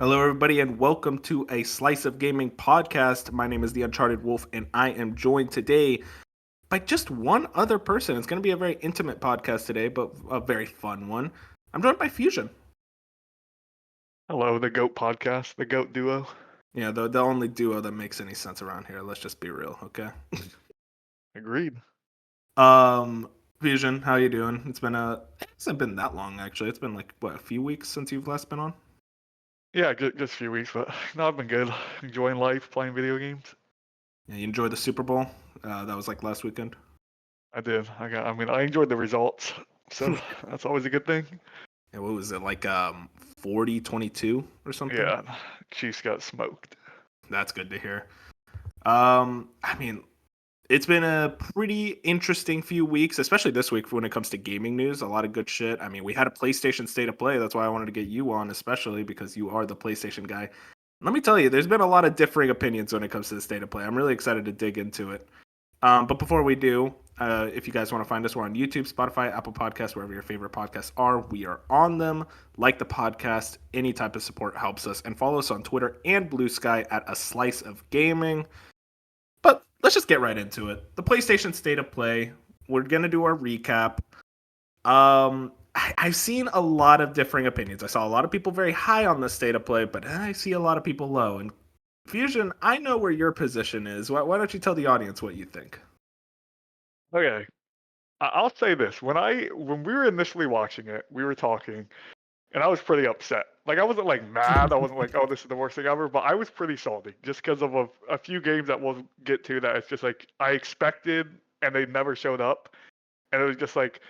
Hello, everybody, and welcome to a Slice of Gaming podcast. My name is the Uncharted Wolf, and I am joined today by just one other person. It's going to be a very intimate podcast today, but a very fun one. I'm joined by Fusion. Hello, the GOAT podcast, the GOAT duo. Yeah, the only duo that makes any sense around here. Let's just be real, okay? Agreed. Um, Fusion, how you doing? It hasn't been that long actually. It's been like a few weeks since you've last been on. Yeah, just a few weeks, but no, I've been good. Enjoying life, playing video games. Yeah, you enjoyed the Super Bowl? That was like last weekend. I did. I enjoyed the results, so that's always a good thing. Yeah, what was it like 40-22 or something? Yeah, Chiefs got smoked. That's good to hear. I mean, it's been a pretty interesting few weeks, especially this week when it comes to gaming news. A lot of good shit. I mean, we had a PlayStation State of Play. That's why I wanted to get you on, especially because you are the PlayStation guy. Let me tell you, there's been a lot of differing opinions when it comes to the State of Play. I'm really excited to dig into it. But before we do, if you guys want to find us, we're on YouTube, Spotify, Apple Podcasts, wherever your favorite podcasts are. We are on them. Like the podcast. Any type of support helps us. And follow us on Twitter and Blue Sky at A Slice of Gaming. But let's just get right into it. The PlayStation State of Play. We're going to do our recap. I've seen a lot of differing opinions. I saw a lot of people very high on the State of Play, but I see a lot of people low. And Fusion, I know where your position is. Why don't you tell the audience what you think? Okay, I'll say this: when we were initially watching it, we were talking, and I was pretty upset. Like I wasn't like mad. I wasn't like, oh, this is the worst thing ever. But I was pretty salty just because of a few games that we'll get to that it's just like I expected and they never showed up, and it was just like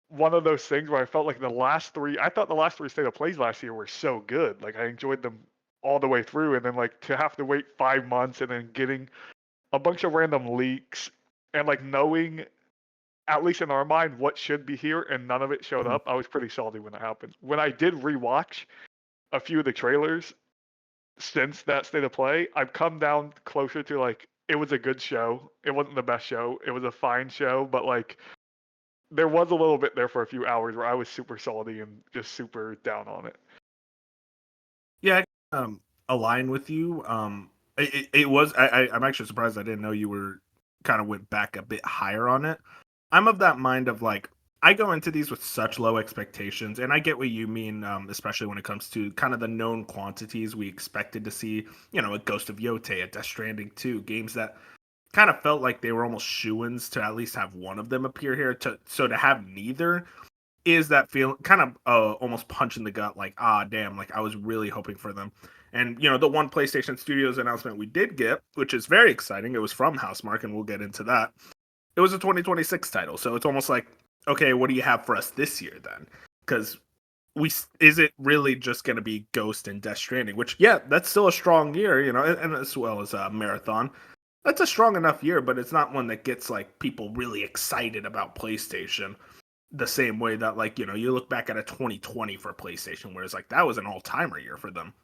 one of those things where I felt like I thought the last three state of plays last year were so good. Like I enjoyed them all the way through, and then like to have to wait 5 months and then getting a bunch of random leaks and like knowing at least in our mind what should be here and none of it showed Mhm. up. I was pretty salty when it happened. When I did rewatch a few of the trailers since that state of play, I've come down closer to like it was a good show. It wasn't the best show. It was a fine show, but like there was a little bit there for a few hours where I was super salty and just super down on it. Yeah, I align with you. It was. I'm actually surprised. I didn't know you were kind of went back a bit higher on it. I'm of that mind of like I go into these with such low expectations, and I get what you mean, especially when it comes to kind of the known quantities we expected to see. You know, a Ghost of Yote, a Death Stranding 2, games that kind of felt like they were almost shoo-ins to at least have one of them appear here. To have neither is that feel kind of almost punch in the gut, like, ah, damn, like I was really hoping for them. And the one PlayStation Studios announcement we did get, which is very exciting, it was from Housemarque, and we'll get into that. It was a 2026 title, so it's almost like, okay, what do you have for us this year then? Because is it really just going to be Ghost and Death Stranding? Which, yeah, that's still a strong year, and as well as Marathon. That's a strong enough year, but it's not one that gets like people really excited about PlayStation the same way that, like, you look back at a 2020 for PlayStation, where it's like that was an all-timer year for them.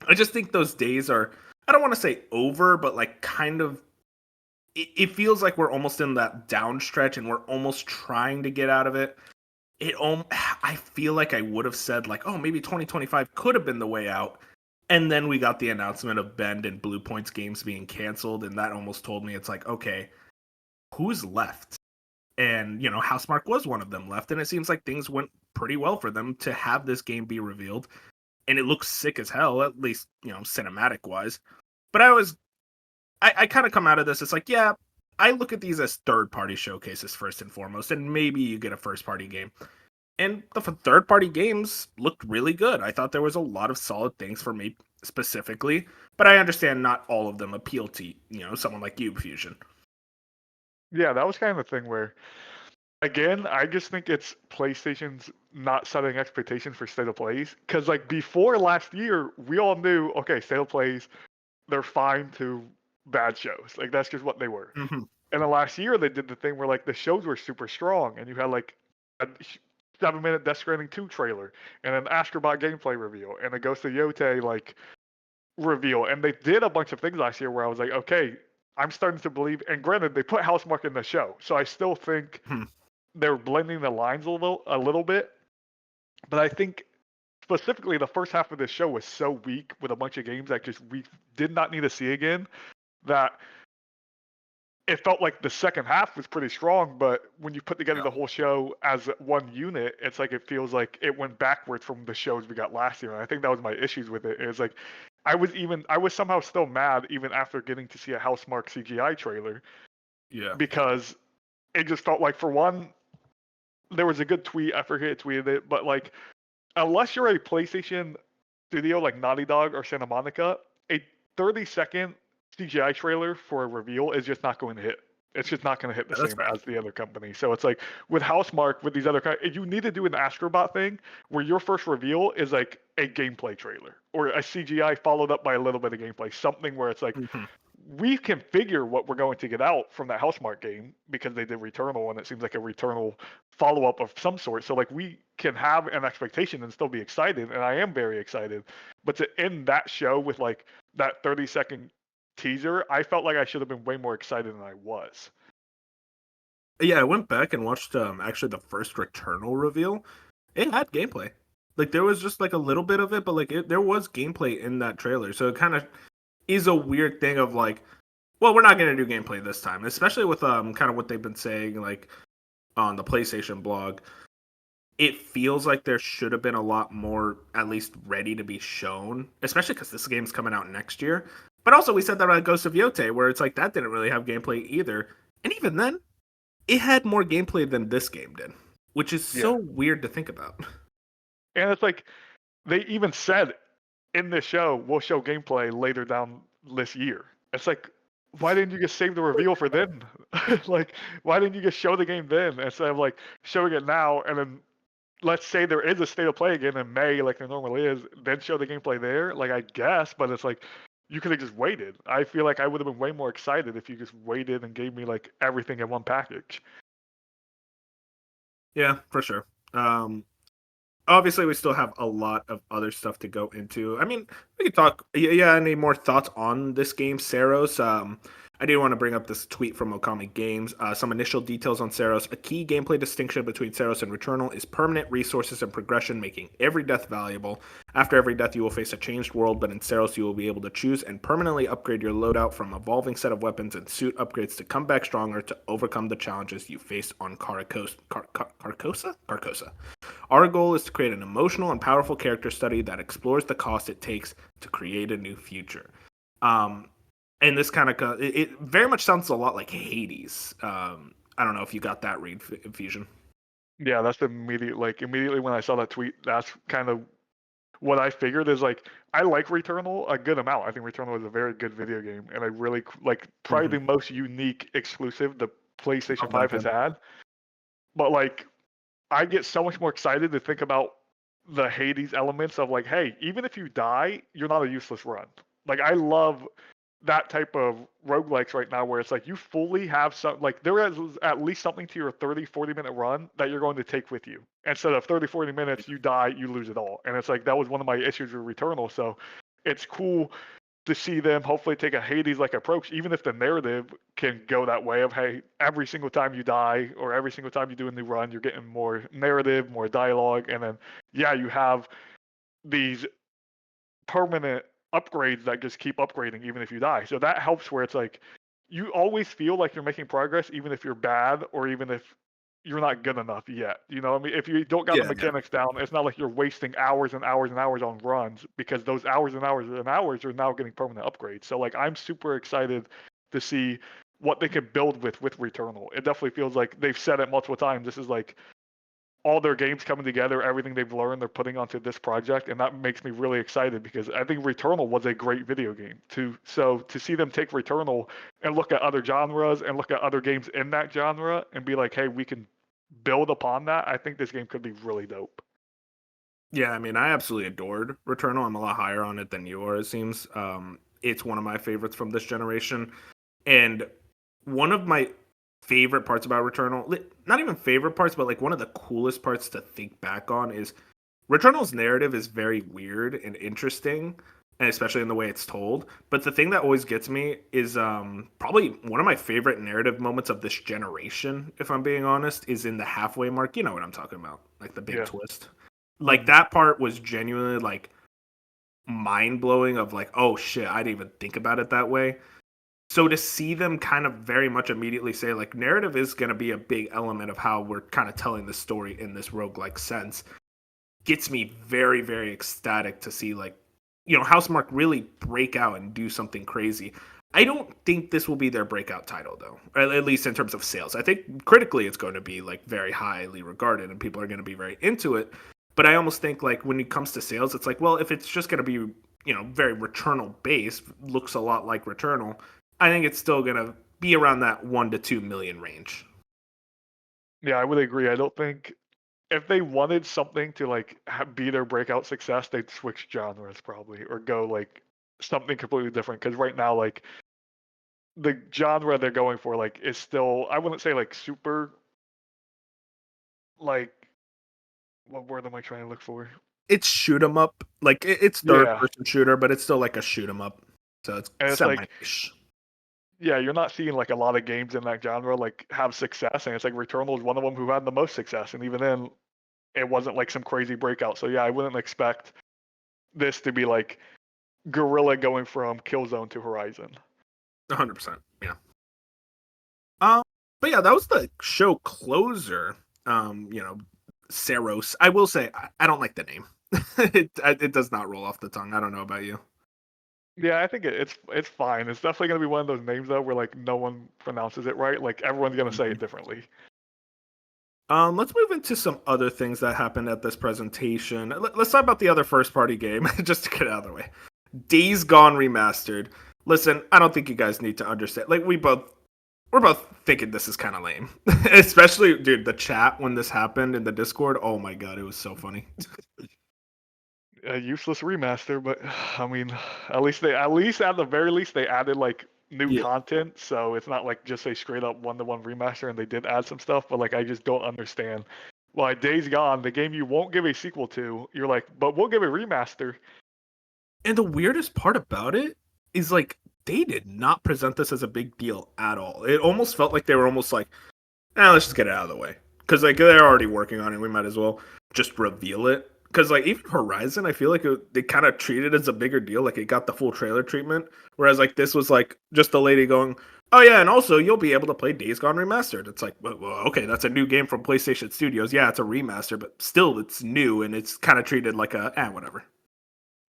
I just think those days are, I don't want to say over, but like kind of, it feels like we're almost in that down stretch and we're almost trying to get out of it. I feel like I would have said like, oh, maybe 2025 could have been the way out. And then we got the announcement of Bend and Blue Point's games being canceled, and that almost told me it's like, okay, who's left? And Housemarque was one of them left, and it seems like things went pretty well for them to have this game be revealed, and it looks sick as hell, at least cinematic wise. But I kind of come out of this, it's like, yeah, I look at these as third party showcases first and foremost, and maybe you get a first party game. And the third party games looked really good. I thought there was a lot of solid things for me specifically, but I understand not all of them appeal to someone like you, Fusion. Yeah, that was kind of the thing where again, I just think it's PlayStation's not setting expectations for state of plays. Because like before last year, we all knew, okay, state of plays, they're fine to bad shows. Like that's just what they were. Mm-hmm. And then last year they did the thing where like the shows were super strong, and you had like a 7 minute Death Stranding 2 trailer, and an Astrobot gameplay reveal, and a Ghost of Yote like reveal, and they did a bunch of things last year where I was like, okay, I'm starting to believe. And granted, they put Housemarque in the show, so I still think they're blending the lines a little bit. But I think specifically the first half of this show was so weak with a bunch of games that just we did not need to see again, that it felt like the second half was pretty strong, but when you put together Yeah. the whole show as one unit, it's like it feels like it went backwards from the shows we got last year. And I think that was my issues with it. It was like I was somehow still mad even after getting to see a Housemark CGI trailer, Yeah. because it just felt like, for one, there was a good tweet, I forget who tweeted it, but like, unless you're a PlayStation studio like Naughty Dog or Santa Monica, a 30-second CGI trailer for a reveal is just not going to hit. It's just not going to hit the That's same fair. as the other company. So it's like with Housemark, with these other you need to do an Astrobot thing where your first reveal is like a gameplay trailer or a CGI followed up by a little bit of gameplay, something where it's like, Mhm. we can figure what we're going to get out from that Housemark game because they did Returnal and it seems like a Returnal follow up of some sort. So like we can have an expectation and still be excited, and I am very excited. But to end that show with like that 30-second teaser, I felt like I should have been way more excited than I was. Yeah, I went back and watched actually the first Returnal reveal. It had gameplay. Like there was just like a little bit of it, but like there was gameplay in that trailer. So it kind of is a weird thing of like, well, we're not going to do gameplay this time, especially with kind of what they've been saying like on the PlayStation blog. It feels like there should have been a lot more at least ready to be shown, especially because this game's coming out next year. But also we said that about Ghost of Yote, where it's like that didn't really have gameplay either. And even then, it had more gameplay than this game did, which is Yeah. so weird to think about. And it's like they even said in this show, we'll show gameplay later down this year. It's like, why didn't you just save the reveal for then? Like, why didn't you just show the game then instead of like showing it now and then let's say there is a state of play again in May, like there normally is, then show the gameplay there? Like, I guess, but it's like you could have just waited. I feel like I would have been way more excited if you just waited and gave me like everything in one package. Yeah, for sure. Um, Obviously, we still have a lot of other stuff to go into. I mean, we could talk. Yeah, any more thoughts on this game, Saros? I do want to bring up this tweet from Okami Games. Some initial details on Saros. A key gameplay distinction between Saros and Returnal is permanent resources and progression, making every death valuable. After every death, you will face a changed world, but in Saros, you will be able to choose and permanently upgrade your loadout from evolving set of weapons and suit upgrades to come back stronger to overcome the challenges you faced on Carcosa? Our goal is to create an emotional and powerful character study that explores the cost it takes to create a new future. And this kind of it very much sounds a lot like Hades. I don't know if you got that read, Fusion. Yeah, that's immediately when I saw that tweet, that's kind of what I figured is like I like Returnal a good amount. I think Returnal is a very good video game, and I really like probably Mm-hmm. the most unique exclusive the PlayStation Love that 5 has game. had. But like I get so much more excited to think about the Hades elements of like, hey, even if you die, you're not a useless run. Like I love that type of roguelikes right now where it's like you fully have some like there is at least something to your 30-40 minute run that you're going to take with you. Instead of 30-40 minutes, you die, you lose it all. And it's like that was one of my issues with Returnal. So it's cool to see them hopefully take a Hades like approach, even if the narrative can go that way of hey, every single time you die or every single time you do a new run, you're getting more narrative, more dialogue, and then yeah, you have these permanent upgrades that just keep upgrading even if you die. So that helps where it's like you always feel like you're making progress even if you're bad or even if you're not good enough yet. You know what I mean? If you don't got the Yeah, yeah. mechanics down, it's not like you're wasting hours and hours and hours on runs because those hours and hours and hours are now getting permanent upgrades. So like I'm super excited to see what they could build with Returnal. It definitely feels like they've said it multiple times. This is like all their games coming together, everything they've learned, they're putting onto this project, and that makes me really excited because I think Returnal was a great video game. To see them take Returnal and look at other genres and look at other games in that genre and be like, hey, we can build upon that. I think this game could be really dope. Yeah, I mean, I absolutely adored Returnal. I'm a lot higher on it than you are, it seems. It's one of my favorites from this generation. And one of my favorite parts about Returnal, not even favorite parts, but like one of the coolest parts to think back on is Returnal's narrative is very weird and interesting, and especially in the way it's told. But the thing that always gets me is probably one of my favorite narrative moments of this generation, if I'm being honest, is in the halfway mark. You know what I'm talking about, like the big Yeah. twist. Like Mm. that part was genuinely like mind blowing of like, oh shit, I didn't even think about it that way. So to see them kind of very much immediately say like narrative is going to be a big element of how we're kind of telling the story in this roguelike sense gets me very, very ecstatic to see like, Housemark really break out and do something crazy. I don't think this will be their breakout title though, at least in terms of sales. I think critically it's going to be like very highly regarded and people are going to be very into it. But I almost think like when it comes to sales, it's like, well, if it's just going to be, very Returnal based, looks a lot like Returnal, I think it's still going to be around that 1 to 2 million range. Yeah, I would agree. I don't think if they wanted something to like be their breakout success, they'd switch genres probably or go like something completely different. Because right now, like the genre they're going for, like is still I wouldn't say like super like what word am I trying to look for? It's shoot 'em up. Like it's third Yeah, person shooter, but it's still like a shoot 'em up. So it's and it's semi like niche. yeah, you're not seeing like a lot of games in that genre like have success, and it's like Returnal is one of them who had the most success, and even then, it wasn't like some crazy breakout. So yeah, I wouldn't expect this to be like Guerrilla going from Killzone to Horizon. 100%. Yeah. Um, but yeah, that was the show closer. Saros. I will say I don't like the name. It does not roll off the tongue. I don't know about you. Yeah, I think it's fine. It's definitely gonna be one of those names though where like no one pronounces it right. Like everyone's gonna say it Mhm. differently. Let's move into some other things that happened at this presentation. Let's talk about the other first party game, just to get out of the way. Days Gone Remastered. Listen, I don't think you guys need to understand. Like we're both thinking this is kind of lame. Especially, dude, the chat when this happened in the Discord. Oh my god, it was so funny. A useless remaster, but I mean, at least at the very least they added like new Yeah. content, so it's not like just a straight up one to one remaster. And they did add some stuff, but like I just don't understand why Days Gone, the game you won't give a sequel to, you're like, but we'll give a remaster. And the weirdest part about it is like they did not present this as a big deal at all. It almost felt like they were almost like, let's just get it out of the way. Because like they're already working on it. We might as well just reveal it. Because like even Horizon, I feel like they kind of treated it as a bigger deal. Like it got the full trailer treatment. Whereas like this was like just the lady going, "Oh yeah, and also you'll be able to play Days Gone Remastered." It's like, well, okay, that's a new game from PlayStation Studios. Yeah, it's a remaster, but still it's new and it's kind of treated like a whatever.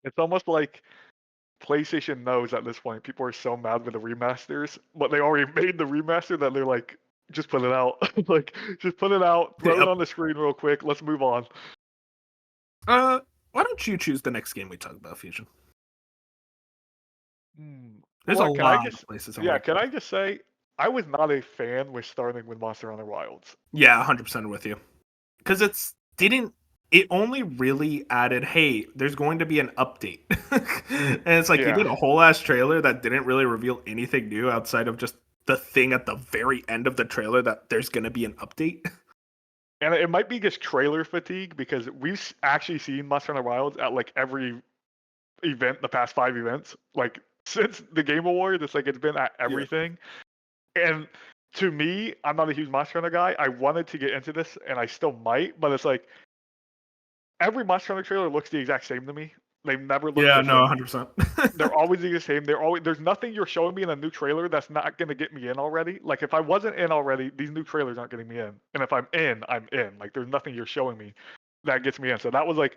It's almost like PlayStation knows at this point people are so mad with the remasters, but they already made the remaster that they're like, just put it out. Like, just put it out, throw it Yep. on the screen real quick, let's move on. Uh, why don't you choose the next game we talk about, Fusion? There's a Well, can I lot just of places I yeah, want to can go. I just say I was not a fan with starting with Monster Hunter Wilds. Yeah, 100% with you. Because it only really added, hey, there's going to be an update. And it's like you Yeah. did a whole ass trailer that didn't really reveal anything new outside of just the thing at the very end of the trailer that there's going to be an update. And it might be just trailer fatigue because we've actually seen Monster Hunter Wilds at like every event, the past 5 events. Like since the Game Awards, it's like it's been at Yeah. everything. And to me, I'm not a huge Monster Hunter guy. I wanted to get into this, and I still might, but it's like every Monster Hunter trailer looks the exact same to me. They've never looked Yeah, no, different. 100%. They're always the same. There's nothing you're showing me in a new trailer that's not gonna get me in already. Like if I wasn't in already, these new trailers aren't getting me in. And if I'm in, I'm in. Like there's nothing you're showing me that gets me in. So that was like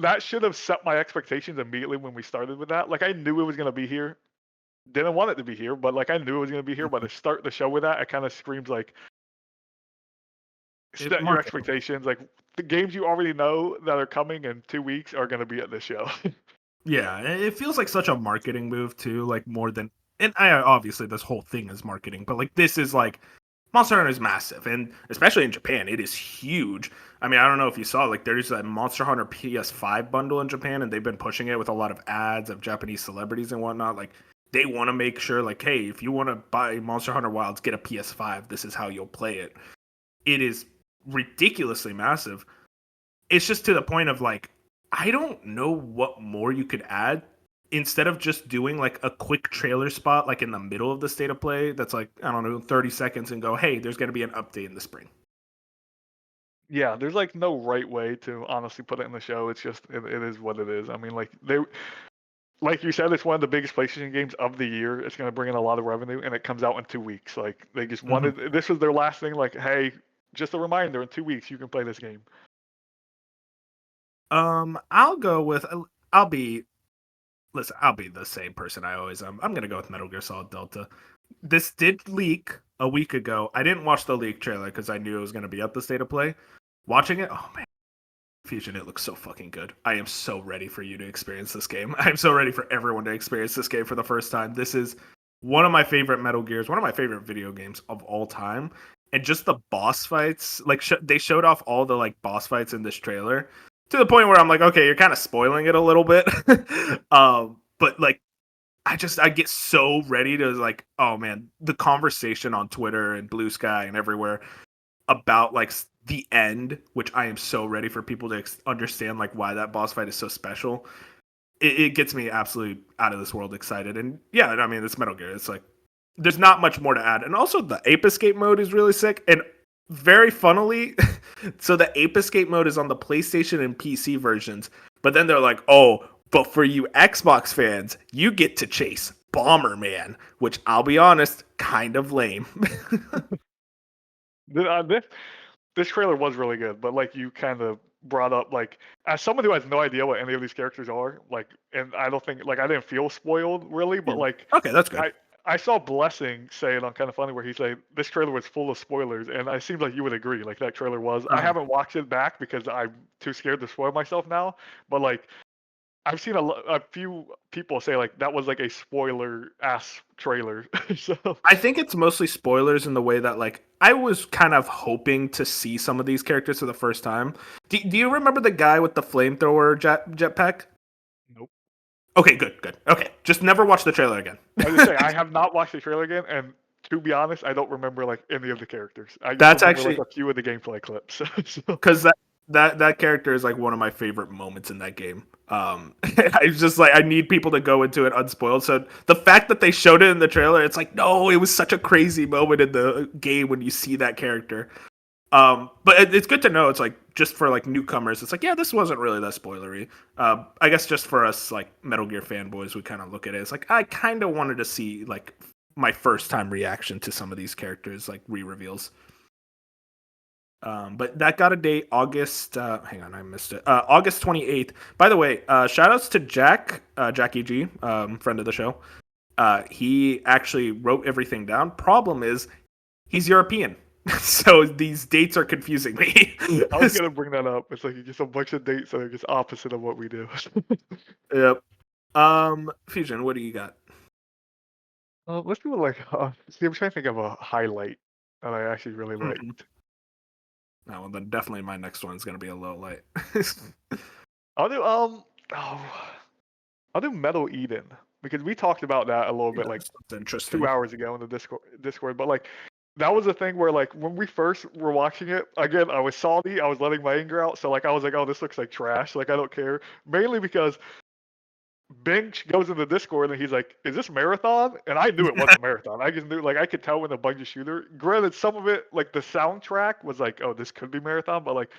that should have set my expectations immediately when we started with that. Like I knew it was gonna be here. Didn't want it to be here, but like I knew it was gonna be here. But to start the show with that, it kind of screams like It set your marketing. expectations. Like the games you already know that are coming in 2 weeks are gonna be at this show. Yeah, it feels like such a marketing move too, like more than and I obviously this whole thing is marketing, but like this is like Monster Hunter is massive, and especially in Japan, it is huge. I mean, I don't know if you saw, like, there's a Monster Hunter PS5 bundle in Japan, and they've been pushing it with a lot of ads of Japanese celebrities and whatnot. Like, they want to make sure, like, hey, if you want to buy Monster Hunter Wilds, get a PS5. This is how you'll play it. It is ridiculously massive. It's just to the point of like, I don't know what more you could add instead of just doing like a quick trailer spot like in the middle of the state of play that's like, I don't know, 30 seconds and go, hey, there's going to be an update in the spring. Yeah, there's like no right way to honestly put it in the show. It's just it is what it is. I mean, like you said, it's one of the biggest PlayStation games of the year. It's going to bring in a lot of revenue, and it comes out in 2 weeks. Like they just Hmm. wanted this was their last thing. Like, hey, just a reminder, in 2 weeks you can play this game. I'll go with. I'll be. Listen, I'll be the same person I always am. I'm gonna go with Metal Gear Solid Delta. This did leak a week ago. I didn't watch the leak trailer because I knew it was gonna be at the state of play. Watching it, oh man, Fusion, it looks so fucking good. I am so ready for you to experience this game. I'm so ready for everyone to experience this game for the first time. This is one of my favorite Metal Gears, one of my favorite video games of all time. And just the boss fights, like they showed off all the like boss fights in this trailer to the point where I'm like, okay, you're kind of spoiling it a little bit. But like I get so ready to like, oh man, the conversation on Twitter and Blue Sky and everywhere about like the end, which I am so ready for people to understand like why that boss fight is so special. It gets me absolutely out of this world excited. And yeah, I mean, it's Metal Gear. It's like there's not much more to add. And also the Ape Escape mode is really sick. And very funnily, so the Ape Escape mode is on the PlayStation and PC versions. But then they're like, oh, but for you Xbox fans, you get to chase Bomberman, which I'll be honest, kind of lame. This this trailer was really good, but like you kind of brought up, like as someone who has no idea what any of these characters are, like, and I don't think like I didn't feel spoiled really, but Yeah. like Okay, that's good. I saw Blessing say it on Kind of Funny where he said this trailer was full of spoilers, and I seemed like you would agree. Like that trailer was. I Uh, haven't watched it back because I'm too scared to spoil myself now. But like I've seen a few people say like that was like a spoiler ass trailer. So I think it's mostly spoilers in the way that like I was kind of hoping to see some of these characters for the first time. Do you remember the guy with the flamethrower jetpack? nope. Okay, good, good. Okay, just never watch the trailer again. I was just say I have not watched the trailer again, and to be honest, I don't remember like any of the characters. I just That's remember like actually a few of the gameplay clips. So because that character is like one of my favorite moments in that game. I just like I need people to go into it unspoiled. So the fact that they showed it in the trailer, it's like no, it was such a crazy moment in the game when you see that character. But it's good to know. It's like just for like newcomers, it's like yeah, this wasn't really that spoilery. I guess just for us like Metal Gear fanboys, we kind of look at it. It's like I kind of wanted to see like my first time reaction to some of these characters, like re-reveals. But that got a date August. Hang on, I missed it. August 28th. By the way, shout outs to Jack, Jackie G, friend of the show. He actually wrote everything down. Problem is, he's European, so these dates are confusing me. I was gonna bring that up. It's like just a bunch of dates that are just opposite of what we do. Yep. Fusion, what do you got? Let's do like see. I'm trying to think of a highlight that I actually really Mhm. liked. No, well, then definitely my next one's gonna be a low light. I'll do oh I'll do Metal Eden because we talked about that a little Yeah, bit like that's 2 interesting. hours ago in the Discord. But like that was a thing where like when we first were watching it again, I was salty. I was letting my anger out. So like I was like, oh, this looks like trash. Like I don't care. Mainly because Bing goes in the Discord and he's like, "Is this marathon?" And I knew it wasn't marathon. I just knew, like, I could tell when the Bungie shooter. Granted, some of it, like the soundtrack, was like, "Oh, this could be marathon," but like,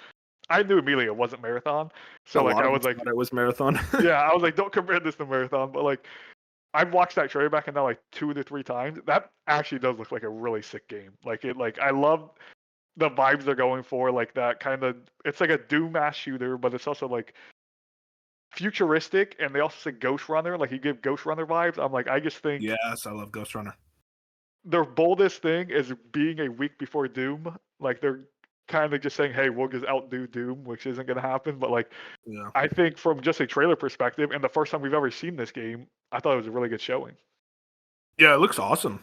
I knew immediately it wasn't marathon. A So like, lot I of was us like, thought it was marathon. "Yeah," I was like, "Don't compare this to marathon." But like, I've watched that trailer back and now like 2 to 3 times. That actually does look like a really sick game. Like it, like I love the vibes they're going for. Like that kind of, it's like a Doom mass shooter, but it's also like futuristic, and they also say Ghost Runner. Like you give Ghost Runner vibes. I'm like, I just think Yes, I love Ghost Runner. their boldest thing is being a week before Doom. Like they're kind of just saying, "Hey, we'll just outdo Doom," which isn't going to happen. But like, Yeah. I think from just a trailer perspective, and the first time we've ever seen this game, I thought it was a really good showing. Yeah, it looks awesome.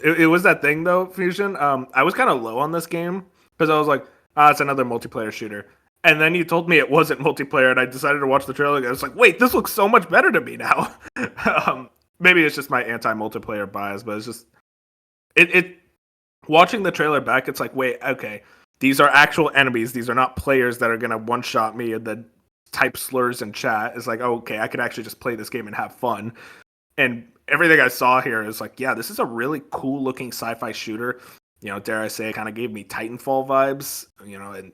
It was that thing though, Fusion. I was kind of low on this game because I was like, ah, it's another multiplayer shooter. And then you told me it wasn't multiplayer, and I decided to watch the trailer. And I was like, wait, this looks so much better to me now. Maybe it's just my anti-multiplayer bias, but it's just it. Watching the trailer back, it's like, wait, okay, these are actual enemies. These are not players that are gonna one-shot me and then type slurs in chat. It's like, oh, okay, I could actually just play this game and have fun. And everything I saw here is like, yeah, this is a really cool looking sci-fi shooter. You know, dare I say, it kind of gave me Titanfall vibes. You know, and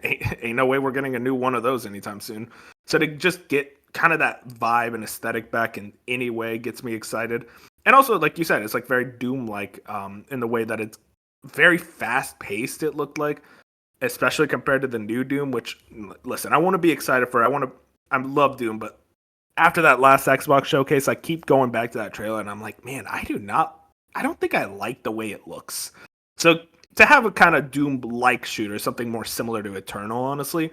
ain't no way we're getting a new one of those anytime soon. So to just get kind of that vibe and aesthetic back in any way gets me excited. And also, like you said, it's like very Doom like in the way that it's very fast paced. It looked like, especially compared to the new Doom. Which, listen, I want to be excited for. I love Doom, but after that last Xbox showcase, I keep going back to that trailer, and I'm like, man, I don't think I like the way it looks. So to have a kind of Doom-like shooter, something more similar to Eternal, honestly,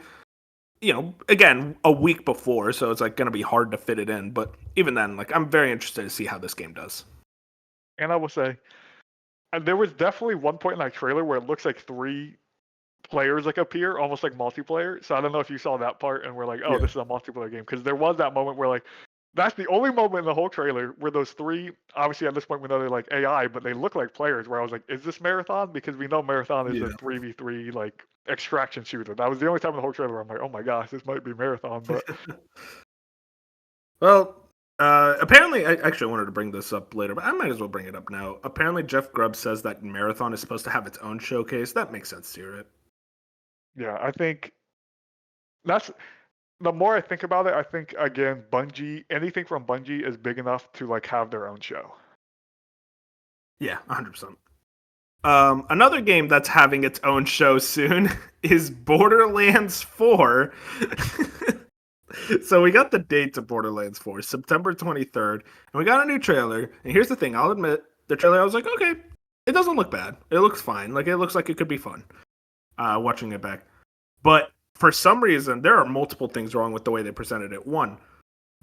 again, a week before, so it's like going to be hard to fit it in. But even then, like, I'm very interested to see how this game does. And I will say, there was definitely one point in that trailer where it looks like 3 players like appear, almost like multiplayer. So I don't know if you saw that part and we're like, oh, Yeah. this is a multiplayer game, because there was that moment where like that's the only moment in the whole trailer where those 3, obviously at this point we know they're like AI, but they look like players. Where I was like, is this Marathon? Because we know Marathon is a Yeah. 3v3 like extraction shooter. That was the only time in the whole trailer where I'm like, oh my gosh, this might be Marathon. But Well, apparently, I actually wanted to bring this up later, but I might as well bring it up now. Apparently, Jeff Grubb says that Marathon is supposed to have its own showcase. That makes sense to you, right? yeah, I think that's the more I think about it, I think again, Bungie, anything from Bungie is big enough to like have their own show. Yeah, 100%. Another game that's having its own show soon is Borderlands 4. So we got the dates of Borderlands 4, September 23rd, and we got a new trailer. And here's the thing, I'll admit, the trailer, I was like, okay, it doesn't look bad. It looks fine. Like, it looks like it could be fun watching it back. But for some reason, there are multiple things wrong with the way they presented it. One,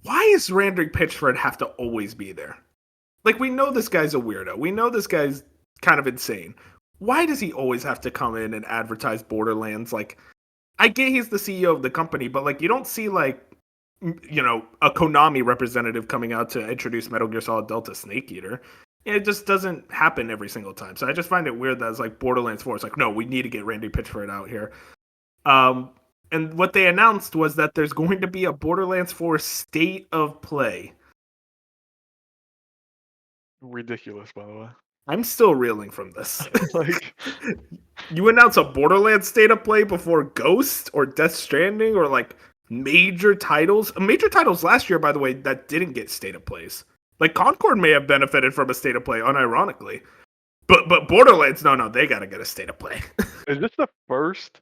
why does Randy Pitchford have to always be there? Like, we know this guy's a weirdo. We know this guy's kind of insane. Why does he always have to come in and advertise Borderlands? Like, I get he's the CEO of the company, but like, you don't see like, a Konami representative coming out to introduce Metal Gear Solid Delta Snake Eater. It just doesn't happen every single time. So I just find it weird that it's like Borderlands 4. It's like, no, we need to get Randy Pitchford out here. And what they announced was that there's going to be a Borderlands 4 state of play. Ridiculous, by the way. I'm still reeling from this. Like, You announce a Borderlands state of play before Ghost or Death Stranding or like major titles. Major titles last year, by the way, that didn't get state of plays. Like Concord may have benefited from a state of play, unironically. But Borderlands, no, they gotta get a state of play. is this the first?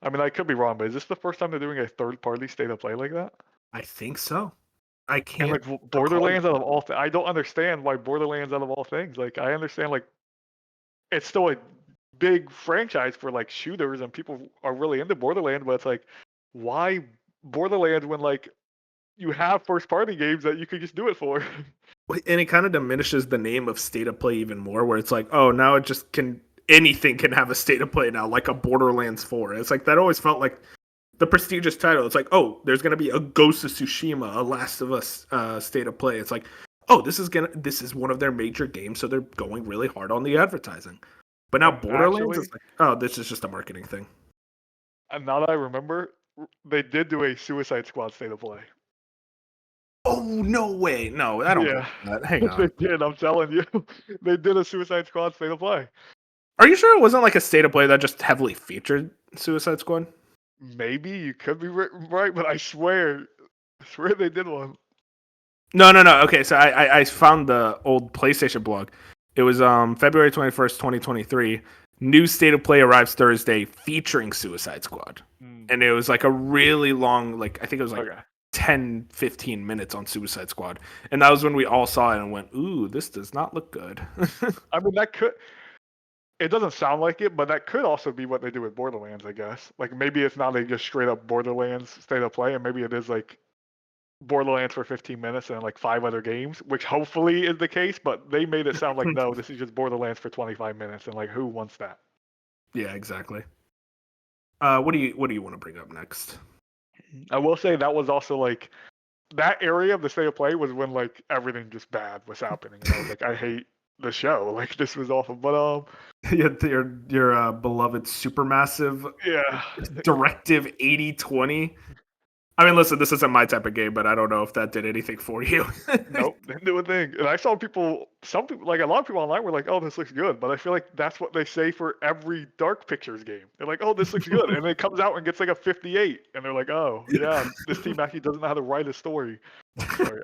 I mean, I could be wrong, but is this the first time they're doing a third-party state of play like that? I think so. I And can't like recall. Borderlands out of all, I don't understand why Borderlands out of all things. Like, I understand like it's still a big franchise for like shooters and people are really into Borderlands, but it's like, why Borderlands when like you have first-party games that you could just do it for? And it kind of diminishes the name of state of play even more, where it's like, oh, now it just can anything can have a state of play now, like a Borderlands 4. It's like that always felt like the prestigious title. It's like, oh, there's gonna be a Ghost of Tsushima, a Last of Us state of play. It's like, oh, this is one of their major games, so they're going really hard on the advertising. But now And Borderlands actually, is like, oh, this is just a marketing thing. and now that I remember, they did do a Suicide Squad state of play. Oh no way, no, I don't believe Yeah, that. Hang they on, did. I'm telling you, they did a Suicide Squad state of play. are you sure it wasn't like a state of play that just heavily featured Suicide Squad? Maybe you could be right, but I swear they did one. No. Okay, so I found the old PlayStation blog. It was February 21st, 2023. New state of play arrives Thursday featuring Suicide Squad. Mm, And it was like a really long, like I think it was like okay. 10, 15 minutes on Suicide Squad. And that was when we all saw it and went, ooh, this does not look good. I mean, that could. It doesn't sound like it, but that could also be what they do with Borderlands, I guess. Like maybe it's not a just straight up Borderlands state of play, and maybe it is like Borderlands for 15 minutes and like 5 other games, which hopefully is the case. But they made it sound like no, this is just Borderlands for 25 minutes, and like who wants that? Yeah, exactly. What do you want to bring up next? I will say that was also like that area of the state of play was when like everything just bad was happening, and I was like, I hate the show. Like this was awful. But Your beloved supermassive yeah, directive 80/20. I mean, listen, this isn't my type of game, but I don't know if that did anything for you. Nope, didn't do a thing. And I saw people, some people, like a lot of people online were like, "Oh, this looks good," but I feel like that's what they say for every Dark Pictures game. They're like, "Oh, this looks good," and it comes out and gets like a 58, and they're like, "Oh, yeah, this team actually doesn't know how to write a story." Sorry.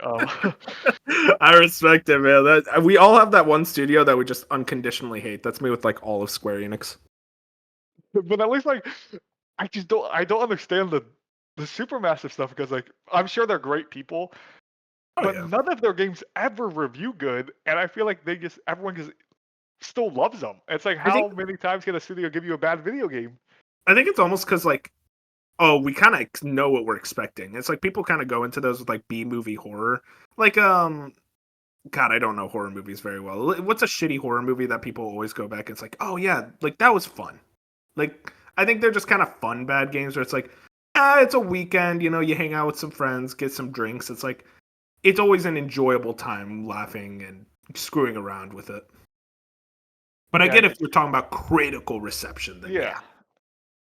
I respect it, man. We all have that one studio that we just unconditionally hate. That's me with like all of Square Enix. But at least like, I don't understand the Supermassive stuff because like I'm sure they're great people, Oh but yeah, none of their games ever review good, and I feel like everyone just still loves them. It's like I think how many times can a studio give you a bad video game? I think it's almost because like oh, we kind of know what we're expecting. It's like people kind of go into those with like B movie horror. Like God, I don't know horror movies very well. What's a shitty horror movie that people always go back? It's like, oh yeah, like that was fun. Like I think they're just kind of fun bad games where it's like, it's a weekend, you hang out with some friends, get some drinks. It's like it's always an enjoyable time laughing and screwing around with it. But I Yeah, get if you're talking about critical reception, then yeah. yeah.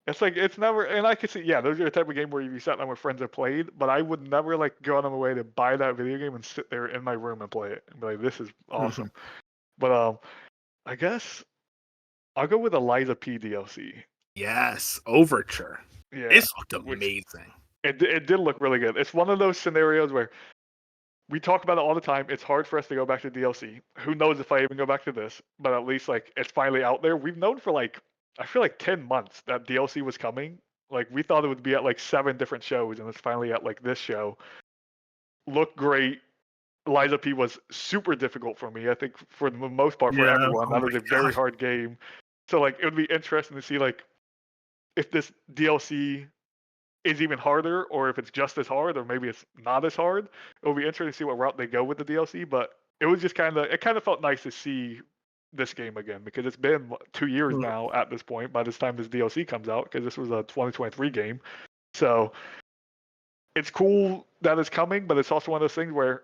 It's like it's never, and I can see, yeah, those are the type of game where you sat down with friends and played, but I would never like go out of my way to buy that video game and sit there in my room and play it and be like, this is awesome. But I guess I'll go with Eliza P DLC. Yes, Overture. Yeah, This looked which amazing. it did look really good. It's one of those scenarios where we talk about it all the time. It's hard for us to go back to DLC. Who knows if I even go back to this? But at least like it's finally out there. We've known for like I feel like 10 months that DLC was coming. Like we thought it would be at like 7 different shows, and it's finally at like this show. Looked great. Liza P was super difficult for me. I think for the most part for Yeah. everyone, Oh that is my a very god. hard game. So like it would be interesting to see like if this DLC is even harder, or if it's just as hard, or maybe it's not as hard. It'll be interesting to see what route they go with the DLC. But it was just it kind of felt nice to see this game again because it's been 2 years Mhm. now at this point. By this time this DLC comes out, because this was a 2023 game, so it's cool that it's coming. But it's also one of those things where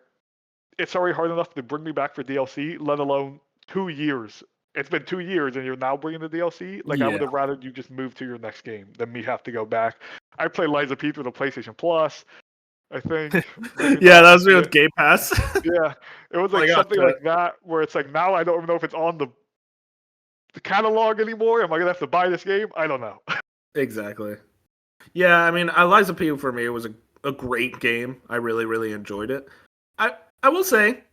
it's already hard enough to bring me back for DLC, let alone 2 years. It's been 2 years and you're now bringing the DLC. Like I would Yeah. have rather you just move to your next game than me have to go back. I play Liza P through the PlayStation Plus. I think maybe Yeah, not. that was me Yeah, with Game Pass. yeah. It was Like, like oh something shit. like that where it's like now I don't even know if it's on the catalog anymore. Am I gonna have to buy this game? I don't know. Exactly. Yeah, I mean, Eliza P for me was a great game. I really, really enjoyed it. I will say,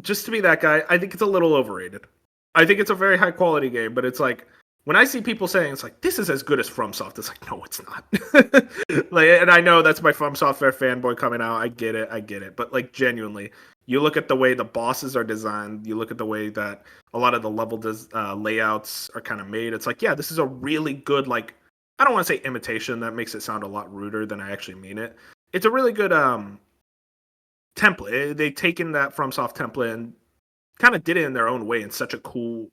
just to be that guy, I think it's a little overrated. I think it's a very high quality game, but it's like when I see people saying it's like this is as good as FromSoft, it's like no, it's not. Like, and I know that's my From Software fanboy coming out. I get it. But like genuinely, you look at the way the bosses are designed, you look at the way that a lot of the layouts are kind of made. It's like yeah, this is a really good like. I don't want to say imitation. That makes it sound a lot ruder than I actually mean it. It's a really good template. They've taken that FromSoft template and kind of did it in their own way in such a cool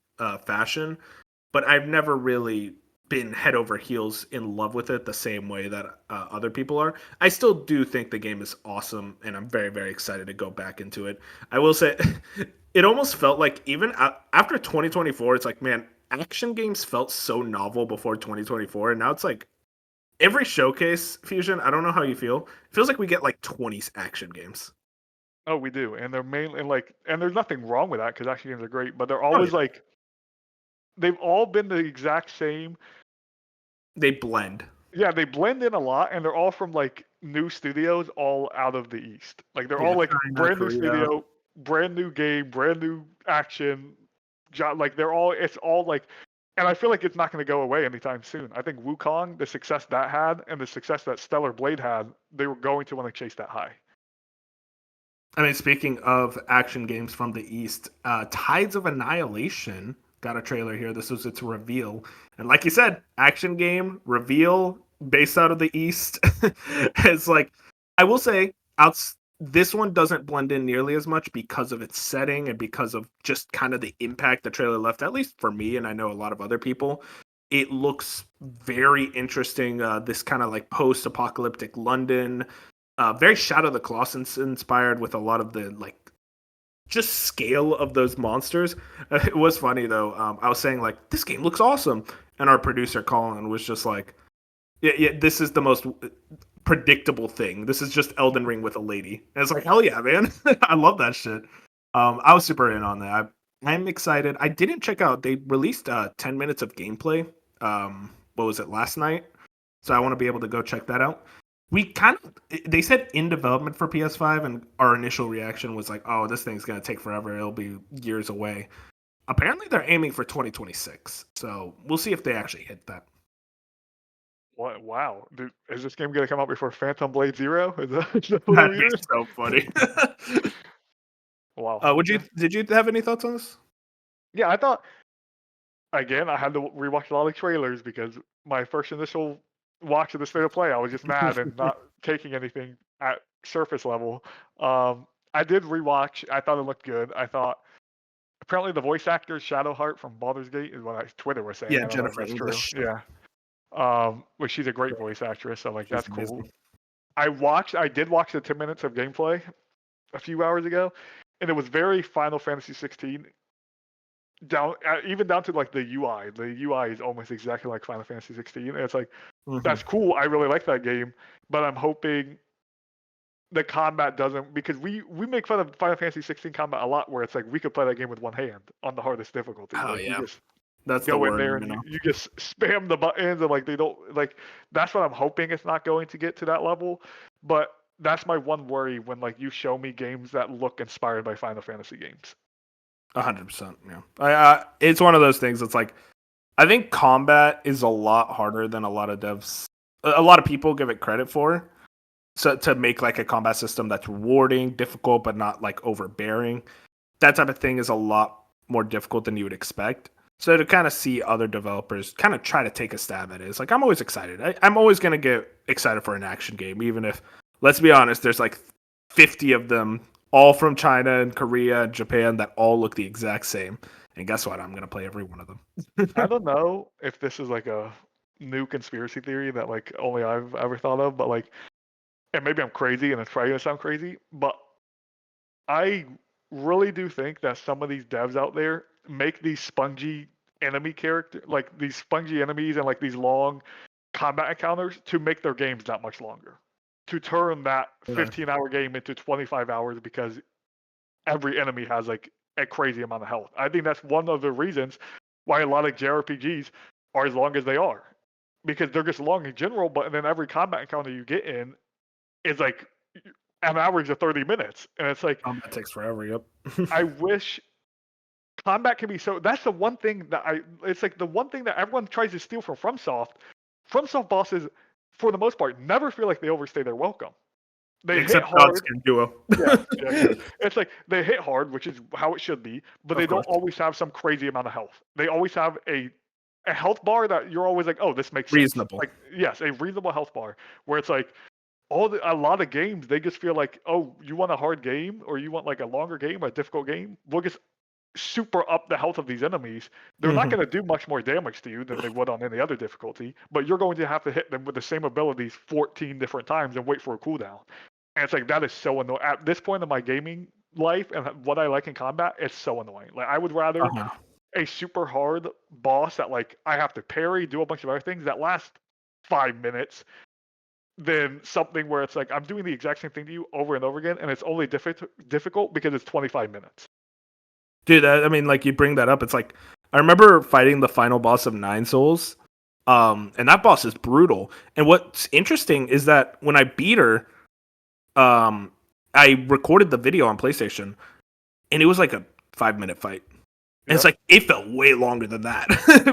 fashion. But I've never really been head over heels in love with it the same way that other people are. I still do think the game is awesome, and I'm very, very excited to go back into it. I will say, it almost felt like even after 2024, it's like, man, action games felt so novel before 2024, and now it's like every showcase, Fusion, I don't know how you feel. It feels like we get like 20 action games. Oh, we do, and they're mainly like, and there's nothing wrong with that because action games are great, but they're Oh, always yeah. like they've all been the exact same. They blend. Yeah, they blend in a lot, and they're all from like new studios, all out of the East. Like they're all Yeah, like China, brand new Korea. studio, brand new game, brand new action. Like they're all, it's all like, and I feel like it's not going to go away anytime soon. I think Wukong, the success that had, and the success that Stellar Blade had, they were going to want to chase that high. I mean, speaking of action games from the East, Tides of Annihilation got a trailer here. This was its reveal. And like you said, action game, reveal, based out of the East. It's like, I will say, this one doesn't blend in nearly as much because of its setting and because of just kind of the impact the trailer left, at least for me, and I know a lot of other people. It looks very interesting. This kind of like post apocalyptic London, very Shadow of the Colossus inspired with a lot of the like just scale of those monsters. It was funny though. I was saying like this game looks awesome, and our producer Colin was just like, yeah, this is the most predictable thing. This is just Elden Ring with a lady. And it's like, hell yeah, man. I love that shit. I was super in on that. I'm excited. I didn't check out. They released 10 minutes of gameplay. What was it, last night? So I want to be able to go check that out. We kind of they said in development for PS5, and our initial reaction was like, "Oh, this thing's gonna take forever. It'll be years away." Apparently, they're aiming for 2026, so we'll see if they actually hit that. What? Wow, dude, is this game gonna come out before Phantom Blade Zero? Is that what I'm That'd be hearing? so funny. Wow. Would you Okay. did you have any thoughts on this? Yeah, I thought again I had to rewatch a lot of trailers because my first initial watch of the state of play, I was just mad and not taking anything at surface level. I did rewatch. I thought it looked good. I thought apparently the voice actor Shadowheart from Baldur's Gate is what Twitter was saying. Yeah, I don't know if Jennifer that's true. English. Yeah. Which she's a great voice actress, so like She's that's cool. amazing. I did watch the 10 minutes of gameplay a few hours ago, and it was very Final Fantasy 16 down, even down to like the UI. The UI is almost exactly like Final Fantasy 16, and it's like Hmm. that's cool. I really like that game, but I'm hoping the combat doesn't because we make fun of Final Fantasy 16 combat a lot, where it's like we could play that game with one hand on the hardest difficulty. Oh Like you yeah, just that's the go in word. there and you just spam the buttons and like they don't like that's what I'm hoping it's not going to get to that level. But that's my one worry when like you show me games that look inspired by Final Fantasy games. 100%. Yeah, it's one of those things. It's like I think combat is a lot harder than a lot of devs, a lot of people give it credit for. So to make like a combat system that's rewarding, difficult, but not like overbearing, that type of thing is a lot more difficult than you would expect. So to kind of see other developers kind of try to take a stab at it, it's like I'm always excited. I'm always gonna get excited for an action game, even if, let's be honest, there's like 50 of them, all from China and Korea and Japan, that all look the exact same. And guess what? I'm gonna play every one of I them. don't know if this is like a new conspiracy theory that like only I've ever thought of, but like, and maybe I'm crazy and it's probably gonna sound crazy, but I really do think that some of these devs out there make these spongy enemy character, like these spongy enemies and like these long combat encounters to make their games that much longer. To turn that Yeah. 15-hour game into 25 hours because every enemy has like a crazy amount of health. I think that's one of the reasons why a lot of JRPGs are as long as they are. Because they're just long in general, but then every combat encounter you get in is like an average of 30 minutes. And it's like, Combat takes forever. Yep. I wish combat can be so. That's the one thing that it's like the one thing that everyone tries to steal from FromSoft. FromSoft bosses, for the most part, never feel like they overstay their welcome. They hit Except God's hard. Skin Duo. Yeah, yeah, true. It's like they hit hard, which is how it should be, but they Of don't course. always have some crazy amount of health. They always have a health bar that you're always like, oh, this makes sense. Reasonable. Like, yes, a reasonable health bar where it's like a lot of games they just feel like, oh, you want a hard game or you want like a longer game, a difficult game, we'll just super up the health of these enemies. They're not Hmm. going to do much more damage to you than they would on any other difficulty, but you're going to have to hit them with the same abilities 14 different times and wait for a cooldown. And it's like that is so annoying. At this point in my gaming life and what I like in combat, it's so annoying. Like I would rather Uh-huh. a super hard boss that like I have to parry, do a bunch of other things that last 5 minutes than something where it's like I'm doing the exact same thing to you over and over again, and it's only difficult because it's 25 minutes. Dude, I mean, like you bring that up, it's like I remember fighting the final boss of Nine Souls, and that boss is brutal. And what's interesting is that when I beat her, um, I recorded the video on PlayStation, and it was like a 5 minute fight. And it's Yep. like it felt way longer than that.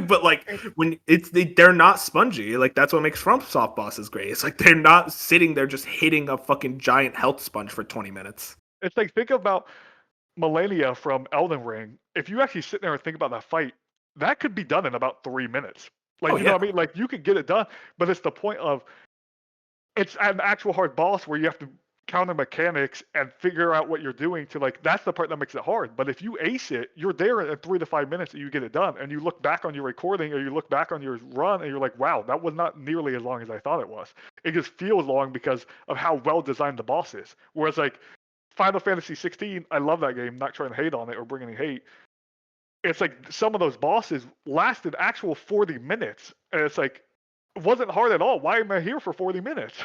But like when they're not spongy. Like that's what makes FromSoft bosses great. It's like they're not sitting there just hitting a fucking giant health sponge for 20 minutes. It's like think about Millennia from Elden Ring. If you actually sit there and think about that fight, that could be done in about 3 minutes. Like Oh you know yeah. what I mean? Like you could get it done, but it's the point of it's an actual hard boss where you have to counter mechanics and figure out what you're doing to like that's the part that makes it hard. But if you ace it, you're there in 3 to 5 minutes and you get it done. And you look back on your recording or you look back on your run and you're like, wow, that was not nearly as long as I thought it was. It just feels long because of how well designed the boss is. Whereas like Final Fantasy 16, I love that game, not trying to hate on it or bring any hate. It's like some of those bosses lasted actual 40 minutes. And it's like wasn't hard at all. Why am I here for 40 minutes?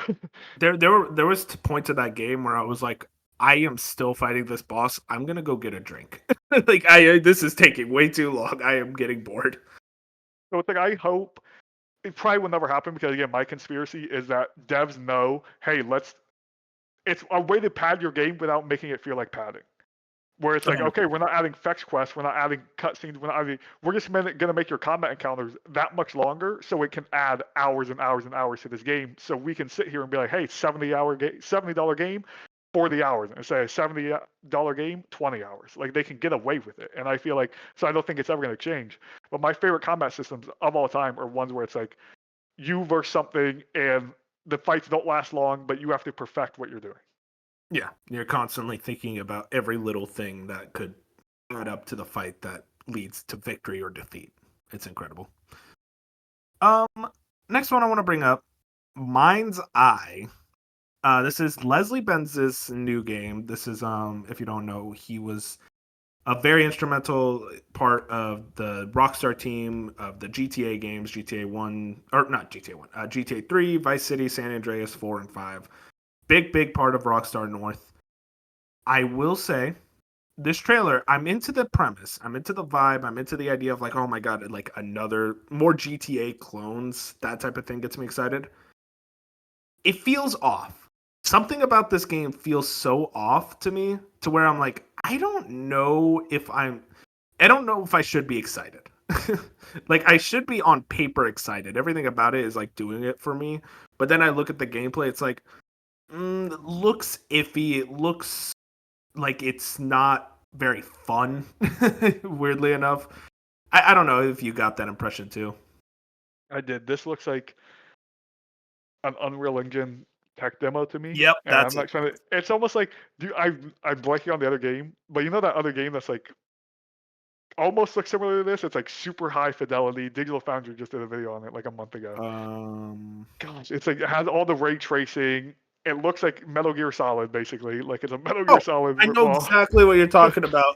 There was points of that game where I was like, I am still fighting this boss. I'm gonna go get a drink. Like this is taking way too long. I am getting bored. So it's like I hope it probably will never happen because again, my conspiracy is that devs know, hey, let's. It's a way to pad your game without making it feel like padding. Where it's like, okay, we're not adding fetch quests, we're not adding cutscenes, we're just gonna make your combat encounters that much longer, so it can add hours and hours and hours to this game. So we can sit here and be like, hey, $70 game, 40 hours, and say $70 game, 20 hours. Like they can get away with it, and I feel like so I don't think it's ever gonna change. But my favorite combat systems of all time are ones where it's like you versus something, and the fights don't last long, but you have to perfect what you're doing. Yeah, you're constantly thinking about every little thing that could add up to the fight that leads to victory or defeat. It's incredible. Um, Next one I want to bring up, Mind's Eye. This is Leslie Benz's new game. This is if you don't know, he was a very instrumental part of the Rockstar team of the GTA games, GTA 1 or not GTA 1, GTA 3, Vice City, San Andreas 4 and 5. Big part of Rockstar North. I will say this trailer, I'm into the premise. I'm into the vibe. I'm into the idea of like, oh my god, like another more GTA clones. That type of thing gets me excited. It feels off. Something about this game feels so off to me to where I'm like, I don't know if I should be excited. Like I should be on paper excited. Everything about it is like doing it for me. But then I look at the gameplay, it's like, it looks iffy. It looks like it's not very fun. Weirdly enough, I don't know if you got that impression too. I did. This looks like an Unreal Engine tech demo to me, Yep, and I'm that's it. not trying to. It's almost like I'm blanking on the other game, but you know that other game that's like almost looks similar to this. It's like super high fidelity. Digital Foundry just did a video on it like a month ago. Um, Gosh, it's like it has all the ray tracing. It looks like Metal Gear Solid basically. Like it's a Metal Gear oh, Solid. I know Well, exactly what you're talking about.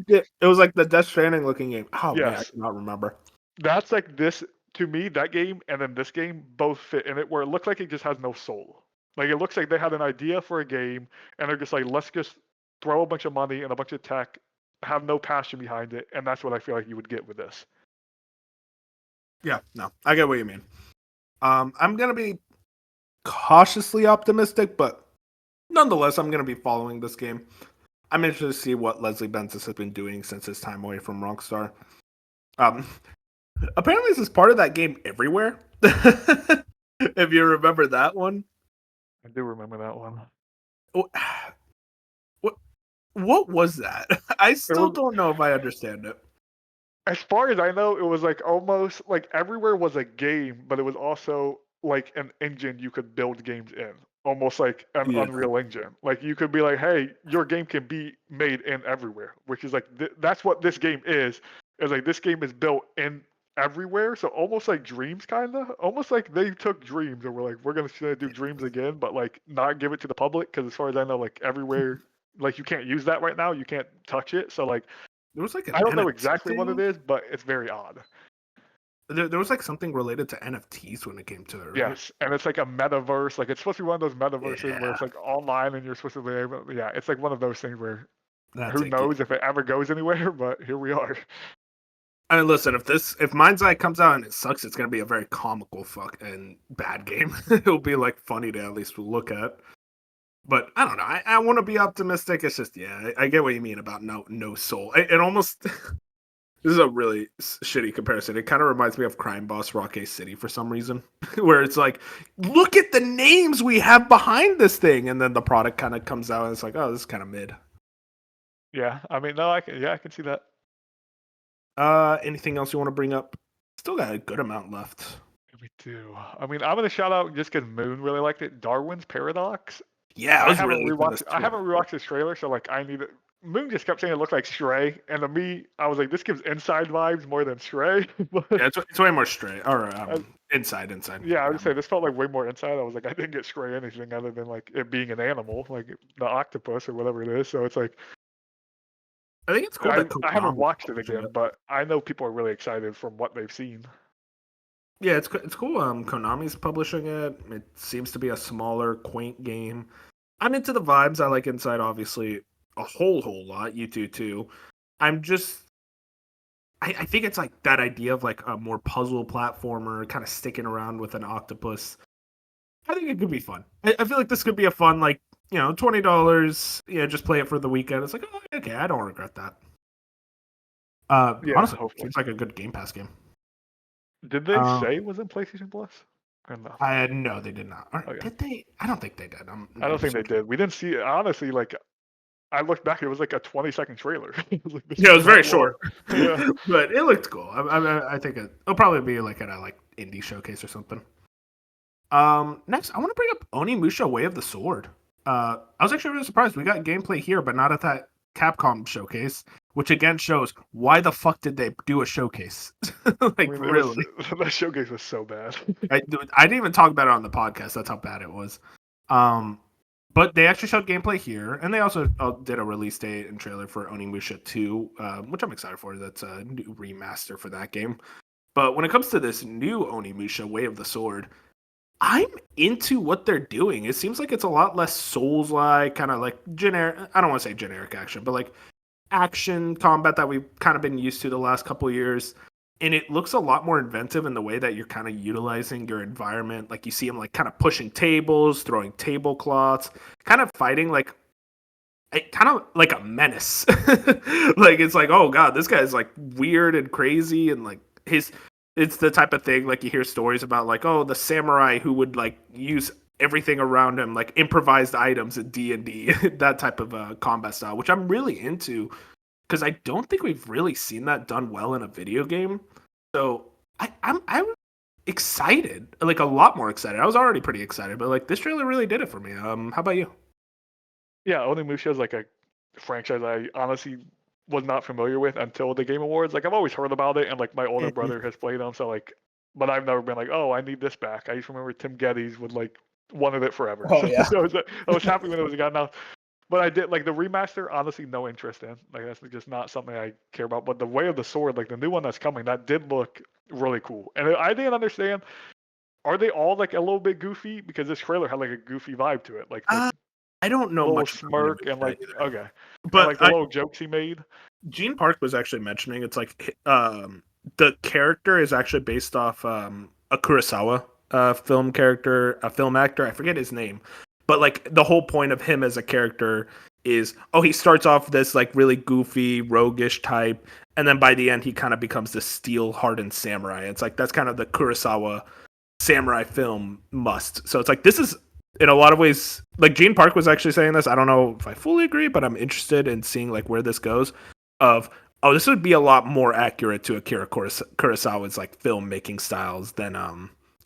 It was like the Death Stranding looking game. Oh man, I yes, cannot remember. that's like this to me. That game and then this game both fit in it where it looks like it just has no soul. Like it looks like they had an idea for a game and they're just like, let's just throw a bunch of money and a bunch of tech, have no passion behind it, and that's what I feel like you would get with this. Yeah, no, I get what you mean. I'm gonna be cautiously optimistic, but nonetheless, I'm gonna be following this game. I'm interested to see what Leslie Benzies has been doing since his time away from Rockstar. Um, Apparently, this is part of that game everywhere. If you remember that one, I do remember that one. what what was that? I It still was, don't know if I understand it. as far as I know, it was like almost like everywhere was a game, but it was also like an engine you could build games in, almost like an Yeah, Unreal Engine. Like you could be like, hey, your game can be made in everywhere, which is like that's what this game is. Is like this game is built in everywhere, so almost like Dreams, kind of, almost like they took Dreams and were like, we're gonna do Dreams again, but like not give it to the public because as far as I know, like everywhere, like you can't use that right now, you can't touch it. So like there was like an I don't know NFT exactly what it thing. is, but it's very odd. There was like something related to NFTs when it came to it, right? Yes, and it's like a metaverse. Like it's supposed to be one of those metaverses where Yeah, it's like online and you're supposed to be able. Yeah, it's like one of those things where that's who it. Yeah. knows if it ever goes anywhere, but here we are. I mean, listen, if Mind's Eye comes out and it sucks, it's gonna be a very comical fuck and bad game. It'll be like funny to at least look at. But I don't know. I want to be optimistic. It's just I get what you mean about no soul. It almost this is a really shitty comparison. It kind of reminds me of Crime Boss Rock City for some reason, where it's like, look at the names we have behind this thing, and then the product kind of comes out and it's like, oh, this is kind of mid. Yeah, I mean, no, I can. Yeah, I can see that. Anything else you want to bring up? Still got a good amount left. We do. I mean, I'm gonna shout out just because Moon really liked it. Darwin's Paradox. Yeah, I was really into this I too. haven't rewatched this trailer, so like I need it. Moon just kept saying it looked like Stray, and to me, I was like, this gives Inside vibes more than Stray. But Yeah, it's way more straight. Or I, inside. yeah, I would Yeah. say this felt like way more Inside. I was like, I didn't get Stray anything other than like it being an animal, like the octopus or whatever it is. So it's like I think it's cool that I haven't Konami watched it publishing again, it. but I know people are really excited from what they've seen. Yeah, it's cool. Konami's publishing it. It seems to be a smaller, quaint game. I'm into the vibes. I like Inside, obviously, a whole lot. You do too. I'm just, I think it's like that idea of like a more puzzle platformer, kind of sticking around with an octopus. I think it could be fun. I feel like this could be a fun, like, $20. Just play it for the weekend. It's like, oh, okay, I don't regret that. Yeah, Honestly, hopefully. seems like a good Game Pass game. Did they Um, say it was in PlayStation Plus? Or no? I no, they did not. Or Okay. did they? I don't think they did. I'm I don't I'm think they searching. did. We didn't see it. Honestly, like I looked back, it was like a 20-second trailer. It was like this Yeah, it is was very not long. short, Yeah. but it looked cool. I think it'll probably be like at a like indie showcase or something. Next, I want to bring up Onimusha Way of the Sword. I was actually really surprised we got gameplay here, but not at that Capcom showcase, which again shows why the fuck did they do a showcase? I Like mean, it was really, that showcase was so bad. I didn't even talk about it on the podcast. That's how bad it was. Um, but they actually showed gameplay here, and they also did a release date and trailer for Onimusha 2, which I'm excited for. That's a new remaster for that game. But when it comes to this new Onimusha Way of the Sword, I'm into what they're doing. It seems like it's a lot less Souls-like, kind of like generic. I don't want to say generic action, but like action combat that we've kind of been used to the last couple of years. And it looks a lot more inventive in the way that you're kind of utilizing your environment. Like you see him like kind of pushing tables, throwing tablecloths, kind of fighting like kind of like a menace. Like it's like, oh god, this guy's like weird and crazy, and like his it's the type of thing like you hear stories about, like, oh, the samurai who would like use everything around him, like improvised items in D&D, that type of combat style, which I'm really into because I don't think we've really seen that done well in a video game. So I'm excited, like a lot more excited. I was already pretty excited, but like this trailer really did it for me. How about you? Yeah, Onimusha is like a franchise I honestly was not familiar with until the Game Awards. Like I've always heard about it, and like my older Mhm. brother has played them, so like, but I've never been like, oh, I need this back. I used to remember Tim Geddes would like wanted it forever, Oh so yeah. I was happy when it was gotten out. But I did like the remaster. Honestly, no interest in. Like that's just not something I care about. But the Way of the Sword, like the new one that's coming, that did look really cool. And I didn't understand. Are they all like a little bit goofy? Because this trailer had like a goofy vibe to it, like the I don't know little much about smirk and Onimusha like either, okay, and but like the little jokes he made. Gene Park was actually mentioning it's like the character is actually based off a Kurosawa film character, a film actor. I forget his name, but like the whole point of him as a character is, oh, he starts off this like really goofy, roguish type, and then by the end he kind of becomes this steel-hardened samurai. It's like that's kind of the Kurosawa samurai film must. So it's like this is in a lot of ways, like Gene Park was actually saying this. I don't know if I fully agree, but I'm interested in seeing like where this goes. Of, oh, this would be a lot more accurate to Akira Kurosawa's like filmmaking styles than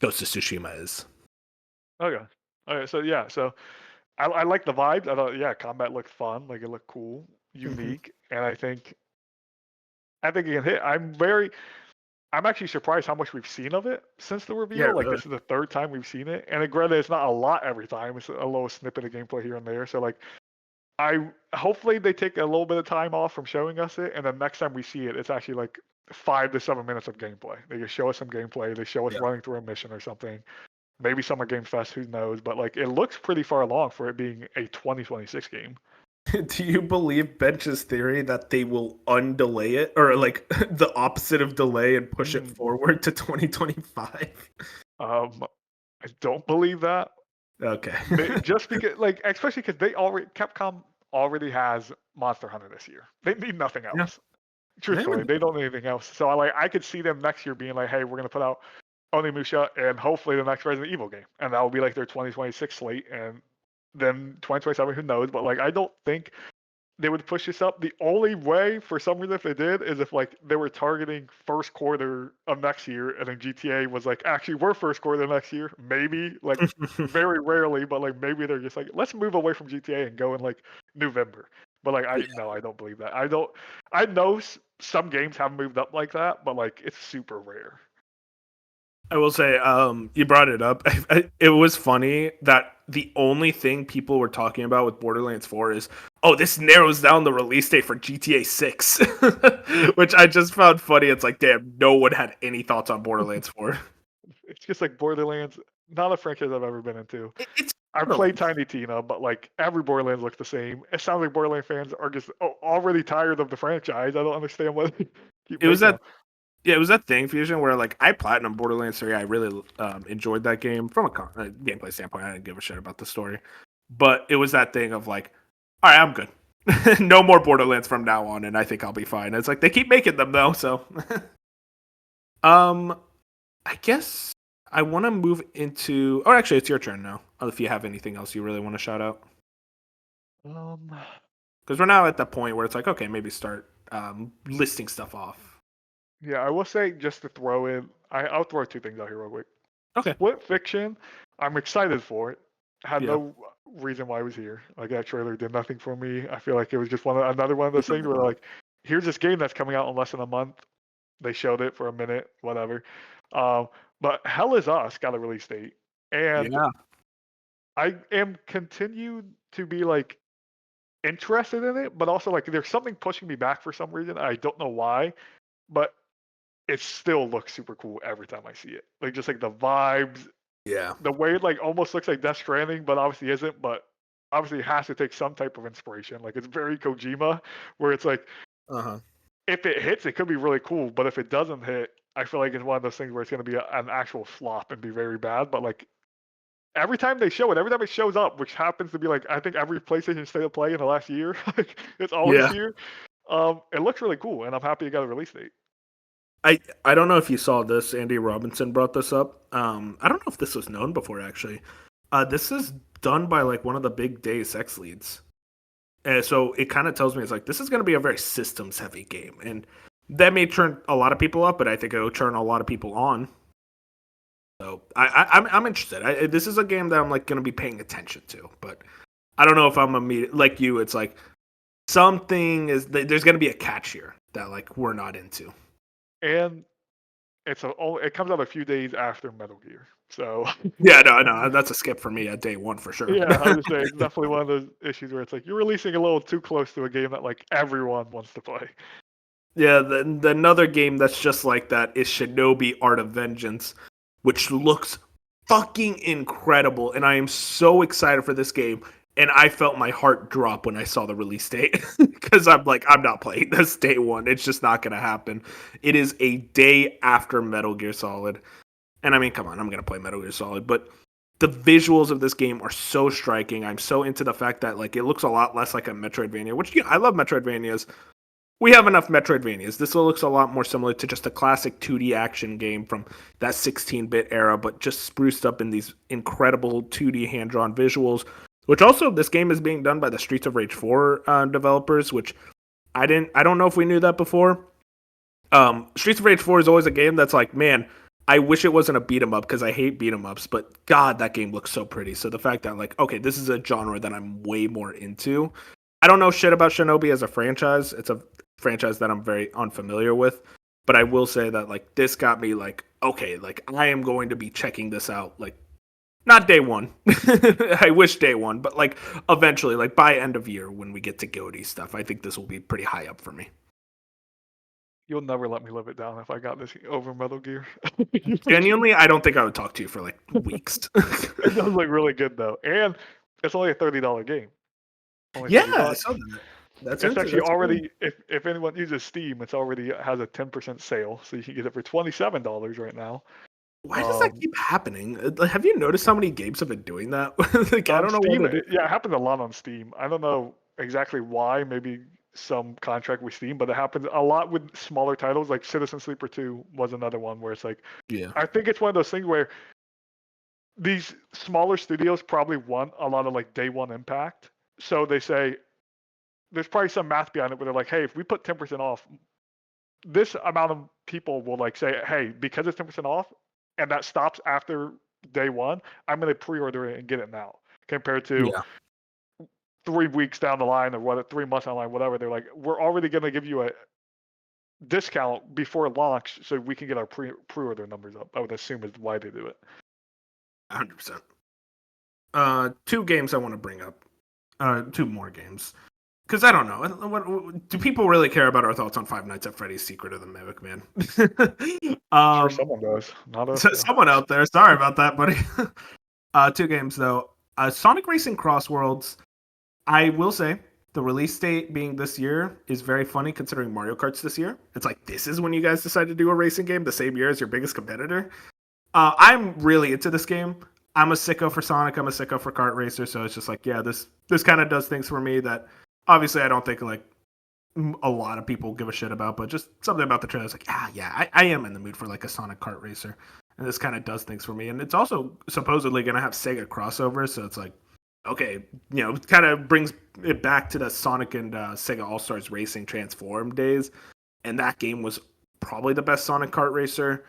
Ghost of Tsushima is. Okay, okay, so yeah, so I like the vibes. I thought yeah, combat looked fun, like it looked cool, Mm-hmm. unique, and I think it can hit. I'm actually surprised how much we've seen of it since the Yeah, reveal. Like really. this is the third time we've seen it, and granted, it's not a lot every time. It's a little snippet of gameplay here and there. So like, I hopefully they take a little bit of time off from showing us it, and then next time we see it, it's actually like 5 to 7 minutes of gameplay. They just show us some gameplay. They show us Yeah. running through a mission or something. Maybe Summer Game Fest, who knows? But like, it looks pretty far along for it being a 2026 game. Do you believe Bench's theory that they will undelay it, or like the opposite of delay and push it Mm, forward to 2025? Um, I don't believe that. Okay. Just because, like, especially because Capcom already has Monster Hunter this year. They need nothing Yeah. else. They Truthfully, would. they don't need anything else. So I could see them next year being like, hey, we're gonna put out Onimusha and hopefully the next Resident Evil game, and that will be like their 2026 slate, and then 2027, who knows? But like, I don't think they would push this up. The only way, for some reason, if they did, is if like they were targeting first quarter of next year, and then GTA was like, actually, we're first quarter next year. Maybe like very rarely, but like maybe they're just like, let's move away from GTA and go in like November. But like I no, I don't believe that. I don't. I know some games have moved up like that, but like it's super rare. I will say, you brought it up. It was funny that the only thing people were talking about with Borderlands 4 is, oh, this narrows down the release date for GTA 6, which I just found funny. It's like, damn, no one had any thoughts on Borderlands 4. It's just like Borderlands, not a franchise I've ever been into. It's I played Borderlands. Tiny Tina, but like every Borderlands looks the same. It sounds like Borderlands fans are just already tired of the franchise. I don't understand why they keep It was making that them. Yeah, it was that thing, Fusion, where like I platinum Borderlands 3. I really enjoyed that game from a gameplay standpoint. I didn't give a shit about the story, but it was that thing of like, all right, I'm good. No more Borderlands from now on, and I think I'll be fine. It's like they keep making them though, so um, I guess I want to move into. Oh, actually, it's your turn now. If you have anything else you really want to shout out, Um, because we're now at the point where it's like, okay, maybe start listing stuff off. yeah, I will say just to throw in, I'll throw two things out here real quick. Okay. Split Fiction, I'm excited for it. Had Yeah. no reason why I was here. Like that trailer did nothing for me. I feel like it was just another one of those things where like, here's this game that's coming out in less than a month. They showed it for a minute, whatever. Um, but Hell is Us got a release date, and Yeah. I am continued to be like interested in it, but also like there's something pushing me back for some reason. I don't know why, but it still looks super cool every time I see it. Like just like the vibes, Yeah. the way it like almost looks like Death Stranding, but obviously isn't. But obviously it has to take some type of inspiration. Like it's very Kojima, where it's like Uh huh. if it hits, it could be really cool. But if it doesn't hit, I feel like it's one of those things where it's going to be an actual flop and be very bad. But like every time they show it, every time it shows up, which happens to be like I think every PlayStation State of Play in the last year, like it's always Yeah. here. It looks really cool, and I'm happy it got a release date. I don't know if you saw this. Andy Robinson brought this up. I don't know if this was known before actually. This is done by like one of the big Deus Ex leads, and so it kind of tells me it's like this is going to be a very systems heavy game, and that may turn a lot of people up, but I think it will turn a lot of people on. So I'm interested. This is a game that I'm like going to be paying attention to, but I don't know if I'm like you. It's like something is there's going to be a catch here that like we're not into. And it comes out a few days after Metal Gear, so Yeah, no, that's a skip for me at day one for sure. yeah, I was saying it's definitely one of those issues where it's like you're releasing a little too close to a game that like everyone wants to play. Yeah, the another game that's just like that is Shinobi Art of Vengeance, which looks fucking incredible, and I am so excited for this game. And I felt my heart drop when I saw the release date because I'm like, I'm not playing this day one. It's just not gonna happen. It is a day after Metal Gear Solid, and I mean, come on, I'm gonna play Metal Gear Solid, but the visuals of this game are so striking. I'm so into the fact that like it looks a lot less like a Metroidvania, which I love Metroidvanias. We have enough Metroidvanias. This looks a lot more similar to just a classic 2D action game from that 16-bit era, but just spruced up in these incredible 2D hand-drawn visuals. Which also, this game is being done by the Streets of Rage 4 developers, which I don't know if we knew that before. Streets of Rage 4 is always a game that's like, man, I wish it wasn't a beat 'em up because I hate beat 'em ups, but God, that game looks so pretty. So the fact that like, okay, this is a genre that I'm way more into. I don't know shit about Shinobi as a franchise. It's a franchise that I'm very unfamiliar with, but I will say that like this got me like, okay, like I am going to be checking this out like not day one. I wish day one, but like eventually, like by end of year when we get to Goaty stuff, I think this will be pretty high up for me. You'll never let me live it down if I got this over Metal Gear. Genuinely, I don't think I would talk to you for like weeks. It does look really good though, and it's only a $30 game. Only Yeah, 30 I bucks. saw that. It's actually That's cool. already if anyone uses Steam, it's already has a 10% sale, so you can get it for $27 right now. Why does that Um, keep happening? Like, have you noticed how many games have been doing that? Like, I on don't know what Steam, it is. yeah, it happens a lot on Steam. I don't know exactly why. Maybe some contract with Steam, but it happens a lot with smaller titles. Like Citizen Sleeper 2 was another one where it's like Yeah, I think it's one of those things where these smaller studios probably want a lot of like day one impact. So they say there's probably some math behind it where they're like, hey, if we put 10% off, this amount of people will like say, hey, because it's 10% off and that stops after day one, I'm going to pre-order it and get it now. Compared to yeah, 3 weeks down the line or what, 3 months down the line, whatever, they're like, we're already going to give you a discount before launch so we can get our pre-order numbers up. I would assume is why they do it. 100%. Two games I want to bring up. Two more games. Because I don't know. Do people really care about our thoughts on Five Nights at Freddy's Secret of the Mimic Man? Sure, um, someone does. Not us, so though. someone out there, sorry about that, buddy. Two games though. Sonic Racing Cross Worlds. I will say the release date being this year is very funny considering Mario Kart's this year. It's like this is when you guys decide to do a racing game the same year as your biggest competitor. I'm really into this game. I'm a sicko for Sonic. I'm a sicko for kart racer. So it's just like, yeah, this kind of does things for me that obviously I don't think like a lot of people give a shit about, but just something about the trailer is like, I am in the mood for like a Sonic kart racer, and this kind of does things for me. And it's also supposedly gonna have Sega crossovers, so it's like, okay, it kind of brings it back to the Sonic and Sega All Stars Racing Transform days, and that game was probably the best Sonic kart racer.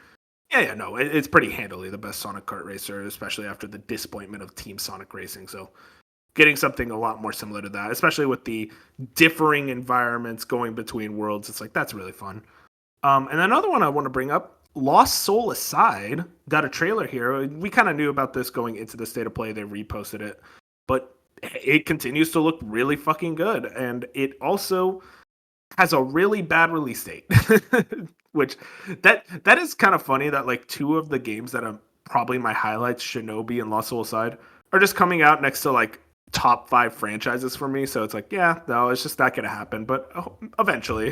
Yeah, no, it's pretty handily the best Sonic kart racer, especially after the disappointment of Team Sonic Racing. So getting something a lot more similar to that, especially with the differing environments going between worlds, it's like that's really fun. And another one I want to bring up, Lost Soul Aside, got a trailer here. We kind of knew about this going into the state of play. They reposted it, but it continues to look really fucking good, and it also has a really bad release date, which that is kind of funny that like two of the games that are probably my highlights, Shinobi and Lost Soul Aside, are just coming out next to like top 5 franchises for me. So it's like, yeah, no, it's just not gonna happen, but eventually.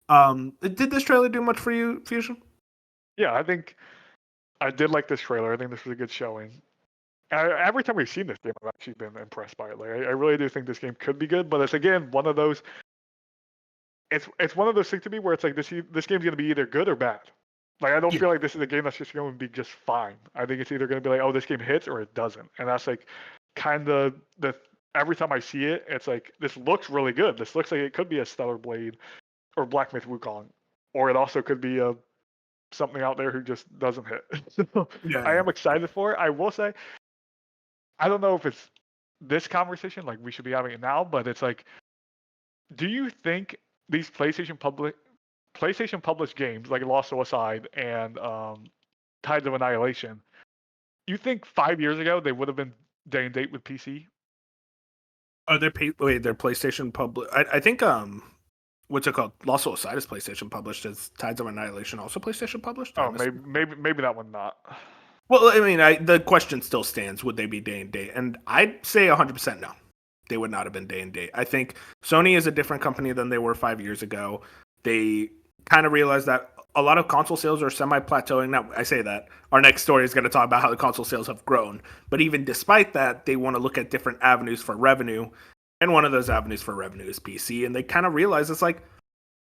Did this trailer do much for you, Fusion? Yeah, I think I did like this trailer. I think this was a good showing. Every time we've seen this game, I've actually been impressed by it. Like, I really do think this game could be good, but it's again one of those. It's one of those things to me where it's like this game's gonna be either good or bad. Like I don't Yeah, feel like this is a game that's just going to be just fine. I think it's either going to be like, oh, this game hits or it doesn't, and that's like kind of the every time I see it, it's like this looks really good. This looks like it could be a Stellar Blade or Black Myth Wukong, or it also could be a something out there who just doesn't hit. So yeah, I yeah. am excited for it. I will say, I don't know if it's this conversation like we should be having it now, but it's like, do you think these PlayStation published games like Lost Soul Aside and Tides of Annihilation, you think 5 years ago they would have been day and date with PC? Are they wait, they're PlayStation public? I think what's it called? Lost Soul Aside is PlayStation published. Is Tides of Annihilation also PlayStation published? Did I Oh, miss? maybe that one not. Well, I mean, the question still stands: would they be day and date? And I'd say 100% no. They would not have been day and date. I think Sony is a different company than they were 5 years ago. They kind of realized that a lot of console sales are semi-plateauing. Now, I say that our next story is going to talk about how the console sales have grown, but even despite that, they want to look at different avenues for revenue, and one of those avenues for revenue is PC. And they kind of realize it's like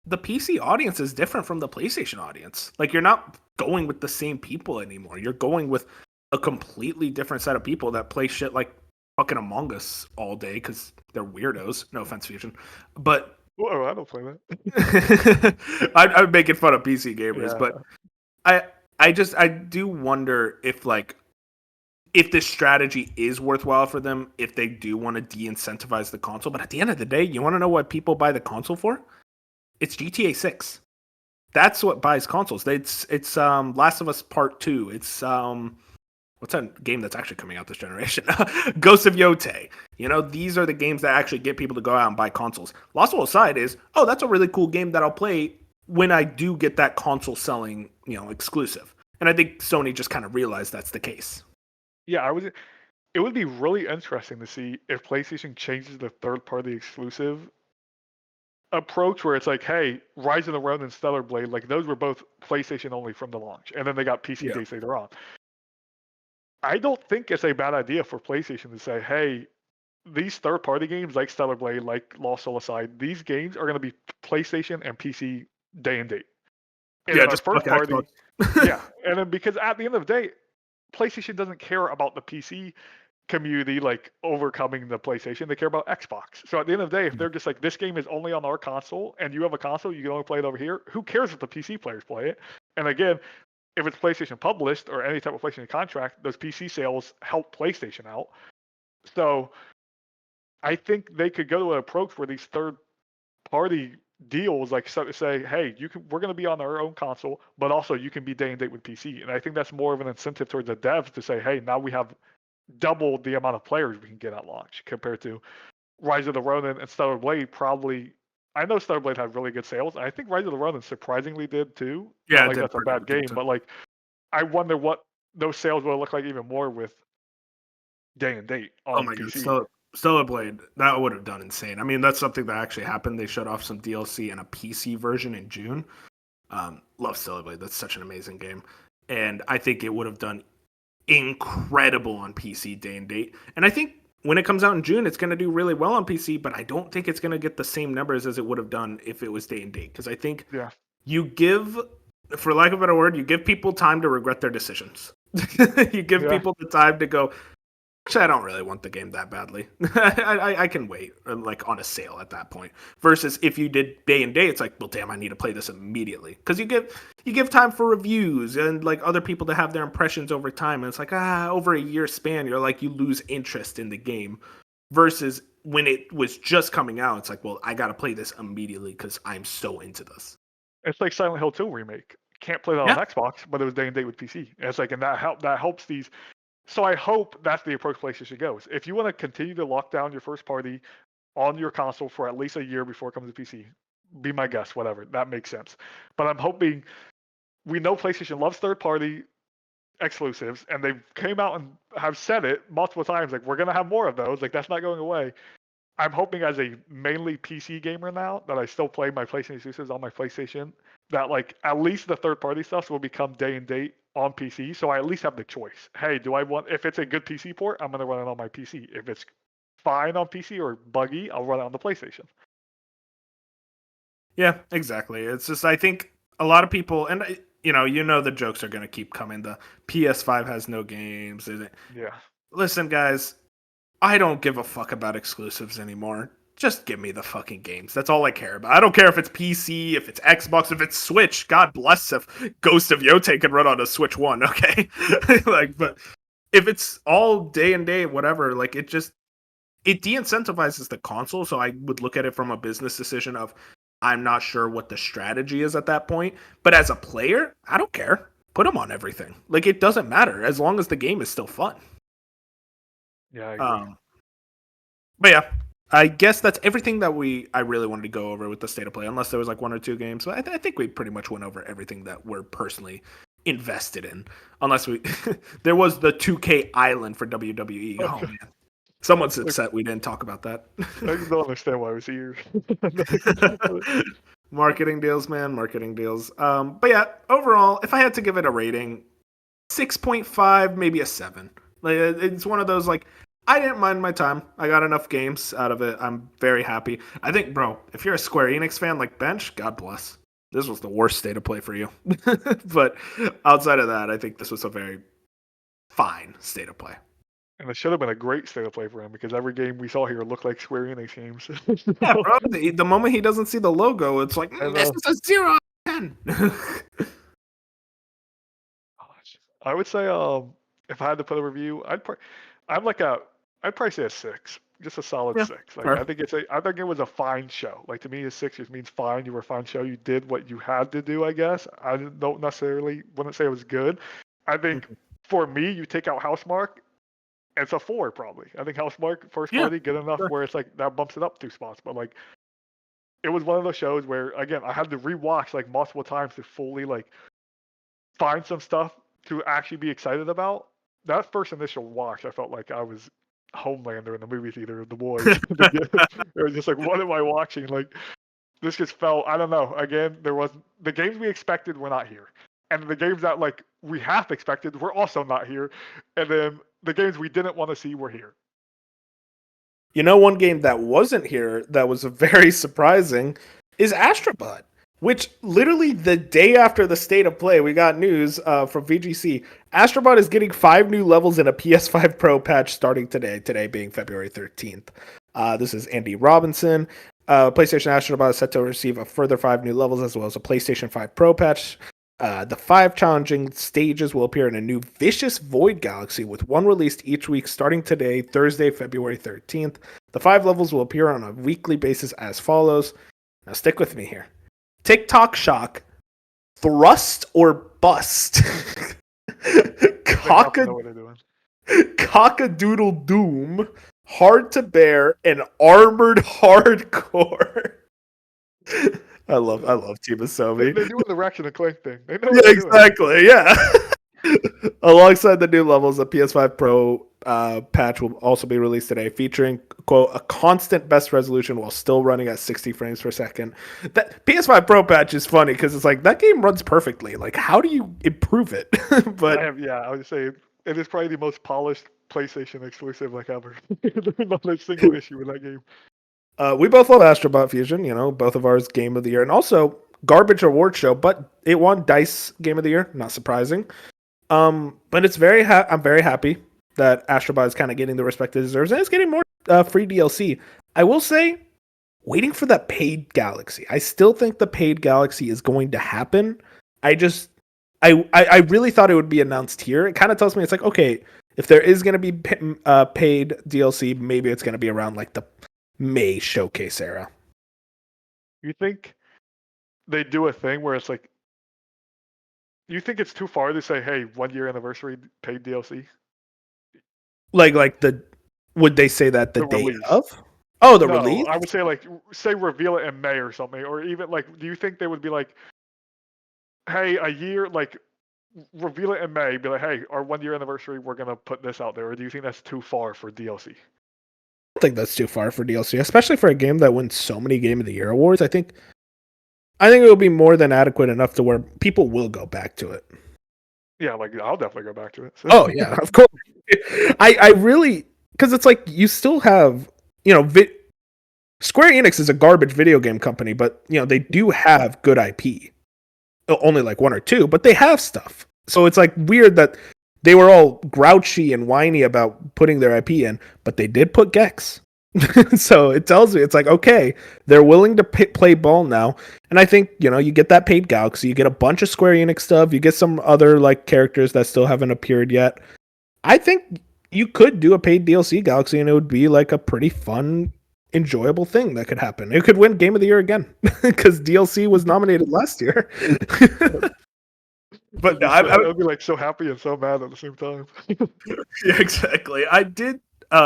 the PC audience is different from the PlayStation audience. Like you're not going with the same people anymore. You're going with a completely different set of people that play shit like fucking Among Us all day because they're weirdos. No offense, Fusion, but Whoa, I don't play that. I'm making fun of PC gamers. Yeah, But I I do wonder if like if this strategy is worthwhile for them if they do want to de-incentivize the console. But at the end of the day, you want to know what people buy the console for? It's GTA 6. That's what buys consoles. It's Last of Us Part 2. It's what's that game that's actually coming out this generation? Ghost of Yote. These are the games that actually get people to go out and buy consoles. Lost Soul Aside is, oh, that's a really cool game that I'll play when I do get that console selling, exclusive. And I think Sony just kind of realized that's the case. yeah. It would be really interesting to see if PlayStation changes the third-party exclusive approach, where it's like, hey, Rise of the Ronin and Stellar Blade, like those were both PlayStation only from the launch, and then they got PC Yeah. dates later on. I don't think it's a bad idea for PlayStation to say, hey, these third-party games like Stellar Blade, like Lost Soul Aside, these games are going to be PlayStation and PC day and date. And Yeah, then our just first fuck party, Xbox. yeah. And then because at the end of the day, PlayStation doesn't care about the PC community like overcoming the PlayStation. They care about Xbox. So at the end of the day, if they're just like, this game is only on our console and you have a console, you can only play it over here, who cares if the PC players play it? And again, if it's PlayStation published or any type of PlayStation contract, those PC sales help PlayStation out. So I think they could go to an approach where these third party deals like say, hey, we're going to be on our own console, but also you can be day and date with PC. And I think that's more of an incentive towards the devs to say, hey, now we have double the amount of players we can get at launch compared to Rise of the Ronin and Stellar Blade probably. I know Stellar Blade had really good sales. I think Rise of the Ronin surprisingly did too. Yeah, Not it like did that's a pretty bad good game, too. but like I wonder what those sales will look like even more with day and date Oh on my god, PC. Stellar Blade, that would have done insane. I mean, that's something that actually happened. They showed off some DLC and a PC version in June. Love Stellar Blade. That's such an amazing game. And I think it would have done incredible on PC day and date. And I think when it comes out in June, it's going to do really well on PC, but I don't think it's going to get the same numbers as it would have done if it was day and date. Because I think Yeah, you give, for lack of a better word, you give people time to regret their decisions. You give yeah. people the time to go, actually, I don't really want the game that badly. I can wait, like on a sale at that point. Versus if you did day and day, it's like, well, damn, I need to play this immediately because you give time for reviews and like other people to have their impressions over time. And it's like over a year span, you're like you lose interest in the game. Versus when it was just coming out, it's like, well, I got to play this immediately because I'm so into this. It's like Silent Hill 2 remake. Can't play that on Yeah, Xbox, but it was day and date with PC. And it's like, and that helps these. So I hope that's the approach PlayStation goes. If you want to continue to lock down your first party on your console for at least a year before it comes to PC, be my guest, whatever. That makes sense. But I'm hoping we know PlayStation loves third party exclusives, and they came out and have said it multiple times, like we're gonna have more of those. Like that's not going away. I'm hoping as a mainly PC gamer now that I still play my PlayStation exclusives on my PlayStation, that like at least the third party stuff will become day and date on PC. So I at least have the choice. Hey, do I want if it's a good PC port, I'm gonna run it on my PC. If it's fine on PC or buggy, I'll run it on the PlayStation. yeah, exactly. It's just I think a lot of people, and you know the jokes are gonna keep coming. The PS5 has no games. Yeah. Listen, guys, I don't give a fuck about exclusives anymore. Just give me the fucking games. That's all I care about. I don't care if it's PC, if it's Xbox, if it's Switch. God bless if Ghost of Yotei can run on a Switch One. Okay, like, but if it's all day and day, whatever, like it de-incentivizes the console. So I would look at it from a business decision of I'm not sure what the strategy is at that point. But as a player, I don't care. Put them on everything. Like it doesn't matter as long as the game is still fun. Yeah, I agree. Um, but yeah, I guess that's everything that I really wanted to go over with the state of play. Unless there was like one or two games, but I think we pretty much went over everything that we're personally invested in. Unless there was the 2K Island for WWE. Oh man, someone's Like, upset we didn't talk about that. I just don't understand why I was here. Marketing deals, man, marketing deals. But yeah, overall, if I had to give it a rating, 6.5, maybe a 7. Like it's one of those like I didn't mind my time. I got enough games out of it. I'm very happy. I think, bro, if you're a Square Enix fan like Bench, God bless. This was the worst state of play for you. But outside of that, I think this was a very fine state of play. And it should have been a great state of play for him because every game we saw here looked like Square Enix games. Yeah, bro. The moment he doesn't see the logo, it's like I this know. is a 0 out of 10. Gosh. I would say, if I had to put a review, I'm like I'd probably say a 6, just a solid Yeah, 6. Like fair. I think it was a fine show. Like to me, a 6 just means fine. You were a fine show. You did what you had to do. I guess I don't necessarily wouldn't say it was good. I think Mhm. for me, you take out Housemark, it's a 4 probably. I think Housemark first Yeah, party good enough sure. where it's like that bumps it up 2 spots. But like it was one of those shows where again I had to rewatch like multiple times to fully like find some stuff to actually be excited about. That first initial watch, I felt like I was Homelander in the movie theater with the boys. It was just like, what am I watching? Like this just felt, I don't know. Again, there was the games we expected were not here, and the games that like we half expected were also not here, and then the games we didn't want to see were here. You know, one game that wasn't here that was very surprising is Astrobot, which literally the day after the state of play, we got news from VGC. Astrobot is getting 5 new levels in a PS5 Pro patch starting today, today being February 13th. This is Andy Robinson. PlayStation Astrobot is set to receive a further 5 new levels as well as a PlayStation 5 Pro patch. The 5 challenging stages will appear in a new Vicious Void Galaxy with one released each week starting today, Thursday, February 13th. The 5 levels will appear on a weekly basis as follows. Now stick with me here. TikTok Shock, Thrust or Bust, They have to know what they're doing. Cockadoodle Doom, hard to bear, and armored hardcore. I love Team Asobi. They're doing the Ratchet and Clank thing. They know what Yeah, they're doing. exactly. Yeah. Alongside the new levels, the PS5 Pro patch will also be released today, featuring quote a constant best resolution while still running at 60 frames per second. That PS5 Pro patch is funny because it's like that game runs perfectly. Like, how do you improve it? But I would say it is probably the most polished PlayStation exclusive like ever. There's not a single issue with that game. we both love Astrobot Fusion. You know, both of ours Game of the Year, and also garbage award show, but it won Dice Game of the Year. Not surprising. But it's I'm very happy that Astrobot is kind of getting the respect it deserves, and it's getting more free DLC. I will say, waiting for that paid Galaxy. I still think the paid Galaxy is going to happen. I really thought it would be announced here. It kind of tells me it's like, okay, if there is going to be paid DLC, maybe it's going to be around like the May showcase era. You think they do a thing where it's like, you think it's too far to say, hey, 1 year anniversary paid DLC? Like would they say that the day release. of? Oh, the No, release? I would say like, say reveal it in May or something, or even like, do you think they would be like, hey, a year, like reveal it in May, be like, hey, our 1 year anniversary, we're gonna put this out there, or do you think that's too far for DLC? I think that's too far for DLC, especially for a game that wins so many Game of the Year awards. I think it will be more than adequate enough to where people will go back to it. Yeah, like I'll definitely go back to it. So. Oh yeah, of course. I really because it's like you still have Square Enix is a garbage video game company, but they do have good IP. Only like one or two, but they have stuff. So it's like weird that they were all grouchy and whiny about putting their IP in, but they did put Gex. So it tells me it's like, okay, they're willing to play ball now. And I think, you get that paid Galaxy, you get a bunch of Square Enix stuff, you get some other like characters that still haven't appeared yet. I think you could do a paid DLC Galaxy and it would be like a pretty fun, enjoyable thing that could happen. It could win Game of the Year again because DLC was nominated last year. But no, I'd be like so happy and so mad at the same time. Yeah, exactly. I did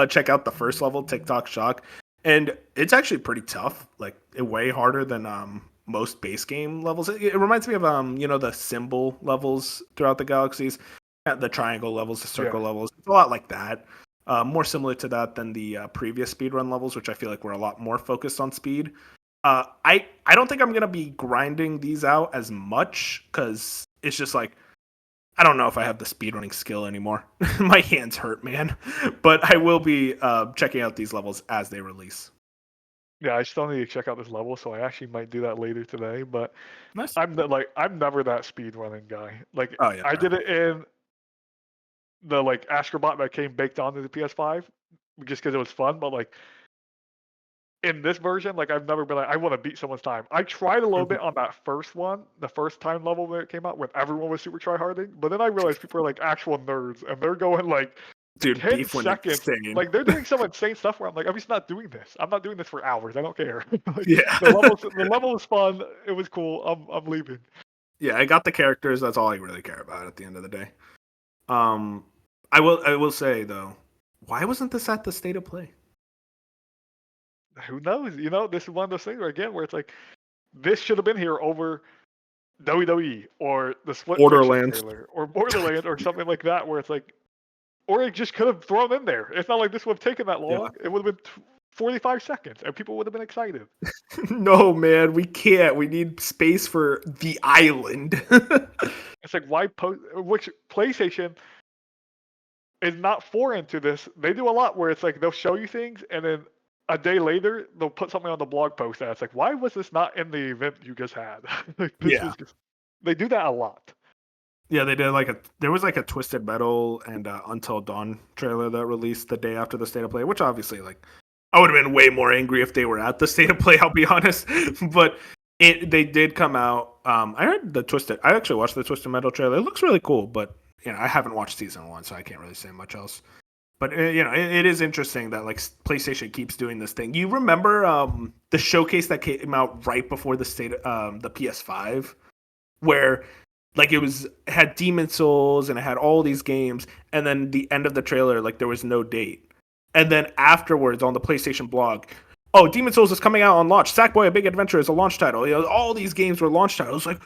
check out the first level, TikTok Shock, and it's actually pretty tough. Like way harder than most base game levels. It reminds me of the symbol levels throughout the galaxies, the triangle levels, the circle levels. It's a lot like that. More similar to that than the previous speedrun levels, which I feel like were a lot more focused on speed. I don't think I'm gonna be grinding these out as much because it's just like I don't know if I have the speedrunning skill anymore. My hands hurt, man. But I will be checking out these levels as they release. Yeah, I still need to check out this level, so I actually might do that later today. But Nice. I'm never that speed running guy. Like Oh yeah, I did it in the like Astrobot that came baked onto the PS5 just because it was fun. But like in this version, like I've never been like I want to beat someone's time. I tried a little bit on that first one, the first time level that it came out when everyone was super tryharding. But then I realized people are like actual nerds and they're going like dude, 10 beef when seconds. insane. Like they're doing some insane stuff where I'm like, I'm just not doing this. I'm not doing this for hours. I don't care. Like, Yeah. the level was fun. It was cool. I'm leaving. Yeah, I got the characters. That's all I really care about at the end of the day. I will say though, why wasn't this at the state of play? Who knows? This is one of those things where again where it's like this should have been here over WWE or the Split Fiction Borderlands. trailer or Borderlands or something like that where it's like or it just could have thrown in there. It's not like this would have taken that long. Yeah. It would have been 45 seconds and people would have been excited. No, man, we can't. We need space for the island. It's like why which PlayStation is not foreign to this. They do a lot where it's like they'll show you things and then a day later they'll put something on the blog post and it's like, why was this not in the event you just had? Like, this was just they do that a lot. Yeah, they did there was like a Twisted Metal and Until Dawn trailer that released the day after the state of play, which obviously like I would have been way more angry if they were at the state of play, I'll be honest. But they did come out. I heard I actually watched the Twisted Metal trailer. It looks really cool, but I haven't watched season 1, so I can't really say much else. But it is interesting that like PlayStation keeps doing this thing. You remember the showcase that came out right before the the PS5, where like it had Demon Souls and it had all these games, and then the end of the trailer like there was no date, And then afterwards on the PlayStation blog, oh, Demon Souls is coming out on launch. Sackboy: A Big Adventure is a launch title. All these games were launch titles. Like,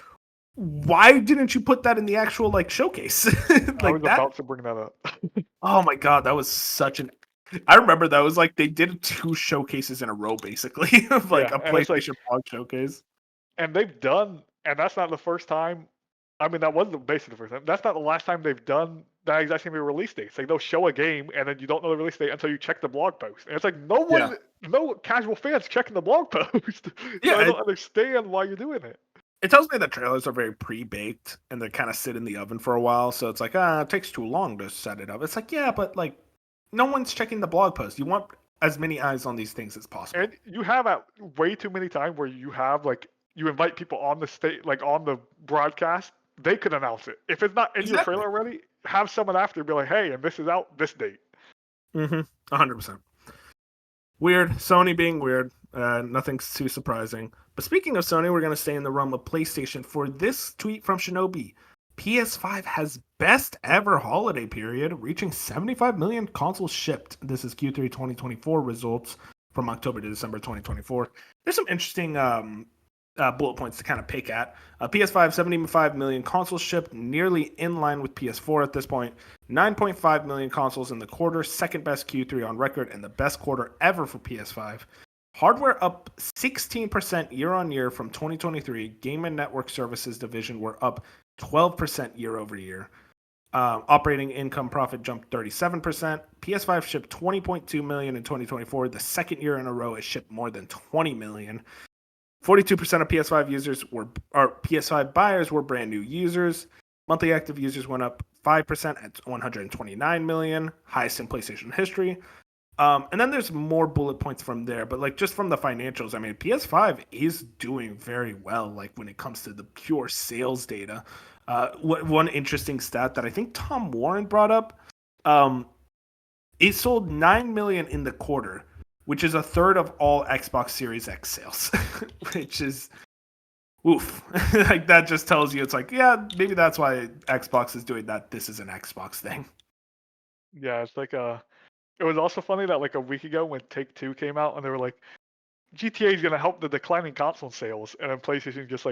why didn't you put that in the actual showcase? I was Like that? about to bring that up. Oh my god, that was such an. I remember that was they did 2 showcases in a row, basically, of Yeah, a and it's like, PlayStation blog showcase. and they've done, and that's not the first time. I mean, that was basically the first time. That's not the last time they've done that exact same release date. It's like they'll show a game and then you don't know the release date until you check the blog post. And it's like Yeah, no casual fans checking the blog post. So I yeah. don't understand why you're doing it. It tells me that trailers are very pre-baked and they kind of sit in the oven for a while. So it's like, it takes too long to set it up. It's like, yeah, but no one's checking the blog post. You want as many eyes on these things as possible. And you have way too many times where you have you invite people on the state, on the broadcast. They could announce it. If it's not in your Exactly. trailer already, have someone after be like, hey, and this is out this date. 100%. Weird. Sony being weird. Nothing's too surprising. But speaking of Sony, we're going to stay in the realm of PlayStation for this tweet from Shinobi. PS5 has best ever holiday period, reaching 75 million consoles shipped. This is Q3 2024 results from October to December 2024. There's some interesting bullet points to kind of pick at. PS5, 75 million consoles shipped, nearly in line with PS4 at this point. 9.5 million consoles in the quarter, second best Q3 on record, and the best quarter ever for PS5. Hardware up 16% year on year from 2023. Game and Network Services division were up 12% year over year. Operating income profit jumped 37%. PS5 shipped 20.2 million in 2024, the second year in a row it shipped more than 20 million. 42% of PS5 users or PS5 buyers were brand new users. Monthly active users went up 5% at 129 million, highest in PlayStation history. And then there's more bullet points from there, but just from the financials, I mean, PS5 is doing very well. When it comes to the pure sales data, one interesting stat that I think Tom Warren brought up, it sold 9 million in the quarter, which is a third of all Xbox Series X sales, which is oof. That just tells you it's yeah, maybe that's why Xbox is doing that. This is an Xbox thing. Yeah, it's it was also funny that a week ago when Take-Two came out and they were like, GTA is going to help the declining console sales, and then PlayStation just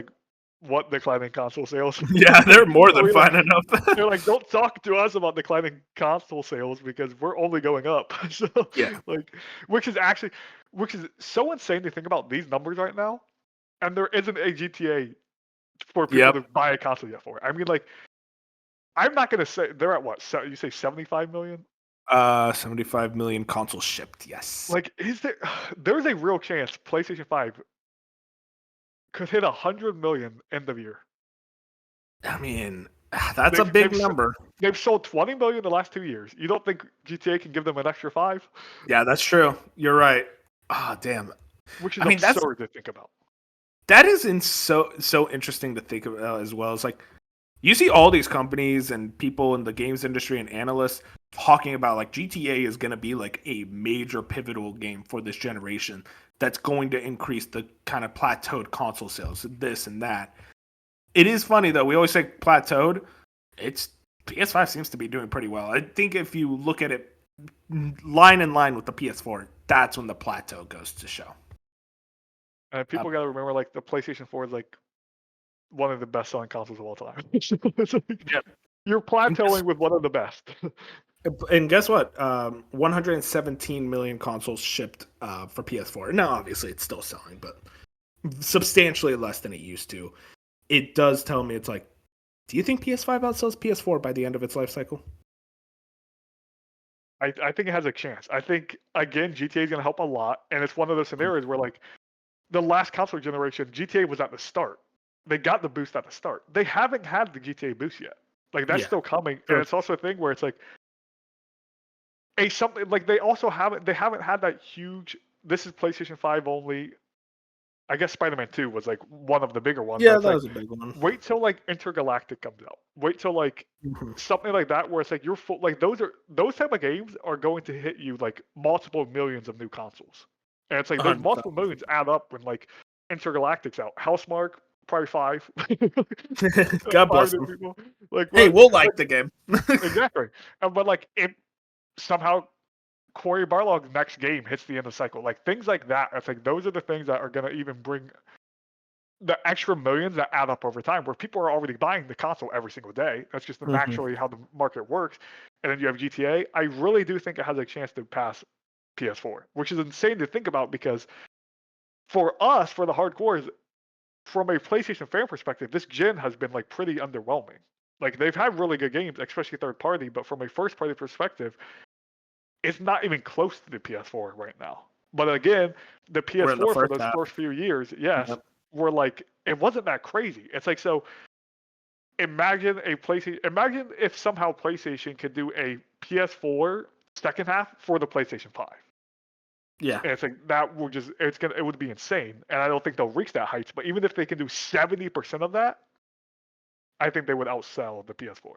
what declining console sales? Yeah, they're more than fine enough. They're like, don't talk to us about declining console sales because we're only going up. So Yeah. which is so insane to think about these numbers right now, and there isn't a GTA for people to buy a console yet for. I mean, I'm not gonna say they're at what? So you say 75 million? 75 million consoles shipped. Yes. Is there's a real chance PlayStation 5 could hit 100 million end of year. I mean, that's a big number. They've sold 20 million the last 2 years. You don't think GTA can give them an extra 5? Yeah, that's true. You're right. Oh, damn. Which is absurd to think about. That is so interesting to think about as well. It's you see all these companies and people in the games industry and analysts talking about GTA is going to be a major pivotal game for this generation that's going to increase the kind of plateaued console sales, this and that. It is funny though. We always say plateaued. It's PS5 seems to be doing pretty well. I think if you look at it line in line with the PS4, that's when the plateau goes to show. And people got to remember, the PlayStation 4 is one of the best selling consoles of all time. You're plateauing with one of the best. And guess what? 117 million consoles shipped for PS4. Now, obviously, it's still selling, but substantially less than it used to. It does tell me do you think PS5 outsells PS4 by the end of its life cycle? I think it has a chance. I think, again, GTA is going to help a lot. And it's one of those scenarios where, the last console generation, GTA was at the start. They got the boost at the start. They haven't had the GTA boost yet. That's still coming. Sure. And it's also a thing where it's they haven't had that huge, this is PlayStation 5 only. I guess Spider-Man 2 was one of the bigger ones. Yeah, that was a big one. Wait till Intergalactic comes out. Wait till something like that where it's you're full, those type of games are going to hit you multiple millions of new consoles. And it's those multiple millions add up when Intergalactic's out. Housemark, probably 5. God bless them. People. Hey, we'll like the game. Exactly. But it somehow Corey Barlog's next game hits the end of the cycle. Like things like that. I think those are the things that are gonna even bring the extra millions that add up over time, where people are already buying the console every single day. That's just Mhm. naturally how the market works. And then you have GTA. I really do think it has a chance to pass PS4, which is insane to think about because for us, for the hardcores, from a PlayStation fan perspective, this gen has been like pretty underwhelming. Like they've had really good games, especially third party, but from a first party perspective, it's not even close to the PS4 right now. But again, the We're in the PS4 for first those half. first few years, yes, Yep. were like it wasn't that crazy. It's like so imagine a PlayStation. Imagine if somehow PlayStation could do a PS4 second half for the PlayStation 5. Yeah. And it's like that would just it would be insane. And I don't think they'll reach that heights. But even if they can do 70% of that, I think they would outsell the PS4.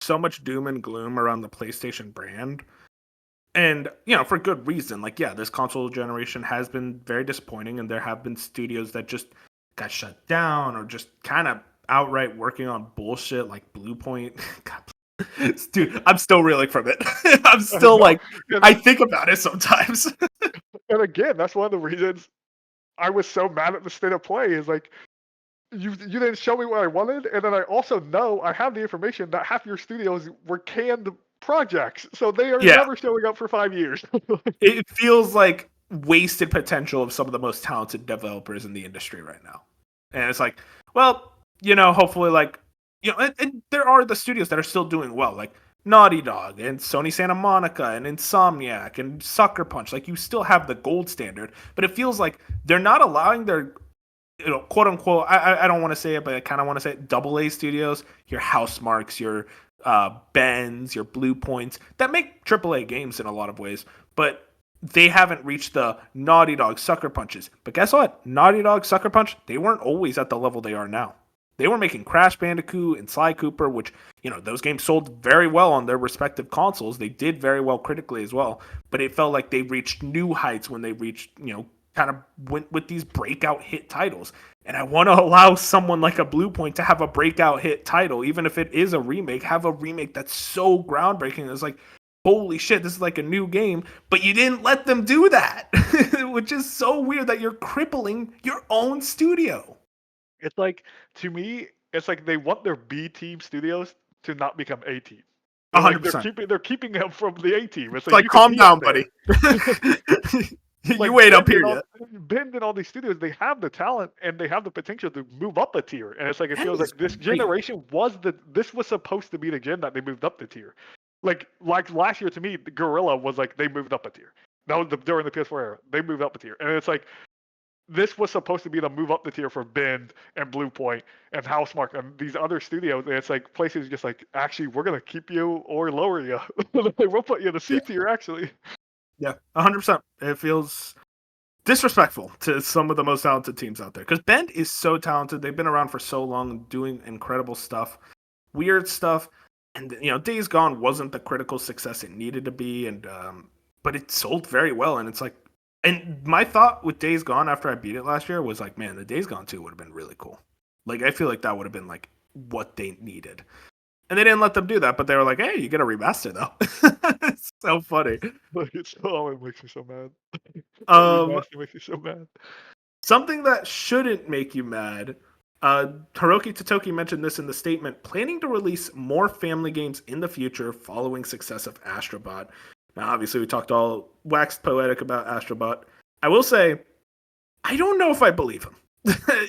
So much doom and gloom around the PlayStation brand. And, for good reason. Like, yeah, this console generation has been very disappointing, and there have been studios that just got shut down or just kind of outright working on bullshit like Bluepoint. God, dude, I'm still reeling from it. I'm I still know. like, And, I think about it sometimes. and again, that's one of the reasons I was so mad at the state of play is like you didn't show me what I wanted, and then I also know I have the information that half your studios were canned projects, so they are Yeah, never showing up for 5 years. it feels like wasted potential of some of the most talented developers in the industry right now. And it's like, well, hopefully, like, and there are the studios that are still doing well, like Naughty Dog and Sony Santa Monica and Insomniac and Sucker Punch. Like, you still have the gold standard, but it feels like they're not allowing their, quote unquote, I don't want to say it, but I kind of want to say it, double A studios, your Housemarks, your Bends, your Blue Points, that make triple A games in a lot of ways, but they haven't reached the Naughty Dog Sucker Punches. But guess what? Naughty Dog Sucker Punch, they weren't always at the level they are now. They were making Crash Bandicoot and Sly Cooper, which, those games sold very well on their respective consoles. They did very well critically as well. But it felt like they reached new heights when they reached, kind of went with these breakout hit titles. And I want to allow someone like a Bluepoint to have a breakout hit title, even if it is a remake, have a remake that's so groundbreaking. It's like, holy shit, this is like a new game, but you didn't let them do that, which is so weird that you're crippling your own studio. It's like to me, it's like they want their B team studios to not become A team. They're like 100%. they're keeping them from the A team. It's It's like like, you can calm be up down, there. buddy. You Like wait up here yet. Bend and all these studios, they have the talent and they have the potential to move up a tier. And it's like it That feels is like this great. generation this was supposed to be the gen that they moved up the tier. Like last year to me, Gorilla was like they moved up a tier. That was during the PS4 era. They moved up a tier. And it's like this was supposed to be the move up the tier for Bend and Bluepoint and Housemark and these other studios. And it's like PlayStation's just like, actually, we're gonna keep you or lower you. We'll put you in the C Yeah. tier actually. Yeah, 100%. It feels disrespectful to some of the most talented teams out there because Bend is so talented. They've been around for so long, doing incredible stuff, weird stuff, and Days Gone wasn't the critical success it needed to be, and but it sold very well. And it's like, and my thought with Days Gone after I beat it last year was like, man, the Days Gone 2 would have been really cool. Like, I feel like that would have been like what they needed. And they didn't let them do that, but they were like, hey, you get a remaster though. It's so funny. Like it makes me so mad. Um, Remaster makes me so mad. Something that shouldn't make you mad. Hiroki Totoki mentioned this in the statement, planning to release more family games in the future following success of Astrobot. Now, obviously, we talked all waxed poetic about Astrobot. I will say, I don't know if I believe him.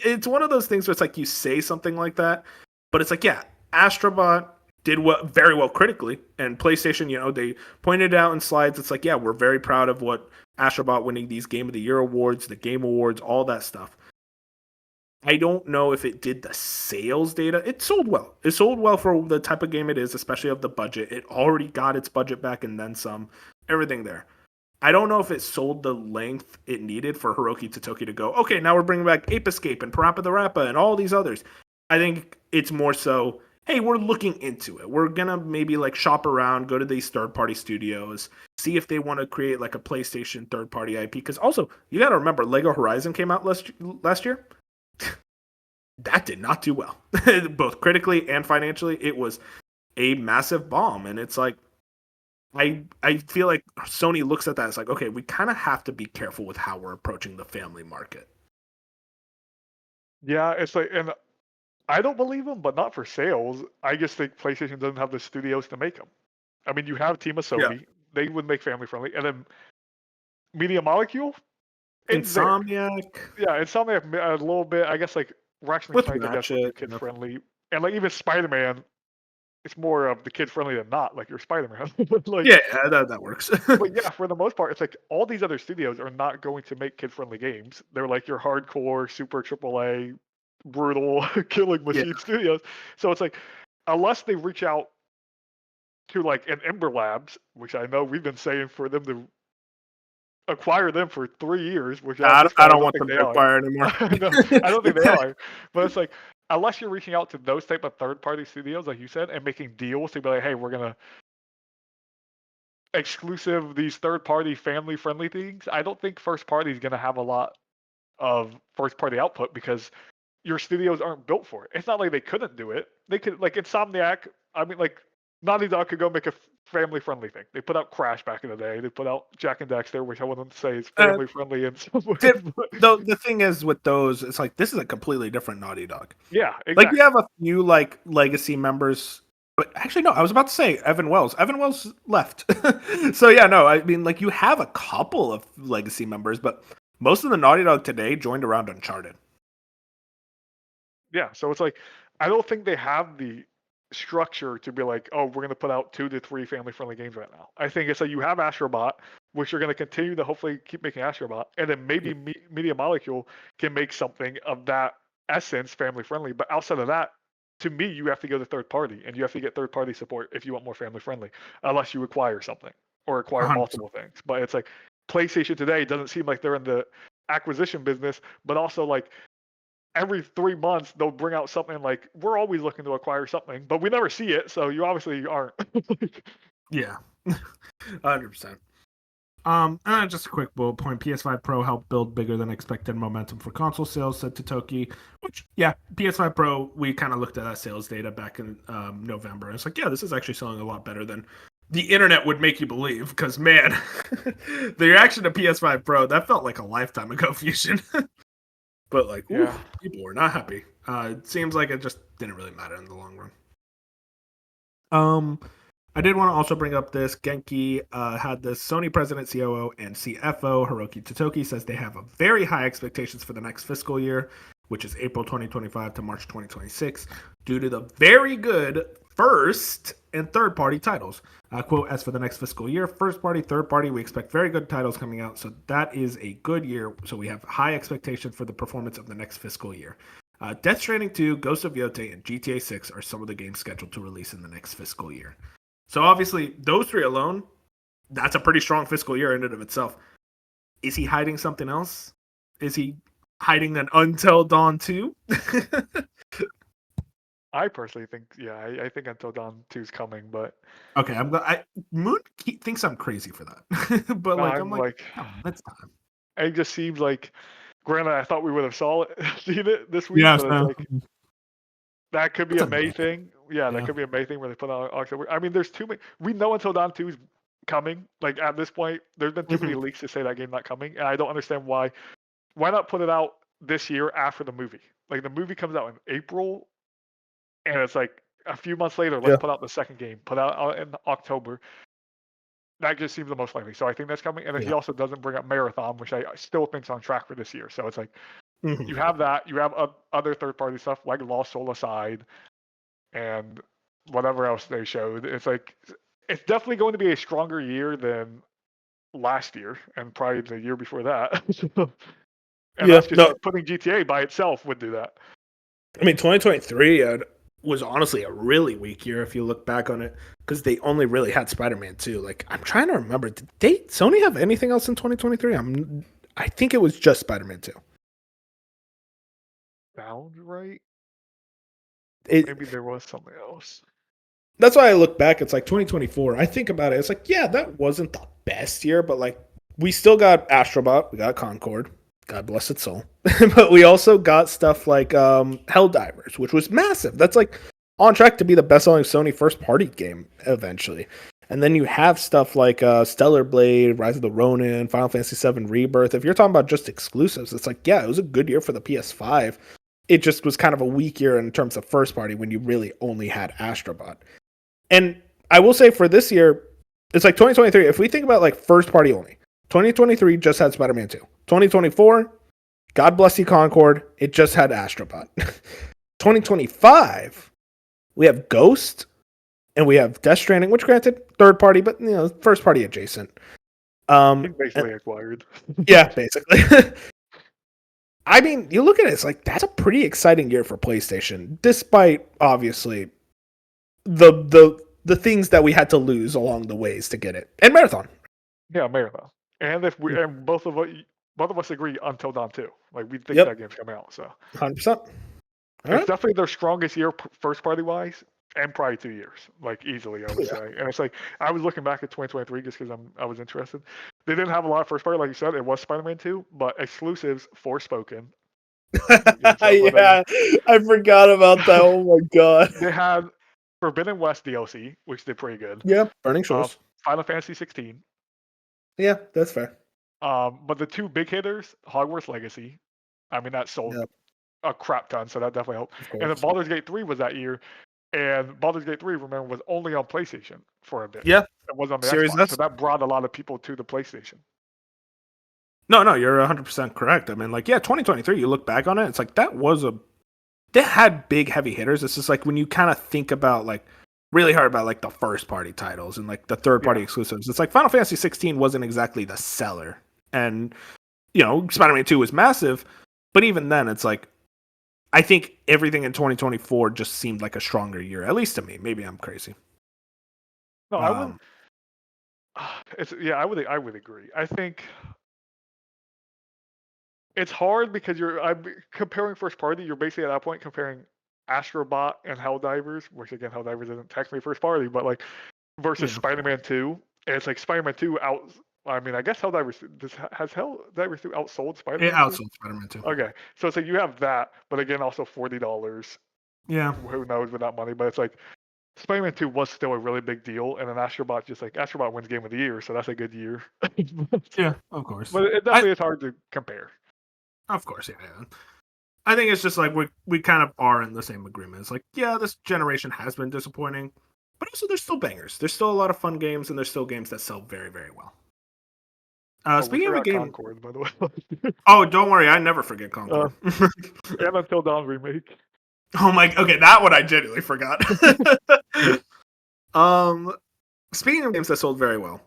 It's one of those things where it's like you say something like that, but it's like, yeah, Astrobot did very well critically, and PlayStation, they pointed out in slides. It's like, yeah, we're very proud of what Astrobot winning these Game of the Year awards, the Game Awards, all that stuff. I don't know if it did the sales data. It sold well. It sold well for the type of game it is, especially of the budget. It already got its budget back and then some. Everything there. I don't know if it sold the length it needed for Hiroki Totoki to go, okay, now we're bringing back Ape Escape and Parappa the Rappa and all these others. I think it's more so, hey, we're looking into it. We're going to maybe like shop around, go to these third-party studios, see if they want to create like a PlayStation third-party IP. Because also, you got to remember, Lego Horizon came out last year. That did not do well, both critically and financially. It was a massive bomb, and it's like, I feel like Sony looks at that as like, okay, we kind of have to be careful with how we're approaching the family market. Yeah, it's like, and I don't believe them, but not for sales. I just think PlayStation doesn't have the studios to make them. I mean, you have Team of Yeah. Sony; they would make family friendly, and then Media Molecule, it's there. Insomniac Yeah, it's something a little bit. I guess like Ratchet and with Clank, I guess would be Ratchet. kid friendly, and like even Spider Man, it's more of the kid friendly than not. Like your Spider Man, like, Yeah, that works. but yeah, for the most part, it's like all these other studios are not going to make kid friendly games. They're like your hardcore, super AAA, brutal killing Yeah. machine studios. So it's like unless they reach out to like an Ember Labs, which I know we've been saying for them to acquire them for 3 years, which at this I point I don't don't want think them they to are. acquire anymore. No, I don't think they are. But it's like unless you're reaching out to those type of third party studios, like you said, and making deals to be like, hey, we're gonna exclusive these third party family friendly things. I don't think first party is gonna have a lot of first party output because your studios aren't built for it. It's not like they couldn't do it. They could like Insomniac. I mean, like Naughty Dog could go make a family friendly thing. They put out Crash back in the day. They put out Jack and Dexter, which I wouldn't say is uh, family friendly in some ways. Dip, But though the thing is with those, it's like this is a completely different Naughty Dog. yeah, Like we exactly. have a few like legacy members, but actually no, I was about to say Evan Wells. Evan Wells left. So yeah, no, I mean like you have a couple of legacy members, but most of the Naughty Dog today joined around Uncharted. Yeah, so it's like I don't think they have the structure to be like, oh, we're gonna put out 2 to 3 family friendly games right now. I think it's like you have Astrobot, which you're gonna continue to hopefully keep making Astrobot, and then maybe Media Molecule can make something of that essence family friendly. But outside of that, to me, you have to go to third party, and you have to get third party support if you want more family friendly, unless you acquire something or acquire 100%. multiple things. But it's like PlayStation today doesn't seem like they're in the acquisition business, but also like every 3 months they'll bring out something like we're always looking to acquire something, but we never see it, so you obviously aren't. Yeah, 100%. Just a quick bullet point. PS5 Pro helped build bigger than expected momentum for console sales, said Totoki. Which, yeah, PS5 Pro, we kind of looked at that sales data back in November. And it's like, yeah, this is actually selling a lot better than the internet would make you believe. Because, man, the reaction to PS5 Pro, that felt like a lifetime ago, Fusion. But, like, ooh, Yeah, people were not happy. It seems like it just didn't really matter in the long run. I did want to also bring up this. Genki had the Sony president, COO, and CFO, Hiroki Totoki, says they have a very high expectations for the next fiscal year, which is April 2025 to March 2026, due to the very good first and third party titles. Quote, as for the next fiscal year, first party, third party, we expect very good titles coming out. So that is a good year. So we have high expectation for the performance of the next fiscal year. Death Stranding 2, Ghost of Yotei, and GTA 6 are some of the games scheduled to release in the next fiscal year. So obviously, those three alone, that's a pretty strong fiscal year in and of itself. Is he hiding something else? Is he hiding an Until Dawn 2? I personally think, yeah, I think Until Dawn 2 is coming, but Okay, I'm glad. Moon thinks I'm crazy for that, but no, like I'm I'm like, like, come on, it's time. it just seems like, granted, I thought we would have seen it this week, Yeah, but it's so like that could be it's a a May May. thing. Yeah, that Yeah. could be a May thing where they put out October. I mean, there's too many. We know Until Dawn 2 is coming. Like at this point, there's been too many Mm-hmm. leaks to say that game not coming, and I don't understand why. Why not put it out this year after the movie? Like the movie comes out in April, and it's like a few months later, let's Yeah. put out the second game. Put out in October. That just seems the most likely. So I think that's coming. And then he Yeah. also doesn't bring up Marathon, which I still think's on track for this year. So it's like Mm-hmm. you have that. You have other third party stuff like Lost Soul Aside and whatever else they showed. It's like it's definitely going to be a stronger year than last year and probably the year before that. And Yeah. that's just No, putting GTA by itself would do that. I mean 2023 was honestly a really weak year if you look back on it because they only really had Spider-Man 2. Like I'm trying to remember, did Sony have anything else in 2023? I think it was just Spider-Man 2. Sounds right. It Maybe there was something else. That's why I look back. It's like 2024. I think about it. It's like, yeah, that wasn't the best year, but like we still got Astrobot, we got Concord, God bless its soul, but we also got stuff like Helldivers, which was massive. That's like on track to be the best-selling Sony first-party game eventually. And then you have stuff like Stellar Blade, Rise of the Ronin, Final Fantasy VII Rebirth. If you're talking about just exclusives, it's like, yeah, it was a good year for the PS5. It just was kind of a weak year in terms of first party when you really only had Astrobot. And I will say for this year, it's like 2023. If we think about like first party only, 2023 just had Spider-Man 2. 2024, God bless you, Concord. It just had Astrobot. 2025, we have Ghost and we have Death Stranding, which granted third party, but first party adjacent. He's basically acquired. Yeah, basically. I mean, you look at it, it's like that's a pretty exciting year for PlayStation, despite obviously the things that we had to lose along the ways to get it. And Marathon. Yeah, Marathon. And if we and both of us agree Until Dawn 2. Like we think Yep. that game's coming out, so 100%. it's definitely their strongest year first party wise, and probably 2 years, like easily I would say. And it's like I was looking back at 2023 just because I was interested. They didn't have a lot of first party, like you said. It was Spider-Man 2, but exclusives Forspoken. Yeah, I forgot about that. Oh my god. They had Forbidden West DLC, which did pretty good. Yeah, Burning Shores. Final Fantasy 16. Yeah, that's fair. But the two big hitters, Hogwarts Legacy. I mean, that sold a crap ton, so that definitely helped. And then Baldur's Gate 3 was that year, and Baldur's Gate 3, remember, was only on PlayStation for a bit. Yeah, it was on the Series Xbox, S. so that brought a lot of people to the PlayStation. No, you're 100% correct. I mean, like, yeah, 2023, you look back on it, it's like they had big heavy hitters. It's just like when you kind of think about like really hard about like the first party titles and like the third party exclusives. It's like Final Fantasy 16 wasn't exactly the seller. And Spider-Man 2 was massive, but even then it's like I think everything in 2024 just seemed like a stronger year, at least to me. Maybe I'm crazy. No, I wouldn't. I would agree. I think it's hard because I'm comparing first party. You're basically at that point comparing Astrobot and Helldivers, which again, Helldivers isn't technically first party, but like versus Spider-Man 2. And it's like Spider-Man 2 out. I mean, I guess Helldivers has Helldivers 2 outsold Spider-Man. It outsold Spider-Man 2. Okay, so it's like you have that, but again, also $40. Yeah. Who knows with that money? But it's like Spider-Man 2 was still a really big deal, and then Astrobot wins Game of the Year, so that's a good year. Yeah, of course. But it definitely is hard to compare. Of course, yeah. I think it's just like we kind of are in the same agreement. It's like, yeah, this generation has been disappointing, but also there's still bangers. There's still a lot of fun games, and there's still games that sell very, very well. Speaking of a game, Concord, by the way. Oh, don't worry, I never forget Concord. And Until Dawn remake. Oh my, okay, that one I genuinely forgot. Speaking of games that sold very well,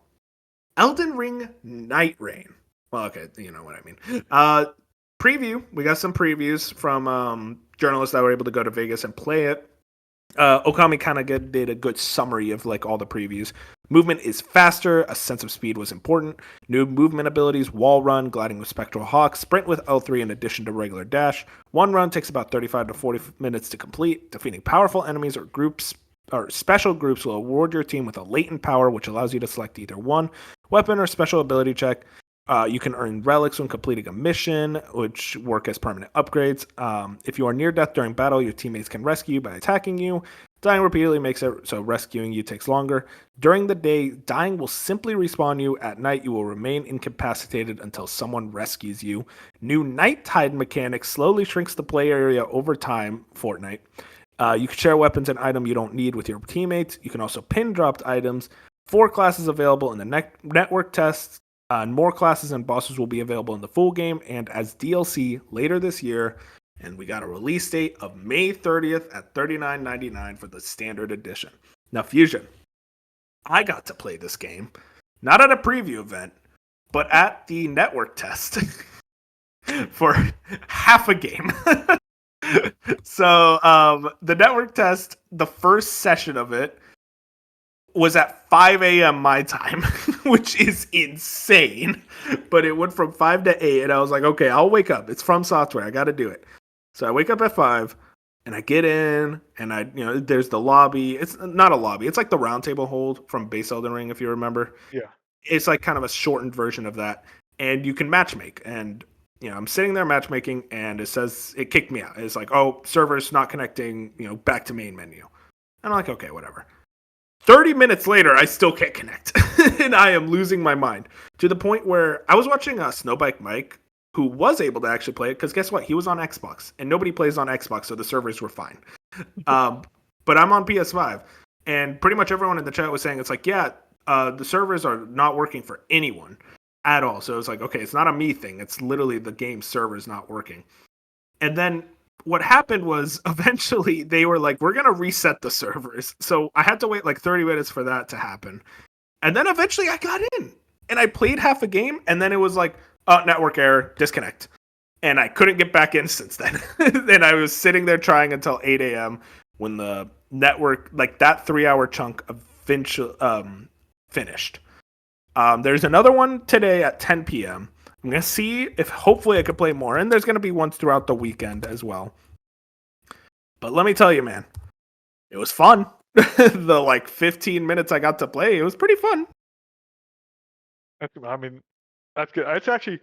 Elden Ring Night Rain. Well, okay, you know what I mean. Preview. We got some previews from journalists that were able to go to Vegas and play it. Okami kind of did a good summary of like all the previews. Movement is faster. A sense of speed was important. New movement abilities: wall run, gliding with Spectral Hawk, sprint with L3 in addition to regular dash. One run takes about 35 to 40 minutes to complete. Defeating powerful enemies or groups or special groups will award your team with a latent power, which allows you to select either one weapon or special ability check. You can earn relics when completing a mission, which work as permanent upgrades. If you are near death during battle, your teammates can rescue you by attacking you. Dying repeatedly makes it so rescuing you takes longer. During the day, dying will simply respawn you. At night, you will remain incapacitated until someone rescues you. New Night Tide mechanic slowly shrinks the play area over time. Fortnite. You can share weapons and items you don't need with your teammates. You can also pin dropped items. 4 classes available in the network tests. And more classes and bosses will be available in the full game and as DLC later this year. And we got a release date of May 30th at $39.99 for the standard edition. Now, Fusion, I got to play this game, not at a preview event, but at the network test for half a game. So the network test, the first session of it, was at 5 a.m. my time, which is insane. But it went from 5 to 8, and I was like, okay, I'll wake up. It's From Software. I got to do it. So I wake up at 5, and I get in, and there's the lobby. It's not a lobby. It's like the round table hold from Base Elden Ring, if you remember. Yeah. It's like kind of a shortened version of that. And you can matchmake. And, I'm sitting there matchmaking, and it kicked me out. It's like, oh, server's not connecting, back to main menu. And I'm like, okay, whatever. 30 minutes later, I still can't connect. And I am losing my mind to the point where I was watching Snowbike Mike, who was able to actually play it. Because guess what? He was on Xbox, and nobody plays on Xbox, so the servers were fine. But I'm on PS5, and pretty much everyone in the chat was saying it's like, yeah, the servers are not working for anyone at all. So it's like, okay, it's not a me thing. It's literally the game servers not working. And then what happened was eventually they were like, we're going to reset the servers. So I had to wait like 30 minutes for that to happen. And then eventually I got in and I played half a game. And then it was like, network error, disconnect. And I couldn't get back in since then. And I was sitting there trying until 8 a.m. when the network, like that 3-hour chunk, finished. There's another one today at 10 p.m. I'm going to see if hopefully I could play more. And there's going to be ones throughout the weekend as well. But let me tell you, man, it was fun. The like 15 minutes I got to play, it was pretty fun. I mean, that's good. It's actually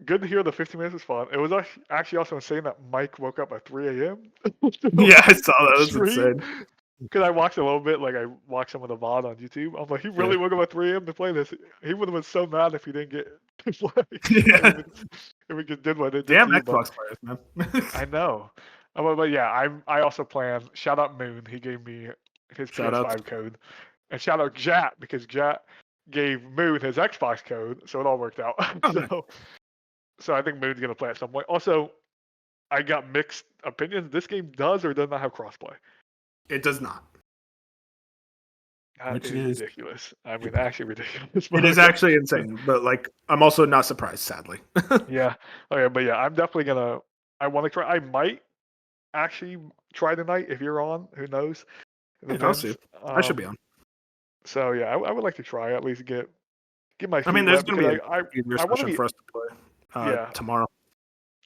good to hear the 15 minutes was fun. It was actually also insane that Mike woke up at 3 a.m. Yeah, I saw that. It was insane. Because I watched a little bit, like I watched some of the VOD on YouTube. I'm like, he really woke up at 3 a.m. to play this. He would have been so mad if he didn't get to play. Yeah. If he just did what it did. Damn Xbox players, man. I know. But yeah, I also plan. Shout out Moon. He gave me his PS5 code, and shout out Jat because Jat gave Moon his Xbox code, so it all worked out. So I think Moon's gonna play at some point. Also, I got mixed opinions. This game does or does not have crossplay. It does not. Which is ridiculous. I mean, actually ridiculous. It is actually insane, but like I'm also not surprised, sadly. Yeah. Okay, but yeah, I'm definitely gonna. I want to try. I might actually try tonight if you're on. Who knows? I'll see. I should be on. So yeah, I would like to try at least get my. I mean, there's gonna be a session for us to play tomorrow.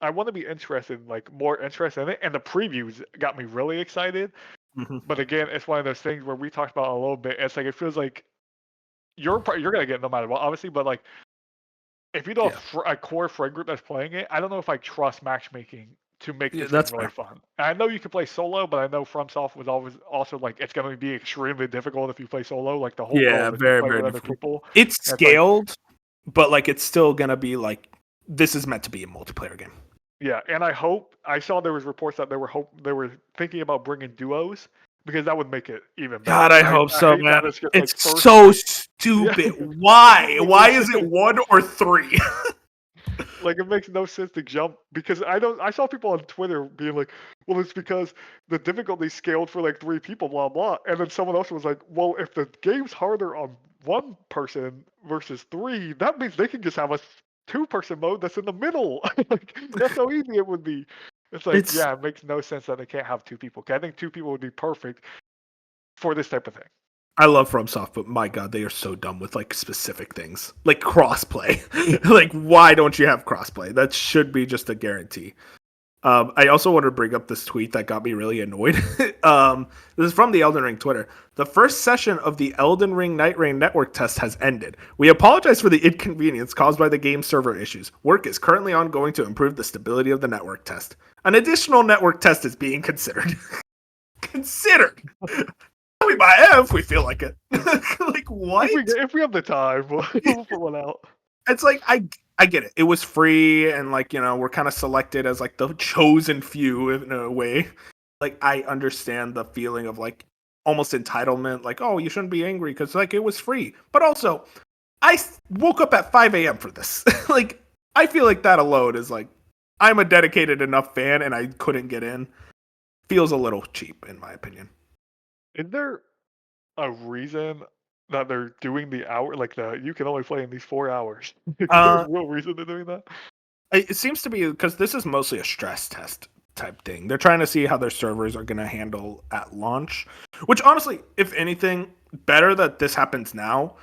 I want to be interested, like more interested in it, and the previews got me really excited. Mm-hmm. But again, it's one of those things where we talked about a little bit. It's like it feels like you're gonna get no matter what, obviously. But like, if you don't have a core friend group that's playing it, I don't know if I trust matchmaking to make this game really fun. And I know you can play solo, but I know FromSoft was always also like it's going to be extremely difficult if you play solo. Like the whole goal is very to play very with difficult. Other people. It's scaled, but like it's still going to be like this is meant to be a multiplayer game. Yeah, and I saw there was reports that they were thinking about bringing duos because that would make it even better. God, I hope so, man. It's so stupid. Yeah. Why? Why is it 1 or 3? Like it makes no sense to jump because I saw people on Twitter being like, well, it's because the difficulty scaled for like 3 people, blah blah. And then someone else was like, well, if the game's harder on 1 person versus 3, that means they can just have a 2-person mode that's in the middle. Like, that's how easy it would be. It's like, yeah, it makes no sense that they can't have 2 people. I think 2 people would be perfect for this type of thing. I love FromSoft, but my God, they are so dumb with like specific things like crossplay. Like, why don't you have crossplay? That should be just a guarantee. I also want to bring up this tweet that got me really annoyed. This is from the Elden Ring Twitter. The first session of the Elden Ring Night Rain network test has ended. We apologize for the inconvenience caused by the game's server issues. Work is currently ongoing to improve the stability of the network test. An additional network test is being considered. Considered. We might have if we feel like it. Like, what? If we have the time, we'll put one out. It's like, I get it. It was free, and like, you know, we're kind of selected as like the chosen few in a way. Like, I understand the feeling of like almost entitlement. Like, oh, you shouldn't be angry because like it was free. But also, I woke up at 5 a.m. for this. Like, I feel like that alone is like, I'm a dedicated enough fan and I couldn't get in. Feels a little cheap, in my opinion. Is there a reason that they're doing the hour, like you can only play in these 4 hours? There's a real reason they're doing that? It seems to be because this is mostly a stress test type thing. They're trying to see how their servers are going to handle at launch, which honestly, if anything, better that this happens now.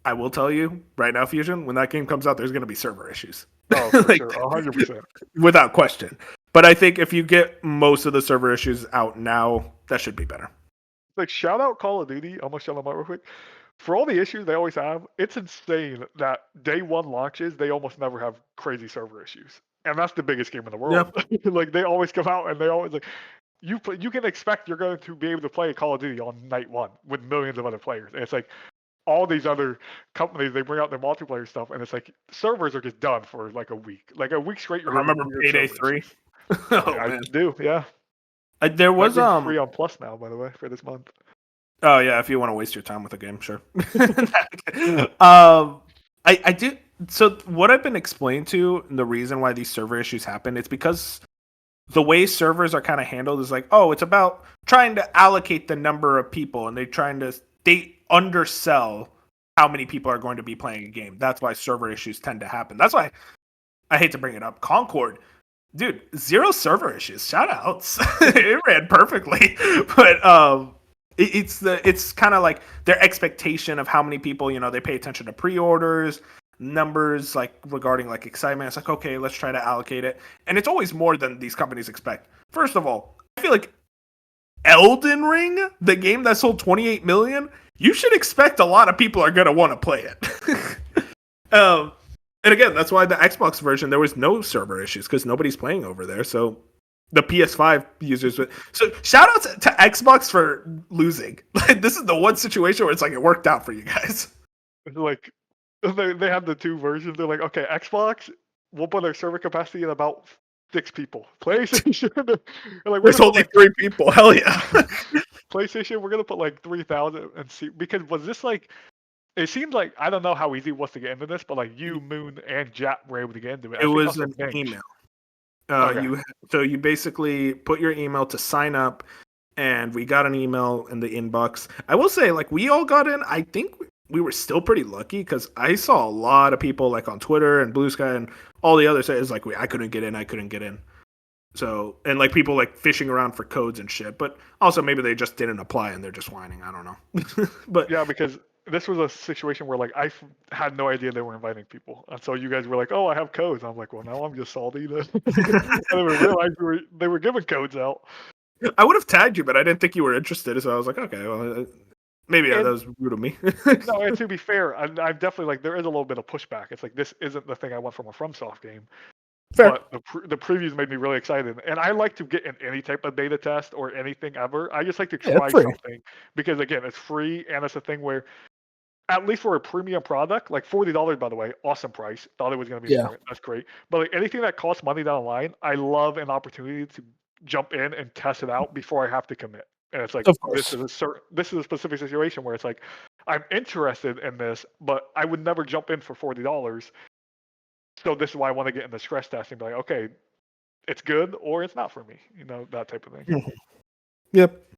I will tell you right now, Fusion, when that game comes out, there's going to be server issues. Oh, for like, sure, 100%. Without question. But I think if you get most of the server issues out now, that should be better. Like, shout out Call of Duty. I'm gonna shout them out real quick. For all the issues they always have, it's insane that day 1 launches, they almost never have crazy server issues. And that's the biggest game in the world. Yep. Like, they always come out and they always like, you can expect you're going to be able to play Call of Duty on night one with millions of other players. And it's like all these other companies, they bring out their multiplayer stuff, and it's like servers are just done for like a week. Like a week straight, you're having Remember weird Payday server 3? issues. Oh I man, do, yeah. there Might was be free on Plus now, by the way, for this month. Oh yeah, if you want to waste your time with a game, sure. I do. So what I've been explained to, and the reason why these server issues happen, it's because the way servers are kind of handled is like, oh, it's about trying to allocate the number of people, and they undersell how many people are going to be playing a game. That's why server issues tend to happen. That's why I hate to bring it up. Concord, dude, 0 server issues. Shout outs. It ran perfectly, but it's kind of like their expectation of how many people, they pay attention to pre-orders, numbers, like regarding like excitement. It's like, okay, let's try to allocate it, and it's always more than these companies expect. First of all, I feel like Elden Ring, the game that sold 28 million, you should expect a lot of people are going to want to play it. And again, that's why the Xbox version, there was no server issues because nobody's playing over there. So the PS5 users would. So shout out to Xbox for losing. This is the one situation where it's like it worked out for you guys. Like they have the two versions. They're like, okay, Xbox, we'll put our server capacity at about 6 people. PlayStation, like There's only 3 people. Hell yeah. PlayStation, we're gonna put like 3,000 and see, because was this like, it seemed like, I don't know how easy it was to get into this, but like you, Moon, and Jap were able to get into it. It was an email. Okay. You basically put your email to sign up, and we got an email in the inbox. I will say, like, we all got in. I think we were still pretty lucky because I saw a lot of people like on Twitter and Blue Sky and all the other sites like, I couldn't get in. So, and like people like fishing around for codes and shit, but also maybe they just didn't apply and they're just whining. I don't know. But yeah, because this was a situation where like had no idea they were inviting people, and so you guys were like, "Oh, I have codes." I'm like, "Well, now I'm just salty." I didn't even realize they were giving codes out. I would have tagged you, but I didn't think you were interested, so I was like, okay, well, maybe that was rude of me. No, and to be fair, I'm definitely like, there is a little bit of pushback. It's like, this isn't the thing I want from a FromSoft game. Fair. But the previews made me really excited, and I like to get in any type of beta test or anything ever. I just like to try something because, again, it's free, and it's a thing where, at least for a premium product, like $40, by the way, awesome price. Thought it was going to be more. That's great. But like anything that costs money down the line, I love an opportunity to jump in and test it out before I have to commit. And it's like, Of course. this is a specific situation where it's like, I'm interested in this, but I would never jump in for $40. So this is why I want to get in the stress testing. Be like, okay, it's good or it's not for me. That type of thing. Mm-hmm. Yep.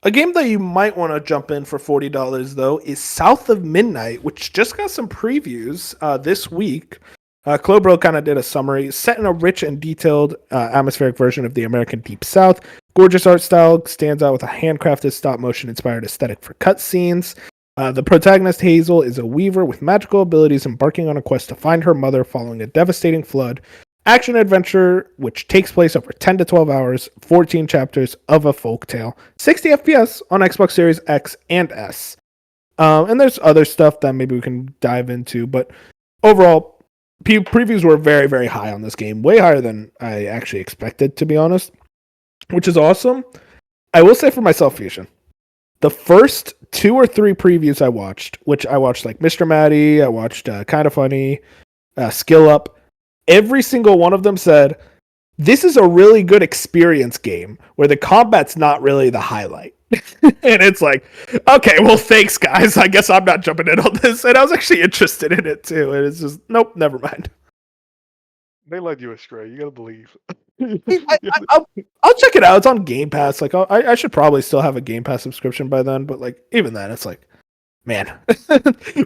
A game that you might want to jump in for $40 though is South of Midnight, which just got some previews this week. Clobro kind of did a summary. Set in a rich and detailed atmospheric version of the American Deep South. Gorgeous art style stands out with a handcrafted stop-motion inspired aesthetic for cutscenes. The protagonist, Hazel, is a weaver with magical abilities embarking on a quest to find her mother following a devastating flood. Action adventure, which takes place over 10 to 12 hours, 14 chapters of a folktale. 60 FPS on Xbox Series X and S. And there's other stuff that maybe we can dive into, but overall, previews were very, very high on this game. Way higher than I actually expected, to be honest. Which is awesome. I will say for myself, Fusion, the first 2 or 3 previews I watched, which I watched like Mr. Matty, I watched Kind of Funny, Skill Up, every single one of them said, this is a really good experience game where the combat's not really the highlight. And it's like, okay, well, thanks, guys. I guess I'm not jumping in on this. And I was actually interested in it, too. And it's just, nope, never mind. They led you astray. You gotta believe. I'll check it out. It's on Game Pass. Like, I should probably still have a Game Pass subscription by then. But, like, even then, it's like, man,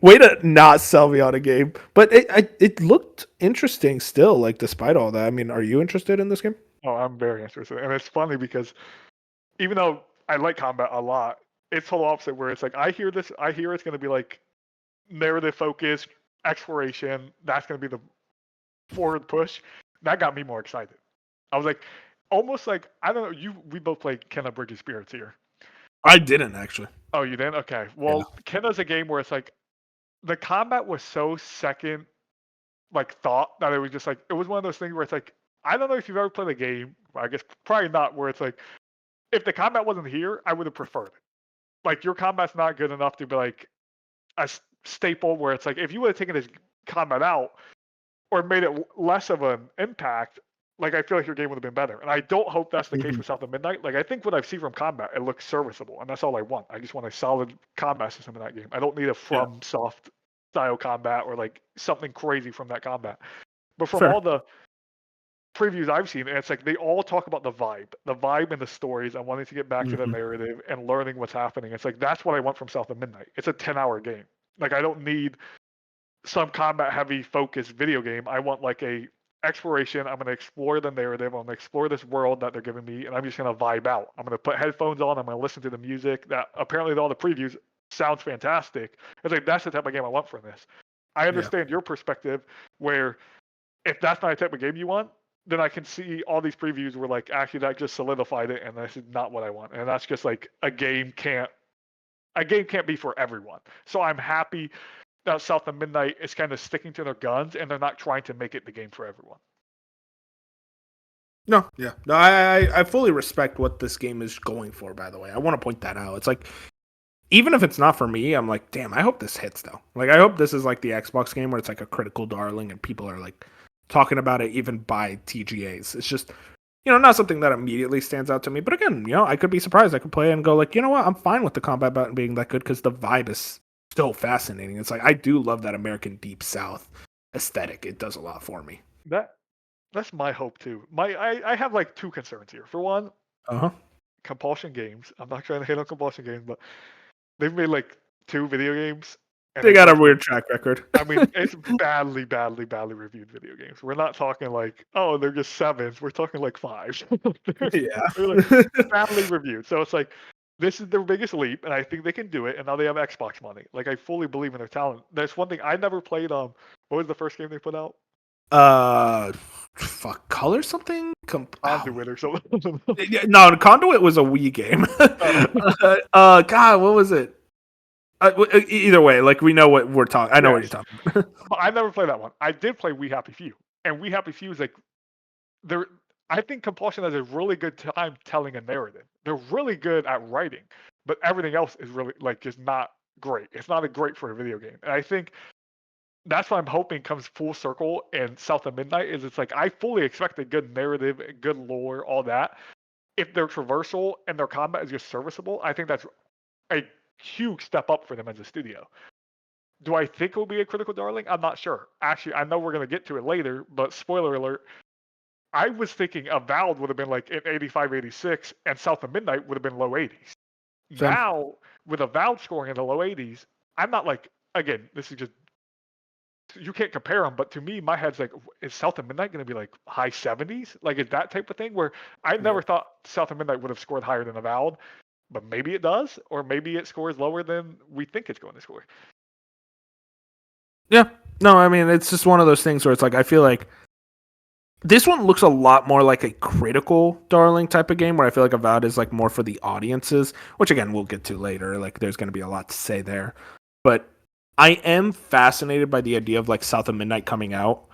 way to not sell me on a game. But it looked interesting still, like, despite all that. I mean, are you interested in this game? Oh, I'm very interested. And it's funny because even though I like combat a lot, it's total opposite where it's like, I hear it's going to be like narrative focused, exploration. That's going to be the forward push. That got me more excited. I was like, almost like, I don't know, we both played Kenna Bridges Spirits here. I didn't, actually. Oh, you didn't? Okay. Well, yeah. Kenna's a game where it's like, the combat was so second, like, thought that it was just like, it was one of those things where it's like, I don't know if you've ever played a game I guess probably not where it's like, if the combat wasn't here, I would have preferred it. Like, your combat's not good enough to be like a staple where it's like, if you would have taken his combat out or made it less of an impact, like, I feel like your game would have been better. And I don't hope that's the case Mhm. for South of Midnight. Like, I think what I've seen from combat, it looks serviceable, and that's all I want. I just want a solid combat system in that game. I don't need a Yeah, from soft style combat or like something crazy from that combat. But from fair. all the previews I've seen, and it's like they all talk about the vibe and the stories and wanting to get back to the Mhm. narrative and learning what's happening. It's like that's what I want from South of Midnight. It's a 10-hour game. Like, I don't need some combat heavy focused video game. I want like a exploration. I'm going to explore the narrative. I'm going to explore this world that they're giving me, and I'm just going to vibe out. I'm going to put headphones on. I'm going to listen to the music that apparently all the previews sounds fantastic. It's like that's the type of game I want from this. I Yeah. understand your perspective where if that's not the type of game you want, then I can see all these previews where like actually that just solidified it, and this is not what I want. And that's just like a game can't be for everyone. So I'm happy that South of Midnight is kind of sticking to their guns and they're not trying to make it the game for everyone. No, yeah, no, I fully respect what this game is going for. By the way, I want to point that out. It's like, even if it's not for me, I'm like, damn, I hope this hits though. Like, I hope this is like the Xbox game where it's like a critical darling and people are like talking about it even by TGAs. It's just, not something that immediately stands out to me. But again, I could be surprised. I could play it and go like, you know what, I'm fine with the combat button being that good because the vibe is so fascinating. It's like, I do love that American Deep South aesthetic. It does a lot for me. That that's my hope too. I have like two concerns here. For one, Uh huh. Compulsion Games. I'm not trying to hate on Compulsion Games, but they've made like two video games, and They they got a both weird track record. I mean, it's badly, badly, badly reviewed video games. We're not talking like, oh, they're just sevens. We're talking like fives. they're, they're like Yeah. badly reviewed. So it's like this is their biggest leap, and I think they can do it. And now they have Xbox money. Like, I fully believe in their talent. There's one thing I never played. What was the first game they put out? uh, fuck, color something. Conduit or something. Yeah, no, the Conduit was a Wii game. uh, God, what was it? Either way, like we know what we're talking. I know what you're yes, talking about. but I never played that one. I did play We Happy Few, and We Happy Few is like they're. I think Compulsion has a really good time telling a narrative. They're really good at writing, but everything else is really like just not great. It's not a great for a video game, and I think that's what I'm hoping comes full circle in South of Midnight. Is it's like I fully expect a good narrative, good lore, all that. If their traversal and their combat is just serviceable, I think that's a huge step up for them as a studio. Do I think it will be a critical darling? I'm not sure. Actually, I know we're going to get to it later, but spoiler alert, I was thinking Avowed would have been like in 85, 86, and South of Midnight would have been low 80s. Same. Now, with Avowed scoring in the low 80s, I'm not like, again, this is just, you can't compare them, but to me, my head's like, is South of Midnight going to be like high 70s? Like, is that type of thing where I Yeah. never thought South of Midnight would have scored higher than Avowed, but maybe it does, or maybe it scores lower than we think it's going to score. Yeah. No, I mean, it's just one of those things where it's like I feel like this one looks a lot more like a critical darling type of game, where I feel like Avowed is like more for the audiences, which again we'll get to later. Like, there's going to be a lot to say there, but I am fascinated by the idea of like South of Midnight coming out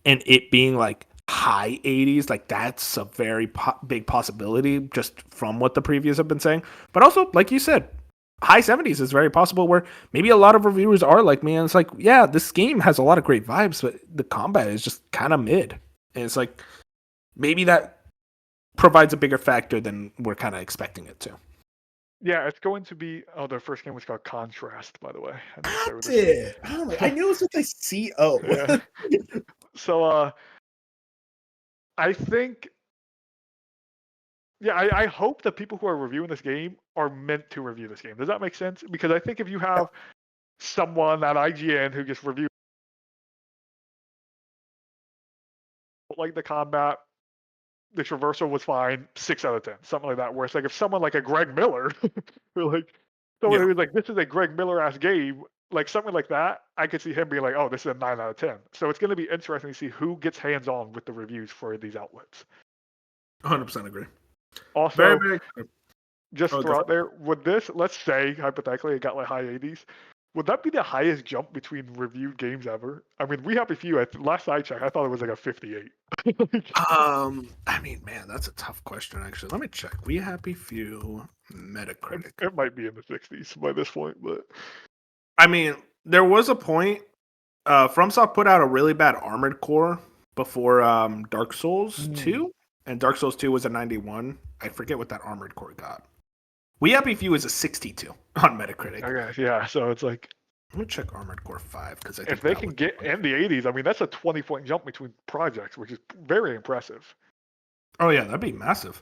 and it being like high 80s. Like, that's a very big possibility just from what the previews have been saying. But also, like you said, high 70s is very possible, where maybe a lot of reviewers are like me and it's like, yeah, this game has a lot of great vibes, but the combat is just kind of mid. And it's like, maybe that provides a bigger factor than we're kind of expecting it to. Yeah, it's going to be. Oh, their first game was called Contrast, by the way. I didn't say what That's this it. Oh, I knew it was with a CO. Yeah. So, I think, yeah, I hope the people who are reviewing this game are meant to review this game. Does that make sense? Because I think if you have someone at IGN who just reviews like the combat, the traversal was fine, 6 out of 10, something like that. Where it's like if someone like a Greg Miller, or like someone Yeah. who's like, this is a Greg Miller ass game, like something like that, I could see him being like, oh, this is a 9 out of 10. So it's going to be interesting to see who gets hands on with the reviews for these outlets. 100% agree. Also, Very, very. just Oh, throw out there, would this, let's say hypothetically, it got like high 80s. Would that be the highest jump between reviewed games ever? I mean, We Happy Few. Last I checked, I thought it was like a 58. I mean, man, that's a tough question. Actually, let me check. We Happy Few Metacritic. It might be in the 60s by this point, but I mean, there was a point. FromSoft put out a really bad Armored Core before Dark Souls 2, and Dark Souls 2 was a 91. I forget what that Armored Core got. We Happy Few is a 62 on Metacritic. Okay, yeah. So it's like, let me check Armored Core 5 because I think if they can get in the 80s, I mean, that's a 20-point jump between projects, which is very impressive. Oh yeah, that'd be massive.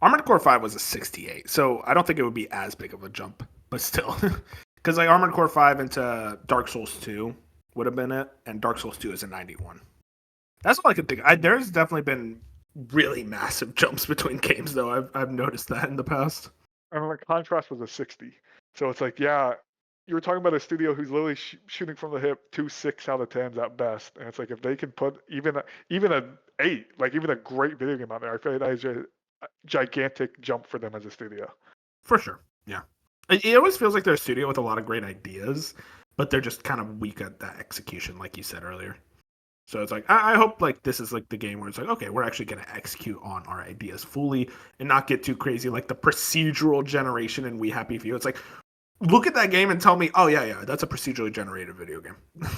Armored Core 5 was a 68, so I don't think it would be as big of a jump, but still, because like Armored Core 5 into Dark Souls 2 would have been it, and Dark Souls 2 is a 91. That's all I can think. There's definitely been really massive jumps between games, though. I've noticed that in the past. I mean, like, Contrast was a 60. So it's like, yeah, you were talking about a studio who's literally shooting from the hip 2 6 out of 10s at best. And it's like, if they can put even an 8, like even a great video game out there, I feel like that is a gigantic jump for them as a studio. For sure. Yeah. It always feels like they're a studio with a lot of great ideas, but they're just kind of weak at that execution, like you said earlier. So it's like, I hope like this is like the game where it's like, okay, we're actually going to execute on our ideas fully and not get too crazy like the procedural generation in We Happy Few. It's like, look at that game and tell me, oh yeah, that's a procedurally generated video game.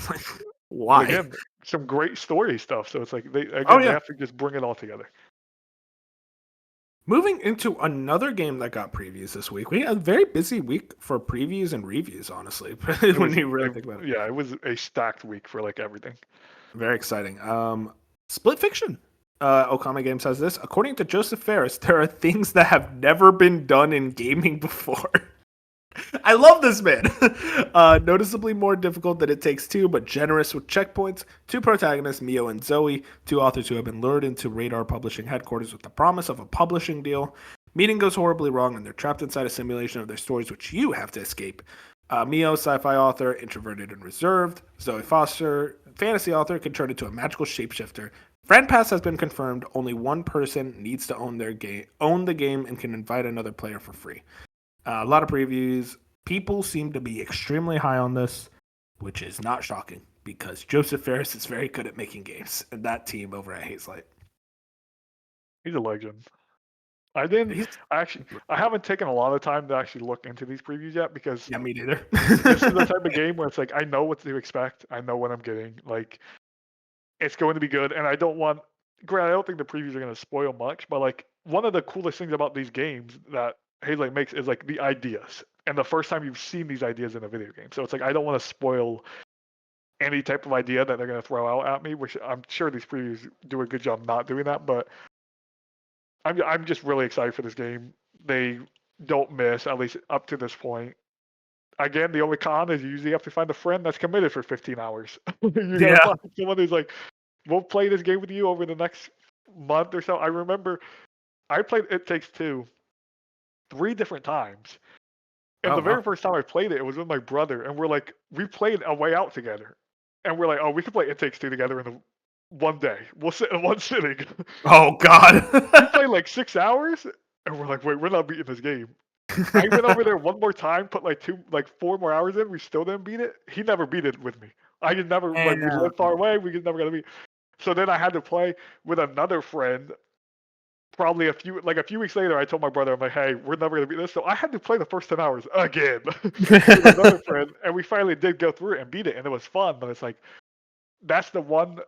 Like, why? Again, some great story stuff. So it's like they have to just bring it all together. Moving into another game that got previews this week. We had a very busy week for previews and reviews, honestly, when you really think about it. Yeah, it was a stacked week for like everything. Very exciting. Split Fiction. Okami Game says this. According to Joseph Ferris, there are things that have never been done in gaming before. I love this man. Noticeably more difficult than It Takes Two, but generous with checkpoints. Two protagonists, Mio and Zoe, two authors who have been lured into Radar Publishing headquarters with the promise of a publishing deal. Meeting goes horribly wrong, and they're trapped inside a simulation of their stories, which you have to escape. Mio, sci-fi author, introverted and reserved. Zoe Foster, fantasy author, can turn into a magical shapeshifter. Friend Pass has been confirmed. Only one person needs to own the game, and can invite another player for free. A lot of previews. People seem to be extremely high on this, which is not shocking because Joseph Ferris is very good at making games, and that team over at Hazelight. He's a legend. I haven't taken a lot of time to actually look into these previews yet because me neither. This is the type of game where it's like I know what to expect. I know what I'm getting. Like, it's going to be good, and I don't think the previews are going to spoil much, but like one of the coolest things about these games that Hazelight makes is like the ideas, and the first time you've seen these ideas in a video game. So it's like I don't want to spoil any type of idea that they're going to throw out at me, which I'm sure these previews do a good job not doing that, but I'm just really excited for this game. They don't miss, at least up to this point. Again, the only con is you usually have to find a friend that's committed for 15 hours. You gotta find someone who's like, we'll play this game with you over the next month or so. I remember I played It Takes Two 3 different times. And the very first time I played it was with my brother, and we played A Way Out together. And we're like, oh, we could play It Takes Two together in one day. We'll sit in one sitting. Oh, God. We played like 6 hours, and we're like, wait, we're not beating this game. I went over there one more time, put like 4 more hours in. We still didn't beat it. He never beat it with me. I just never, we lived far away. We just never got to beat. So then I had to play with another friend. Probably a few weeks later, I told my brother, I'm like, hey, we're never going to beat this. So I had to play the first 10 hours again with another friend. And we finally did go through it and beat it. And it was fun. But it's like, that's the one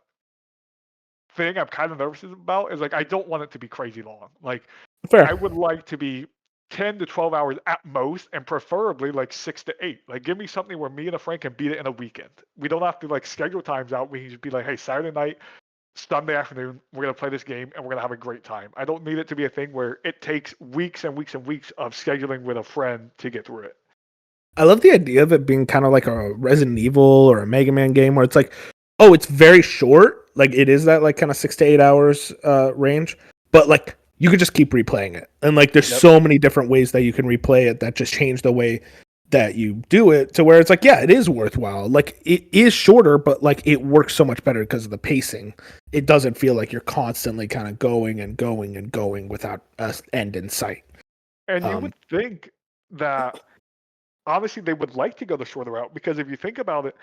thing I'm kind of nervous about is like, I don't want it to be crazy long. Like, fair. I would like to be 10 to 12 hours at most, and preferably like 6 to 8. Like, give me something where me and a friend can beat it in a weekend. We don't have to like schedule times out. We can just be like, hey, Saturday night, Sunday afternoon, we're going to play this game and we're going to have a great time. I don't need it to be a thing where it takes weeks and weeks and weeks of scheduling with a friend to get through it. I love the idea of it being kind of like a Resident Evil or a Mega Man game where it's like, oh, it's very short. Like, it is that like kind of 6 to 8 hours range, but like you could just keep replaying it. And like there's so many different ways that you can replay it that just change the way that you do it to where it's like, yeah, it is worthwhile. Like, it is shorter, but like it works so much better because of the pacing. It doesn't feel like you're constantly kind of going and going and going without an end in sight. And you would think that honestly, they would like to go the shorter route because if you think about it,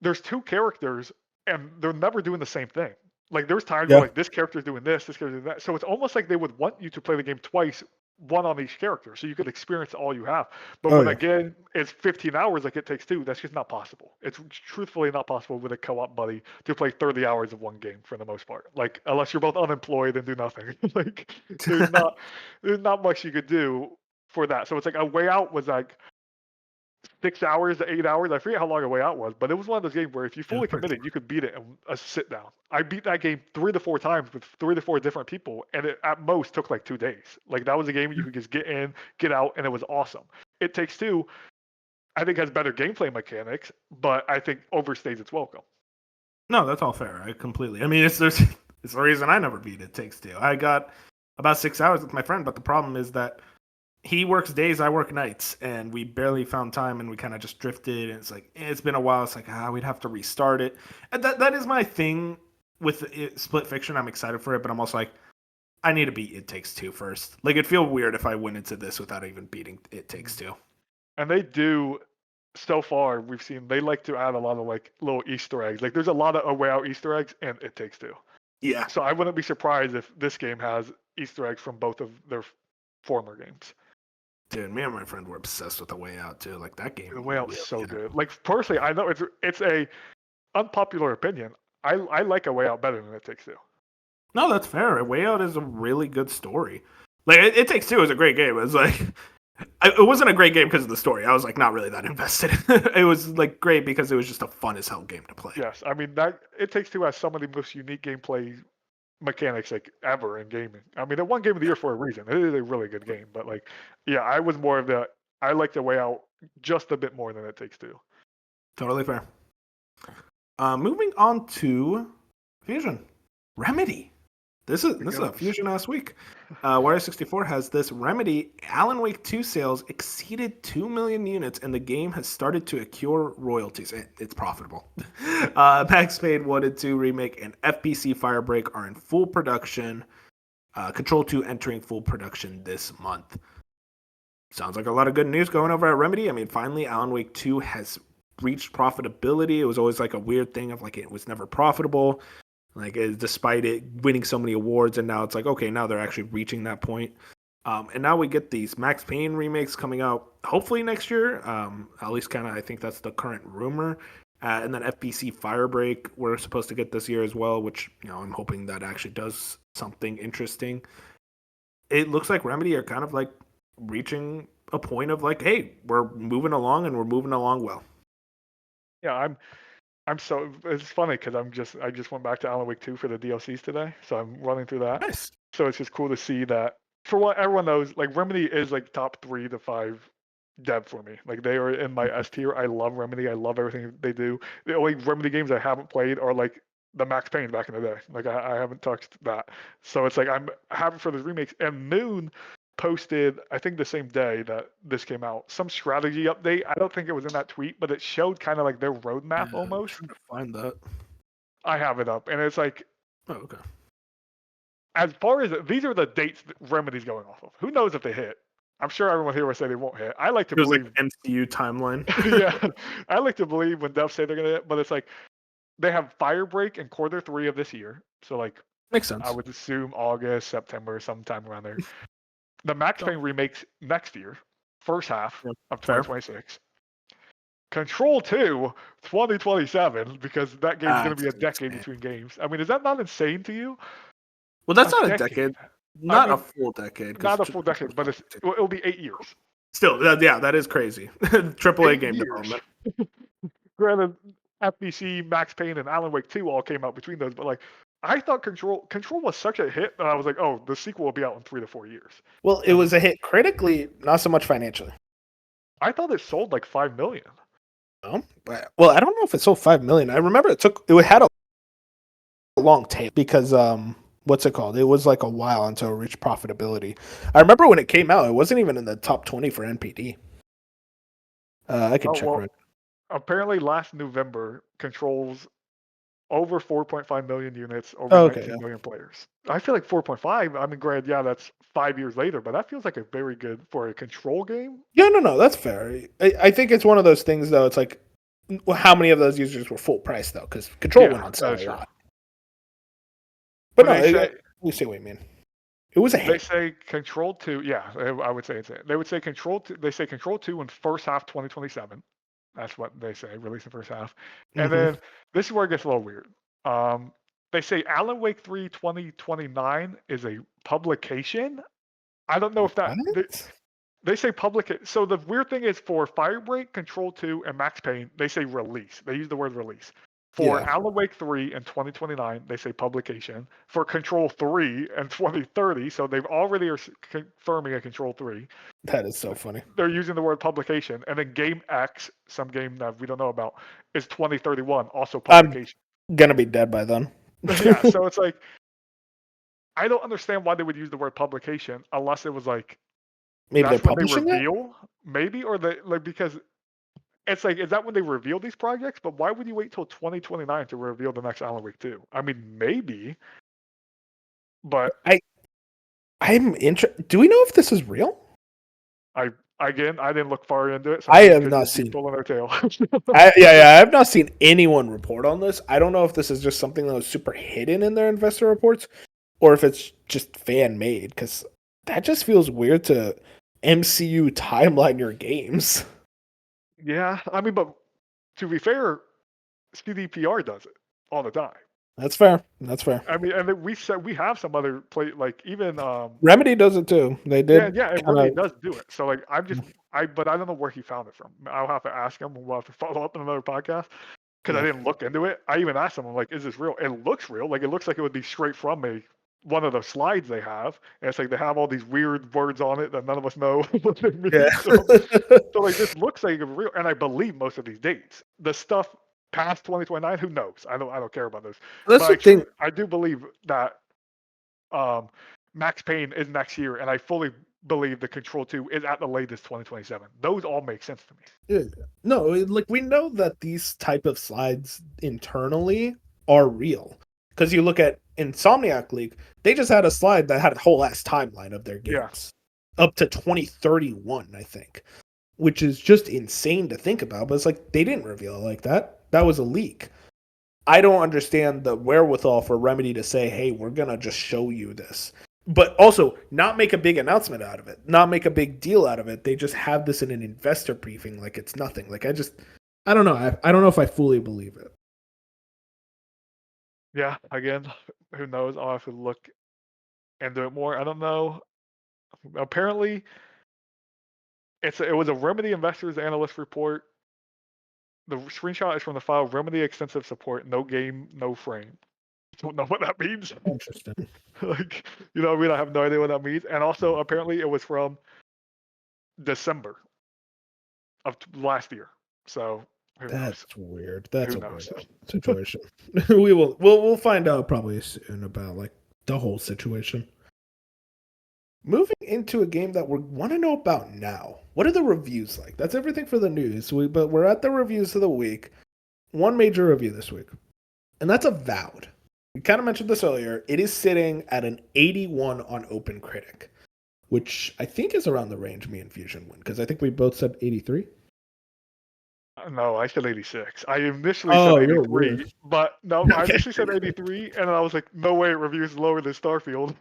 there's two characters and they're never doing the same thing. Like there's times where Yeah. like this character's doing this character's doing that. So it's almost like they would want you to play the game twice, one on each character, so you could experience all you have. But Oh when yeah. again it's 15 hours like it takes two, that's just not possible. It's truthfully not possible with a co-op buddy to play 30 hours of one game for the most part. Like unless you're both unemployed and do nothing. Like there's not there's not much you could do for that. So it's like a way out was like 6 hours to 8 hours. I forget how long a way out was, but it was one of those games where if you Yeah, fully pretty committed, you could beat it in a sit down. I beat that game 3 to 4 times with 3 to 4 different people, and it at most took like 2 days. Like that was a game you could just get in, get out, and it was awesome. It Takes Two, I think, has better gameplay mechanics, but I think overstays its welcome. No, that's all fair. I completely. I mean, it's the reason I never beat It Takes Two. I got about 6 hours with my friend, but the problem is that he works days, I work nights, and we barely found time, and we kind of just drifted. And it's like it's been a while. It's like we'd have to restart it. And that is my thing with Split Fiction. I'm excited for it, but I'm also like I need to beat It Takes Two first. Like it'd feel weird if I went into this without even beating It Takes Two. And they do. So far, we've seen they like to add a lot of like little Easter eggs. Like there's a lot of A Way Out Easter eggs, and It Takes Two. Yeah, So I wouldn't be surprised if this game has Easter eggs from both of their former games. dude, me and my friend were obsessed with The Way Out too. Like that game The Way Out's really. so good. Like personally, I know it's a unpopular opinion. I like A Way Out better than It Takes Two. No, that's fair. Way Out is a really good story. Like it Takes Two is a great game. It's like it wasn't a great game because of the story. I was like not really that invested. It was like great because it was just a fun as hell game to play. Yes, I mean that It Takes Two has some of the most unique gameplay mechanics like ever in gaming. I mean, it won Game of the Year for a reason. It is a really good game, but like, yeah, I was more of the I like The Way Out just a bit more than It Takes Two. Totally fair. Moving on to Fusion Remedy. This is a Fusion ass week. Wario 64 has this Remedy. Alan Wake 2 sales exceeded 2 million units, and the game has started to accrue royalties. It's profitable. Max Payne 1 and 2 remake and FBC Firebreak are in full production. Control 2 entering full production this month. Sounds like a lot of good news going over at Remedy. I mean, finally, Alan Wake 2 has reached profitability. It was always like a weird thing of like it was never profitable. Like despite it winning so many awards, and now it's like okay, now they're actually reaching that point. And now we get these Max Payne remakes coming out hopefully next year. At least kind of I think that's the current rumor. And then FBC Firebreak we're supposed to get this year as well, which I'm hoping that actually does something interesting. It looks like Remedy are kind of like reaching a point of like, hey, we're moving along and we're moving along well. Yeah, I'm so it's funny because I just went back to Alan Wake 2 for the DLCs today, so I'm running through that. Nice. So it's just cool to see that. For what everyone knows, like Remedy is like top 3 to 5 dev for me. Like they are in my S tier. I love Remedy. I love everything they do. The only Remedy games I haven't played are like the Max Payne back in the day. Like I haven't touched that. So it's like I'm happy for the remakes. And Moon posted, I think the same day that this came out, some strategy update. I don't think it was in that tweet, but it showed kind of like their roadmap I'm almost. trying to find that. I have it up, and it's like Oh, okay. as far as these are the dates that Remedy's going off of. Who knows if they hit? I'm sure everyone here will say they won't hit. I like to It was like believe, MCU timeline. yeah, I like to believe when devs say they're gonna hit, but it's like they have Firebreak in quarter 3 of this year, so like Makes I sense. would assume August, September, sometime around there. The Max Payne remakes next year, first half Yeah, of fair. 2026. Control 2, 2027, because that game's going to be a decade between games. I mean, is that not insane to you? Well, that's not a decade. Not a full decade. Not a full decade, but it'll be 8 years. Still, yeah, that is crazy. AAA game development. Granted, FBC, Max Payne, and Alan Wake 2 all came out between those, but like I thought Control was such a hit that I was like, oh, the sequel will be out in 3 to 4 years. Well, it was a hit critically, not so much financially. I thought it sold like 5 million. Oh, well, I don't know if it sold 5 million. I remember it had a long tail because what's it called? It was like a while until it reached profitability. I remember when it came out, it wasn't even in the top 20 for NPD. I can check right. Apparently, last November, Control's over 4.5 million units, over Oh, okay, 19 yeah. million players. I feel like 4.5. I mean, granted, yeah, that's 5 years later, but that feels like a very good for a Control game. Yeah, no, that's fair. I think it's one of those things though. It's like, well, how many of those users were full price though? Because Control Yeah, went on that sale is a true. lot. But But no, they say we see what you mean. It was a they hit. say Control 2. Yeah, I would say it's it. They would say Control 2. They say Control 2 in first half 2027. That's what they say. Release in first half, and Mm-hmm. then this is where it gets a little weird. Um, they say Alan Wake 3 2029 is a publication. I don't know if that What? they say public. So the weird thing is for Firebreak, Control 2, and Max Payne, they say release. They use the word release. For Yeah, Alan Wake 3 in 2029, they say publication. For Control 3 in 2030, so they've already are confirming a Control 3. that is so funny. They're using the word publication. And then Game X, some game that we don't know about, is 2031, also I'm publication. gonna be dead by then. Yeah, so it's like, I don't understand why they would use the word publication unless it was like, Maybe they're that's when they publishing it. reveal, maybe, or they like because it's like, is that when they reveal these projects? But why would you wait till 2029 to reveal the next Alan Wake 2? I mean, maybe, but I I'm interested. Do we know if this is real? I again, I didn't look far into it. I Some have could not just be seen. pulling their tail. I have not seen anyone report on this. I don't know if this is just something that was super hidden in their investor reports, or if it's just fan made. Because that just feels weird to MCU timeline your games. Yeah, I mean, but to be fair, CDPR does it all the time. That's fair. That's fair. I mean, and then we said we have some other play like even Remedy does it too. They yeah, did yeah, and kind Remedy of. does do it. So like but I don't know where he found it from. I'll have to ask him. We'll have to follow up in another podcast because I Yeah. didn't look into it. I even asked him, I'm like, is this real? It looks real. Like it looks like it would be straight from one of the slides they have. And it's like they have all these weird words on it that none of us know what they Yeah. mean. So like this looks like it's real, and I believe most of these dates. The stuff past 2029, who knows? I don't care about those. That's But the thing. I do believe that um, Max Payne is next year, and I fully believe the Control 2 is at the latest 2027. Those all make sense to me. No, like we know that these type of slides internally are real. Because you look at Insomniac League, they just had a slide that had a whole ass timeline of their Yeah. games up to 2031, I think, which is just insane to think about. But it's like they didn't reveal it like that. That was a leak. I don't understand the wherewithal for Remedy to say, "Hey, we're gonna just show you this," but also not make a big announcement out of it, not make a big deal out of it. They just have this in an investor briefing like it's nothing. Like I don't know. I don't know if I fully believe it. Yeah, again, who knows? I'll have to look into it more. I don't know. Apparently, it was a Remedy Investors Analyst report. The screenshot is from the file Remedy Extensive Support, no game, no frame. Don't know what that means. Interesting. Like, I mean, I have no idea what that means. And also, apparently, it was from December of last year. So who knows? That's weird. That's Who a knows? weird situation. We'll find out probably soon about like the whole situation. Moving into a game that we want to know about now. What are the reviews like? That's everything for the news. But we're at the reviews of the week. One major review this week, and that's Avowed. We kind of mentioned this earlier. It is sitting at an 81 on OpenCritic, which I think is around the range me and Fusion win, because I think we both said 83. No, I said 86. I initially said Oh, you're 83, weird. but no, I Okay. initially said 83, and I was like, no way, it reviews lower than Starfield.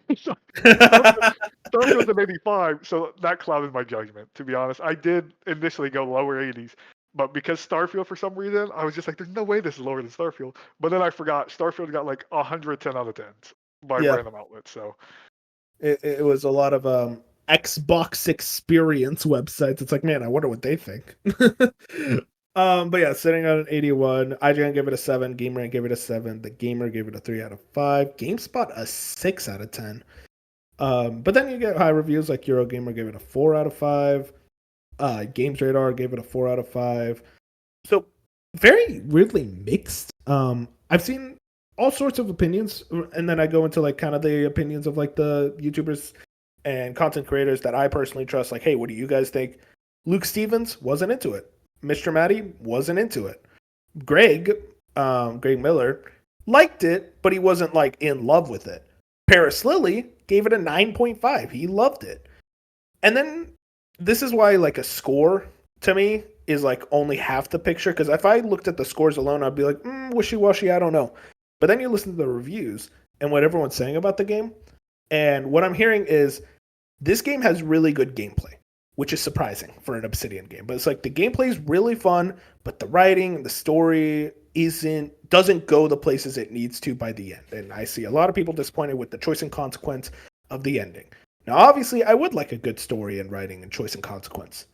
Starfield's an 85, so that clouded my judgment, to be honest. I did initially go lower 80s, but because Starfield, for some reason, I was just like, there's no way this is lower than Starfield. But then I forgot, Starfield got like 110 out of 10s by Yeah, random outlets, so. it was a lot of Xbox experience websites. It's like, man, I wonder what they think. But yeah, sitting on an 81. IGN gave it a 7. GameRant gave it a 7. The Gamer gave it a 3 out of 5. GameSpot a 6 out of 10. But then you get high reviews like Eurogamer gave it a 4 out of 5. Games Radar gave it a 4 out of 5. So very weirdly mixed. I've seen all sorts of opinions, and then I go into like kind of the opinions of like the YouTubers and content creators that I personally trust. Like, hey, what do you guys think? Luke Stevens wasn't into it. Mr. Matty wasn't into it. Greg Miller, liked it, but he wasn't like in love with it. Paris Lilly gave it a 9.5. He loved it. And then this is why like a score to me is like only half the picture, because if I looked at the scores alone, I'd be like, wishy-washy, I don't know. But then you listen to the reviews and what everyone's saying about the game, and what I'm hearing is this game has really good gameplay, which is surprising for an Obsidian game. But it's like the gameplay is really fun, but the writing and the story doesn't go the places it needs to by the end. And I see a lot of people disappointed with the choice and consequence of the ending. Now, obviously, I would like a good story and writing and choice and consequence.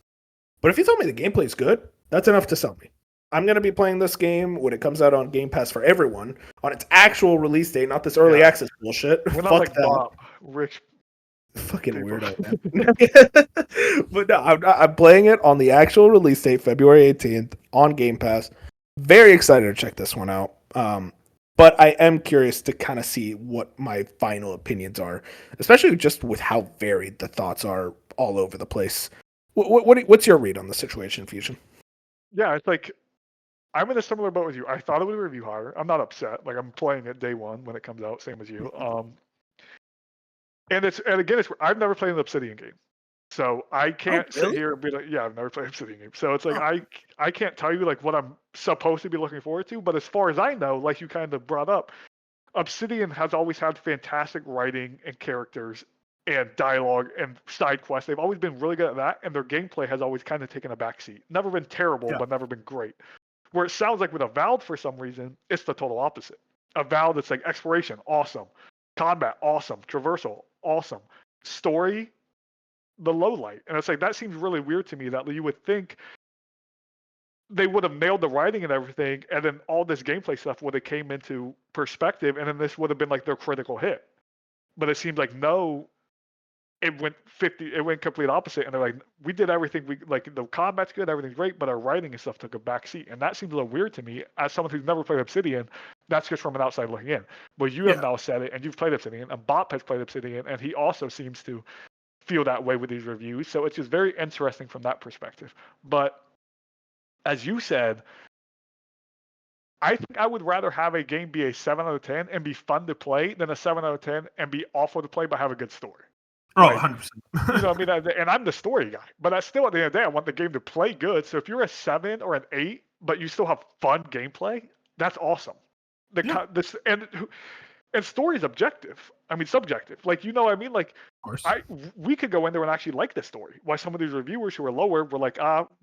But if you tell me the gameplay is good, that's enough to sell me. I'm going to be playing this game when it comes out on Game Pass for everyone on its actual release date, not this early access bullshit. We're not Fuck like that. Bob, rich Fucking people. weirdo, man. But no, I'm playing it on the actual release date, February 18th, on Game Pass. Very excited to check this one out. But I am curious to kind of see what my final opinions are, especially just with how varied the thoughts are all over the place. What's your read on the situation, Fusion? Yeah, it's like I'm in a similar boat with you. I thought it would review higher. I'm not upset. Like I'm playing it day one when it comes out, same as you. And again, I've never played an Obsidian game, so I Oh, can't sit really? here and be like, yeah, I've never played an Obsidian game. So it's like Oh, I can't tell you like what I'm supposed to be looking forward to. But as far as I know, like you kind of brought up, Obsidian has always had fantastic writing and characters and dialogue and side quests. They've always been really good at that, and their gameplay has always kind of taken a backseat. Never been terrible, yeah, but never been great. Where it sounds like with Avowed, for some reason, it's the total opposite. Avowed, it's like exploration, awesome. Combat, awesome. Traversal, awesome. Story, the low light. And it's like, that seems really weird to me that you would think they would have nailed the writing and everything, and then all this gameplay stuff would have came into perspective, and then this would have been like their critical hit. But it seems like no, it went complete opposite, and they're like, we did everything, we like the combat's good, everything's great, but our writing and stuff took a back seat, and that seems a little weird to me as someone who's never played Obsidian. That's just from an outside looking in. But you have yeah. now said it, and you've played Obsidian, and Bop has played Obsidian, and he also seems to feel that way with these reviews, so it's just very interesting from that perspective. But as you said, I think I would rather have a game be a 7 out of 10 and be fun to play than a 7 out of 10 and be awful to play but have a good story. Oh, Like, 100%. I mean, and I'm the story guy, but I still, at the end of the day, I want the game to play good. So if you're a 7 or an 8, but you still have fun gameplay, that's awesome. Yeah, of This and story is objective. I mean, subjective. Like, you know what I mean? Like, course. we could go in there and actually like this story. Why some of these reviewers who are lower were like,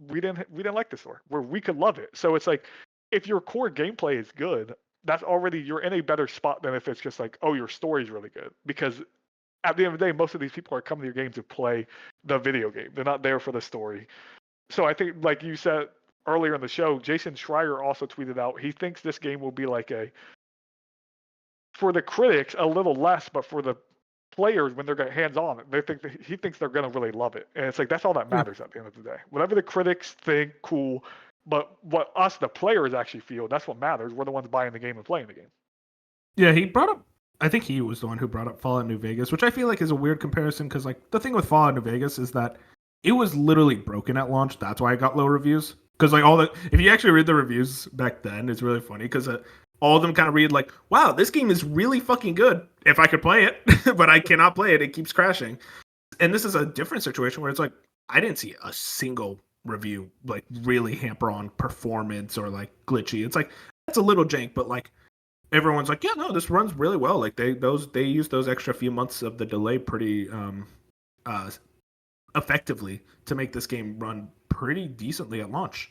we didn't like this story. Where we could love it. So it's like, if your core gameplay is good, that's already, you're in a better spot than if it's just like, oh, your story's really good. Because at the end of the day, most of these people are coming to your game to play the video game. They're not there for the story. So I think, like you said earlier in the show, Jason Schreier also tweeted out he thinks this game will be like a, for the critics, a little less, but for the players, when they're getting hands on, he thinks they're gonna really love it. And it's like that's all that Yeah. matters at the end of the day. Whatever the critics think, cool. But what us, the players, actually feel, that's what matters. We're the ones buying the game and playing the game. Yeah, he brought up. I think he was the one who brought up Fallout New Vegas, which I feel like is a weird comparison because, like, the thing with Fallout New Vegas is that it was literally broken at launch. That's why it got low reviews. Because, like, if you actually read the reviews back then, it's really funny because all of them kind of read like, "Wow, this game is really fucking good. If I could play it, but I cannot play it. It keeps crashing." And this is a different situation where it's like I didn't see a single review like really hamper on performance or like glitchy. It's like that's a little jank, but like everyone's like, yeah, no, this runs really well. Like they use those extra few months of the delay pretty uh effectively to make this game run pretty decently at launch.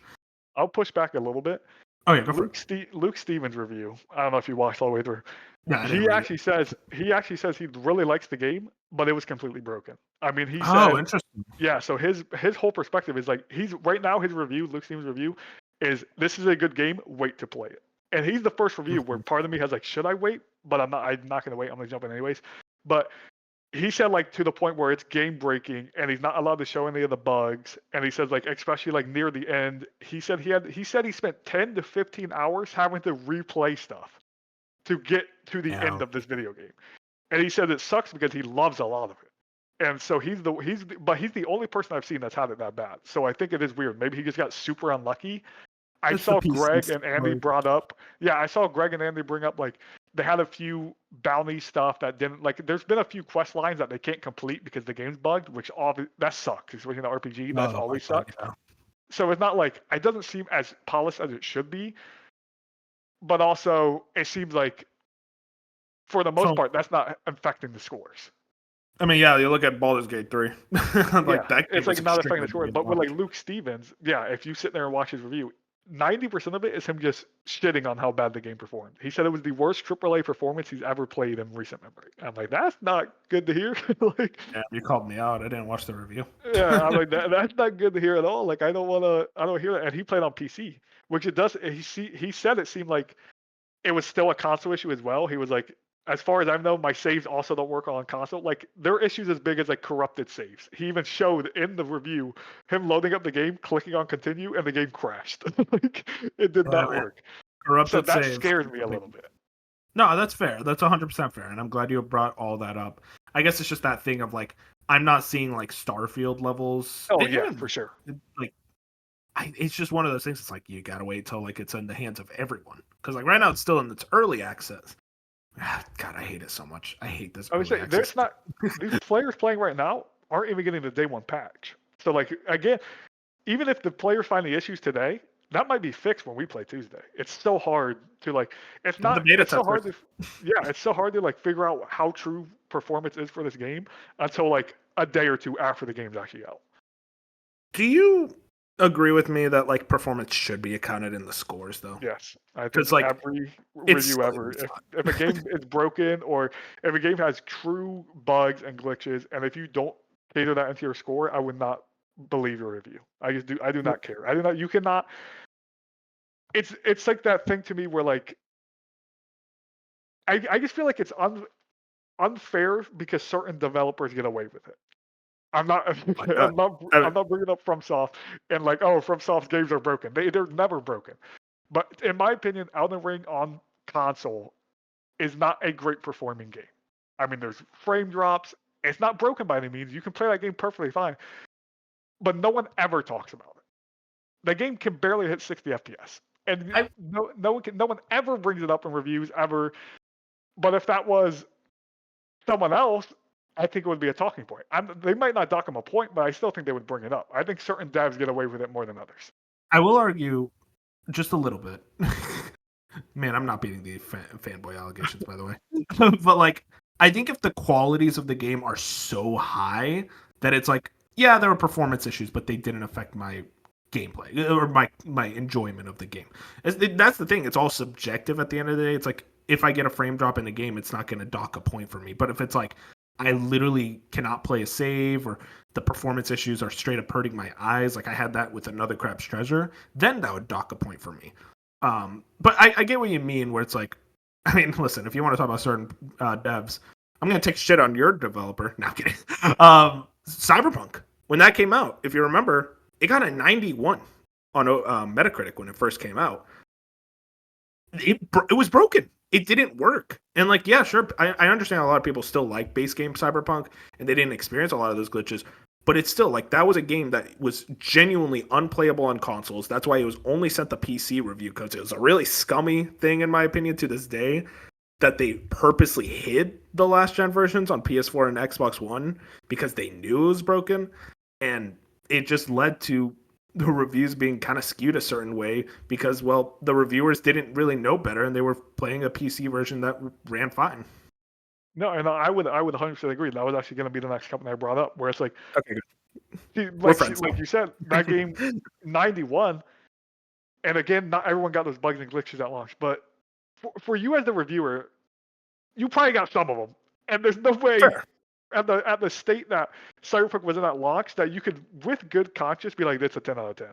I'll push back a little bit. Oh yeah, go for it. Luke Stevens' review. I don't know if you watched all the way through. Yeah, I didn't read it. He actually says he really likes the game, but it was completely broken. I mean, he Oh, said, interesting. yeah. So his whole perspective is like he's right now his review, Luke Stevens' review, is this is a good game. Wait to play it. And he's the first review where Mhm. part of me has like, should I wait? But I'm not. I'm not going to wait. I'm going to jump in anyways. But he said like to the point where it's game breaking and he's not allowed to show any of the bugs, and he says like especially like near the end, he said he spent 10 to 15 hours having to replay stuff to get to the end Yeah. of this video game. And he said it sucks because he loves a lot of it. And so but he's the only person I've seen that's had it that bad. So I think it is weird. Maybe he just got super unlucky I It's the saw PC Greg and Andy support. brought up. Yeah, I saw Greg and Andy bring up like they had a few bounty stuff that didn't like. There's been a few quest lines that they can't complete because the game's bugged, which that sucks. Especially in the RPG, that's Oh my always god, sucks. yeah. So it's not like it doesn't seem as polished as it should be, but also it seems like for the most So part that's not affecting the scores. I mean, yeah, you look at Baldur's Gate 3. Like Yeah, that game it's was like not affecting extremely the score. easy to But with like watch. Luke Stevens, yeah, if you sit there and watch his review, 90% of it is him just shitting on how bad the game performed. He said it was the worst AAA performance he's ever played in recent memory. I'm like, that's not good to hear. Like, Yeah, you called me out. I didn't watch the review. yeah, I'm like that's not good to hear at all. Like, I don't hear that. And he played on PC, which it does. He said it seemed like it was still a console issue as well. He was like, as far as I know, my saves also don't work on console. Like there are issues as big as like corrupted saves. He even showed in the review him loading up the game, clicking on continue, and the game crashed. Like it did Yeah, not man. work. So Corrupted that saves. scares me a little bit. No, that's fair. That's 100% fair, and I'm glad you brought all that up. I guess it's just that thing of like I'm not seeing like Starfield levels. Oh yeah, Even for sure. like it's just one of those things. It's like you gotta wait till like it's in the hands of everyone because like right now it's still in its early access. God, I hate it so much. I hate this I would early say access. there's not these players playing right now aren't even getting the day one patch. So like again, even if the players find the issues today, that might be fixed when we play Tuesday. It's so hard to like. It's The not. beta It's so hard testers. to. Yeah, it's so hard to like figure out how true performance is for this game until like a day or two after the game's actually out. Do you agree with me that like performance should be accounted in the scores though? Yes, I Because think like every it's review silly. ever, It's if a game is broken or if a game has true bugs and glitches, and if you don't cater that into your score, I would not believe your review. I do not. not care. I do not. You cannot. It's like that thing to me where like I just feel like it's unfair because certain developers get away with it. I'm not Like that. I mean, I'm not bringing up FromSoft and like oh FromSoft games are broken. They're never broken. But in my opinion, Elden Ring on console is not a great performing game. I mean, there's frame drops. It's not broken by any means. You can play that game perfectly fine, but no one ever talks about it. The game can barely hit 60 FPS, and I no one ever brings it up in reviews ever. But if that was someone else, I think it would be a talking point. They might not dock them a point, but I still think they would bring it up. I think certain devs get away with it more than others. I will argue just a little bit. Man, I'm not beating the fanboy allegations, by the way. But like, I think if the qualities of the game are so high that it's like, yeah, there were performance issues, but they didn't affect my gameplay or my enjoyment of the game. That's the thing. It's all subjective at the end of the day. It's like if I get a frame drop in the game, it's not going to dock a point for me. But if it's like I literally cannot play a save or the performance issues are straight up hurting my eyes, like I had that with Another Crab's Treasure, then that would dock a point for me. But I get what you mean, where it's like, I mean, listen, if you want to talk about certain devs, I'm gonna take shit on your developer. Now, kidding. Cyberpunk, when that came out, if you remember, it got a 91 on Metacritic when it first came out. It was broken. It didn't work. And like, yeah, sure, I understand a lot of people still like base game Cyberpunk, and they didn't experience a lot of those glitches. But it's still like that was a game that was genuinely unplayable on consoles. That's why it was only sent the PC review because it was a really scummy thing, in my opinion, to this day, that they purposely hid the last gen versions on PS4 and Xbox One because they knew it was broken, and it just led to the reviews being kind of skewed a certain way because, well, the reviewers didn't really know better and they were playing a PC version that ran fine. No, and I would 100% agree. That was actually going to be the next company I brought up, where it's like, Okay, good. see, We're friends like now. you said, that game 91, and again, not everyone got those bugs and glitches at launch, but for you as the reviewer, you probably got some of them, and there's no way Fair. at the state that Cyberpunk was in at launch that you could, with good conscience, be like, "It's a 10 out of 10."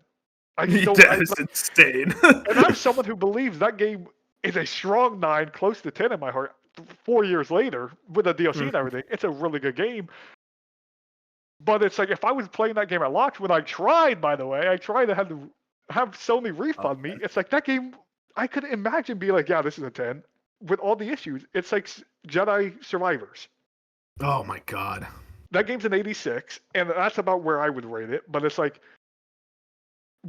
I just don't. That is insane. And I'm someone who believes that game is a strong 9, close to 10 in my heart. 4 years later, with the DLC and everything, it's a really good game. But it's like if I was playing that game at launch, when I tried, by the way, I tried to have Sony refund me. It's like that game, I could imagine being like, yeah, this is a 10 with all the issues. It's like Jedi Survivors. Oh my god. That game's an 86, and that's about where I would rate it. But it's like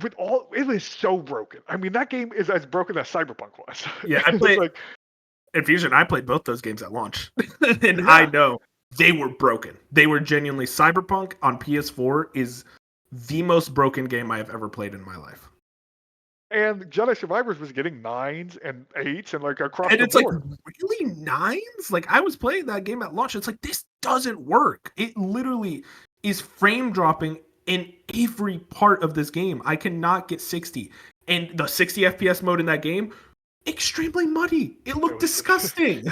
it is so broken. I mean, that game is as broken as Cyberpunk was. Yeah, I It's played like, Infusion. I played both those games at launch, and I yeah. know they were broken. They were genuinely Cyberpunk on PS4 is the most broken game I have ever played in my life. And Jedi Survivors was getting 9s and 8s and like across And the it's like, board. really 9s? Like, I was playing that game at launch. It's like, this doesn't work. It literally is frame dropping in every part of this game. I cannot get 60. And the 60 FPS mode in that game, extremely muddy. It It looked was, disgusting.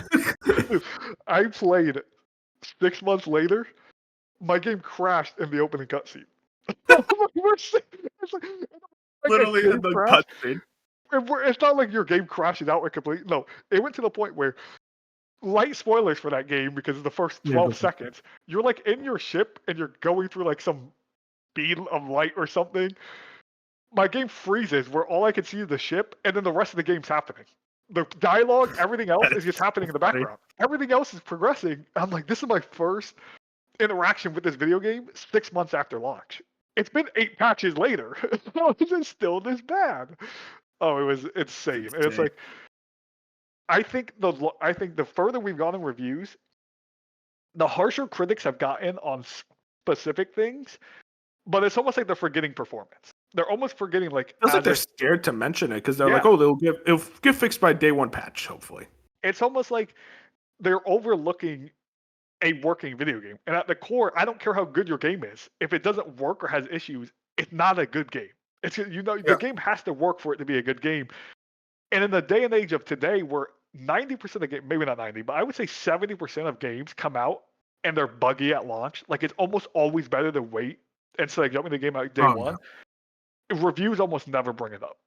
I played 6 months later. My game crashed in the opening cutscene. It's like a Literally in game the crash. cutscene. It's not like your game crashes out completely. No, it went to the point where, light spoilers for that game because of the first Yeah, go 12 for it. seconds, you're like in your ship and you're going through like some beam of light or something. My game freezes where all I can see is the ship and then the rest of the game's happening. The dialogue, everything else That is is just so happening in the funny. background. Everything else is progressing. I'm like, this is my first interaction with this video game 6 months after launch. It's been 8 patches later. How is it still this bad? Oh, it was insane. It's And it's insane. like, I think the further we've gone in reviews, the harsher critics have gotten on specific things, but it's almost like they're forgetting performance. They're almost forgetting like Feels like as they're if scared to mention it because they're like, yeah, oh, it'll get fixed by day one patch, hopefully. it's almost like they're overlooking a working video game. And at the core, I don't care how good your game is. If it doesn't work or has issues, it's not a good game. It's the Yeah. game has to work for it to be a good game. And in the day and age of today, where 90% of game, maybe not 90, but I would say 70% of games come out and they're buggy at launch. Like it's almost always better to wait and say, jumping the game out day Oh, yeah. one. Reviews almost never bring it up.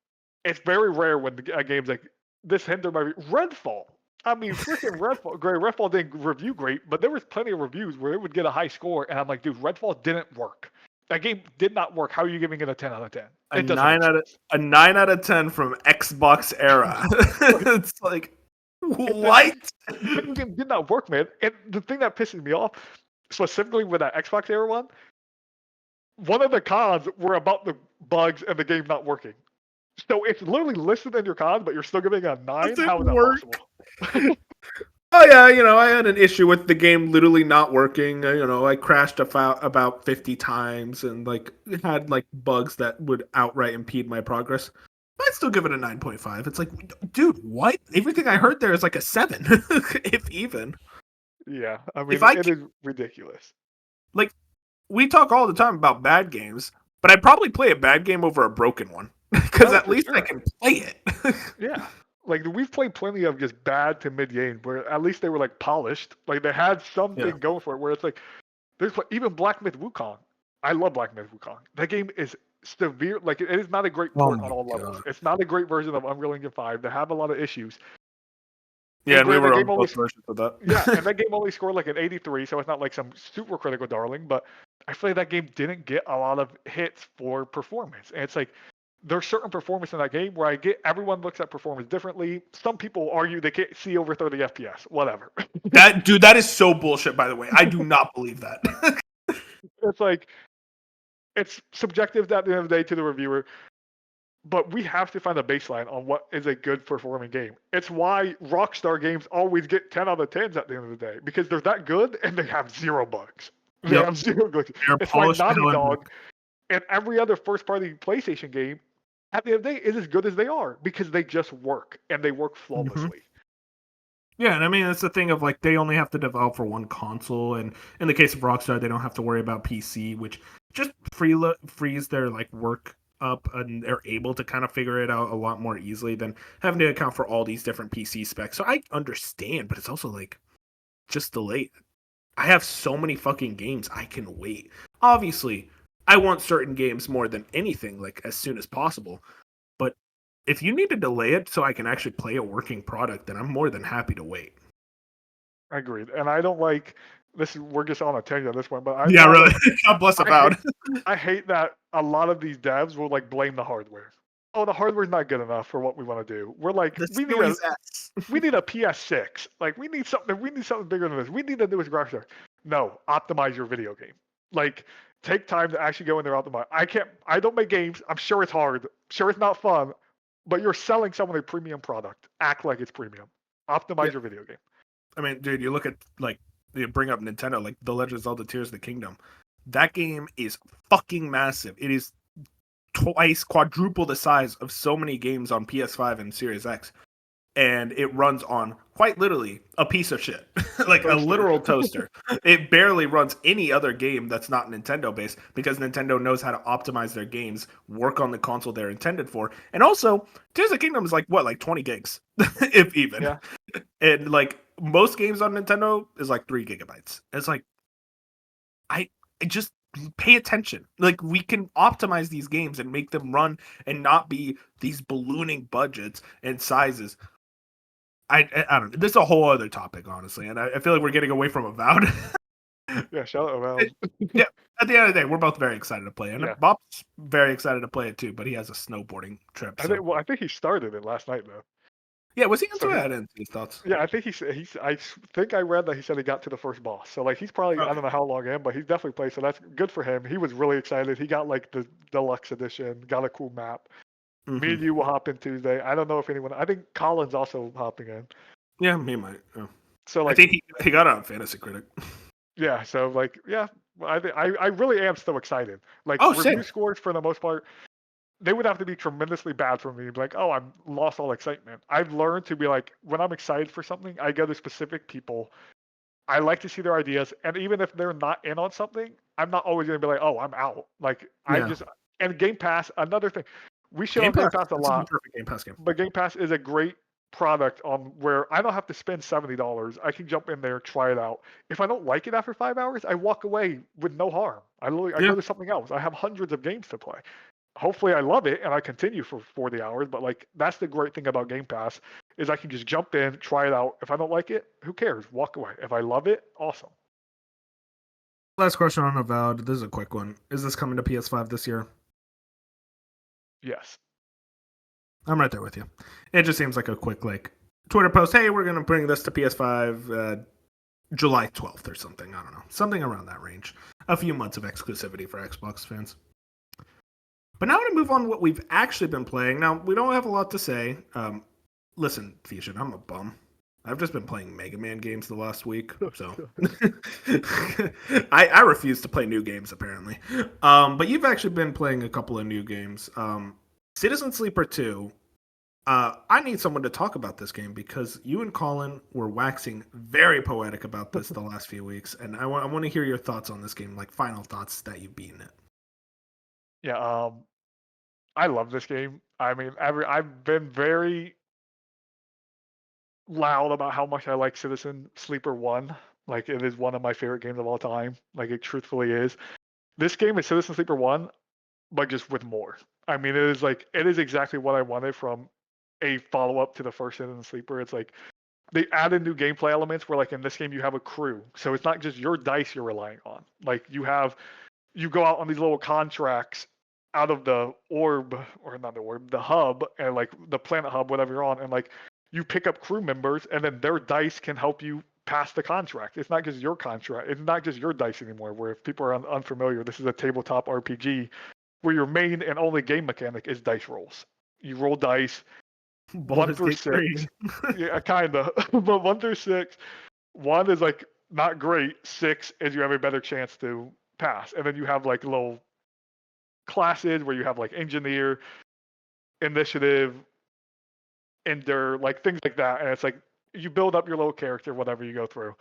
It's very rare when a game's like, this hindered my Redfall. I mean, freaking Redfall. Great, Redfall didn't review great, but there was plenty of reviews where it would get a high score, and I'm like, dude, Redfall didn't work. That game did not work. How are you giving it a 10 out of 10? A It doesn't make nine out of sense. a 9 out of 10 from Xbox era. Like, It's like, that what? video game did not work, man. And the thing that pisses me off, specifically with that Xbox era one of the cons were about the bugs and the game not working. So it's literally listed in your cons, but you're still giving it a 9? Doesn't How is that work. possible? Oh yeah, I had an issue with the game literally not working. I crashed about 50 times and like had like bugs that would outright impede my progress. I'd still give it a 9.5. It's like, dude, what? Everything I heard there is like a 7, if even. Yeah, I If mean, I it is ridiculous. like, we talk all the time about bad games, but I'd probably play a bad game over a broken one because Oh, at for least I sure. can play it. Yeah. Like we've played plenty of just bad to mid game where at least they were like polished. Like they had Yeah. something going for it where it's like even Black Myth Wukong. I love Black Myth Wukong. That game is severe. Like it is not a great Oh port on my all levels. god. It's not a great version of Unreal Engine 5. They have a lot of issues. Yeah, And and we granted, that were on game only both versions of that. yeah, and that game only scored like an 83, so it's not like some super critical darling. But I feel like that game didn't get a lot of hits for performance. And it's like there's certain performance in that game where I get everyone looks at performance differently. Some people argue they can't see over 30 FPS. Whatever. That is so bullshit. By the way, I do not believe that. It's like it's subjective at the end of the day to the reviewer. But we have to find a baseline on what is a good performing game. It's why Rockstar games always get 10 out of 10s at the end of the day because they're that good and they have zero bugs. They Yep, have zero glitches. they're It's why polished Naughty beyond. Dog and every other first party PlayStation game at the end of the day is as good as they are because they just work and they work Mhm. flawlessly. Yeah, and I mean it's the thing of like they only have to develop for one console, and in the case of Rockstar, they don't have to worry about PC, which just frees their like work up, and they're able to kind of figure it out a lot more easily than having to account for all these different PC specs. So I understand, but it's also like just delay. I have so many fucking games I can wait. Obviously, I want certain games more than anything, like as soon as possible. But if you need to delay it so I can actually play a working product, then I'm more than happy to wait. Agreed. And I don't like this. We're just on a tangent at this point, but Yeah, really. God bless I hate about. I hate that a lot of these devs will like blame the hardware. Oh, the hardware's not good enough for what we want to do. We're like, The Series S. we need a PS6. Like we need something bigger than this. We need the newest graphics card. No, optimize your video game. Like take time to actually go in there out the mud. I don't make games. I'm sure it's hard. Sure it's not fun, but you're selling someone a premium product. Act like it's premium. Optimize Yeah. your video game. I mean, dude, you look at like you bring up Nintendo, like The Legend of Zelda: Tears of the Kingdom. That game is fucking massive. It is twice, quadruple the size of so many games on PS5 and Series X, and it runs on quite literally a piece of shit, like a Toaster. literal toaster. It barely runs any other game that's not Nintendo based because Nintendo knows how to optimize their games, work on the console they're intended for, and also Tears of the Kingdom is like what, like 20 gigs, if even. Yeah. And like most games on Nintendo is like 3 GB. It's like I just pay attention. Like we can optimize these games and make them run and not be these ballooning budgets and sizes. I don't know. This is a whole other topic, honestly, and I feel like we're getting away from Avowed. Yeah, shout out Valve. Yeah, at the end of the day, we're both very excited to play it. And Yeah. Bob's very excited to play it too, but he has a snowboarding trip. I think he started it last night though. Yeah, was he into So it? I didn't see his thoughts. Yeah, I think I think I read that he said he got to the first boss. So like he's probably I Okay. don't know how long in, but he's definitely played. So that's good for him. He was really excited. He got like the deluxe edition, got a cool map. Me and you will hop in Tuesday. I don't know if anyone. I think Colin's also hopping in. Yeah, he might. Yeah. So I like think he got it on Fantasy Critic. yeah, so like yeah, I really am so excited. Like Oh, review same. scores for the most part, they would have to be tremendously bad for me to be like, oh, I'm lost all excitement. I've learned to be like, when I'm excited for something, I go to specific people. I like to see their ideas, and even if they're not in on something, I'm not always gonna be like, oh, I'm out. Like I Yeah. just and Game Pass, another thing, we shit Game on Game Pass. Pass a This is the lot, perfect Game Pass game. but Game Pass is a great product on where I don't have to spend $70. I can jump in there, try it out. If I don't like it after 5 hours, I walk away with no harm. I Yeah. go to something else. I have hundreds of games to play. Hopefully I love it and I continue for 40 hours, but like that's the great thing about Game Pass is I can just jump in, try it out. If I don't like it, who cares? Walk away. If I love it, awesome. Last question on Avowed. This is a quick one. Is this coming to PS5 this year? Yes. I'm right there with you. It just seems like a quick like Twitter post. Hey, we're gonna bring this to PS5 July 12th or something. I don't know, something around that range. A few months of exclusivity for Xbox fans. But now I'm gonna move on to what we've actually been playing. Now we don't have a lot to say. Listen, Fusion, I'm a bum. I've just been playing Mega Man games the last week, so I refuse to play new games apparently. But you've actually been playing a couple of new games. Citizen Sleeper 2. I need someone to talk about this game because you and Colin were waxing very poetic about this the last few weeks, and I want to hear your thoughts on this game, like final thoughts that you've beaten it. Yeah, I love this game. I mean, I've been very loud about how much I like Citizen Sleeper 1. Like it is one of my favorite games of all time. Like it truthfully is. This game is Citizen Sleeper 1, but just with more. I mean, it is exactly what I wanted from a follow-up to the first Citizen Sleeper. It's like they added new gameplay elements where like in this game you have a crew. So it's not just your dice you're relying on. Like you go out on these little contracts out of the orb, or not the orb, the hub, and like the planet hub, whatever you're on, and like you pick up crew members, and then their dice can help you pass the contract. It's not just your contract. It's not just your dice anymore. Where if people are unfamiliar, this is a tabletop RPG where your main and only game mechanic is dice rolls. You roll dice, one Baldur's through Gate 3. six. Yeah, kinda, but 1 through 6. 1 is like not great. 6 is you have a better chance to pass, and then you have like little classes where you have like engineer, initiative, endure, like things like that, and it's like you build up your little character, whatever you go through.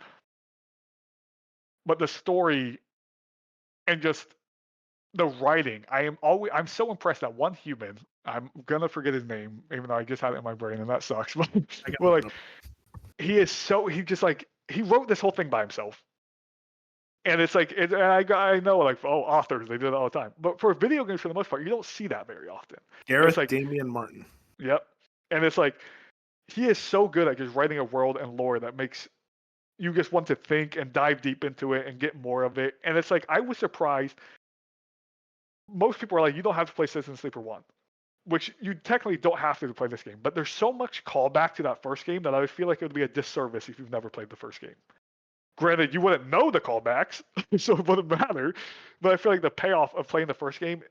But the story and just the writing, I'm so impressed that one human. I'm gonna forget his name, even though I just had it in my brain, and that sucks. But, I got but look it like up. he just like he wrote this whole thing by himself. And it's like, and I know, like, oh, authors, they do it all the time. But for video games, for the most part, you don't see that very often. It's Gareth like, Damian Martin. yep. And it's like, he is so good at just writing a world and lore that makes you just want to think and dive deep into it and get more of it. And it's like, I was surprised. Most people are like, you don't have to play Citizen Sleeper 1, which you technically don't have to play this game. But there's so much callback to that first game that I feel like it would be a disservice if you've never played the first game. Granted, you wouldn't know the callbacks, so it wouldn't matter. But I feel like the payoff of playing the first game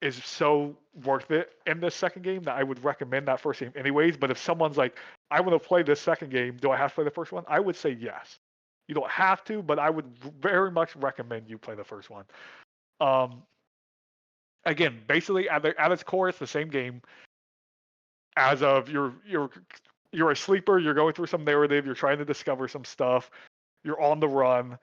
is so worth it in this second game that I would recommend that first game anyways. But if someone's like, I want to play this second game, do I have to play the first one? I would say yes. You don't have to, but I would very much recommend you play the first one. Again, basically at its core, it's the same game. As of you're a sleeper, you're going through some narrative, you're trying to discover some stuff, you're on the run,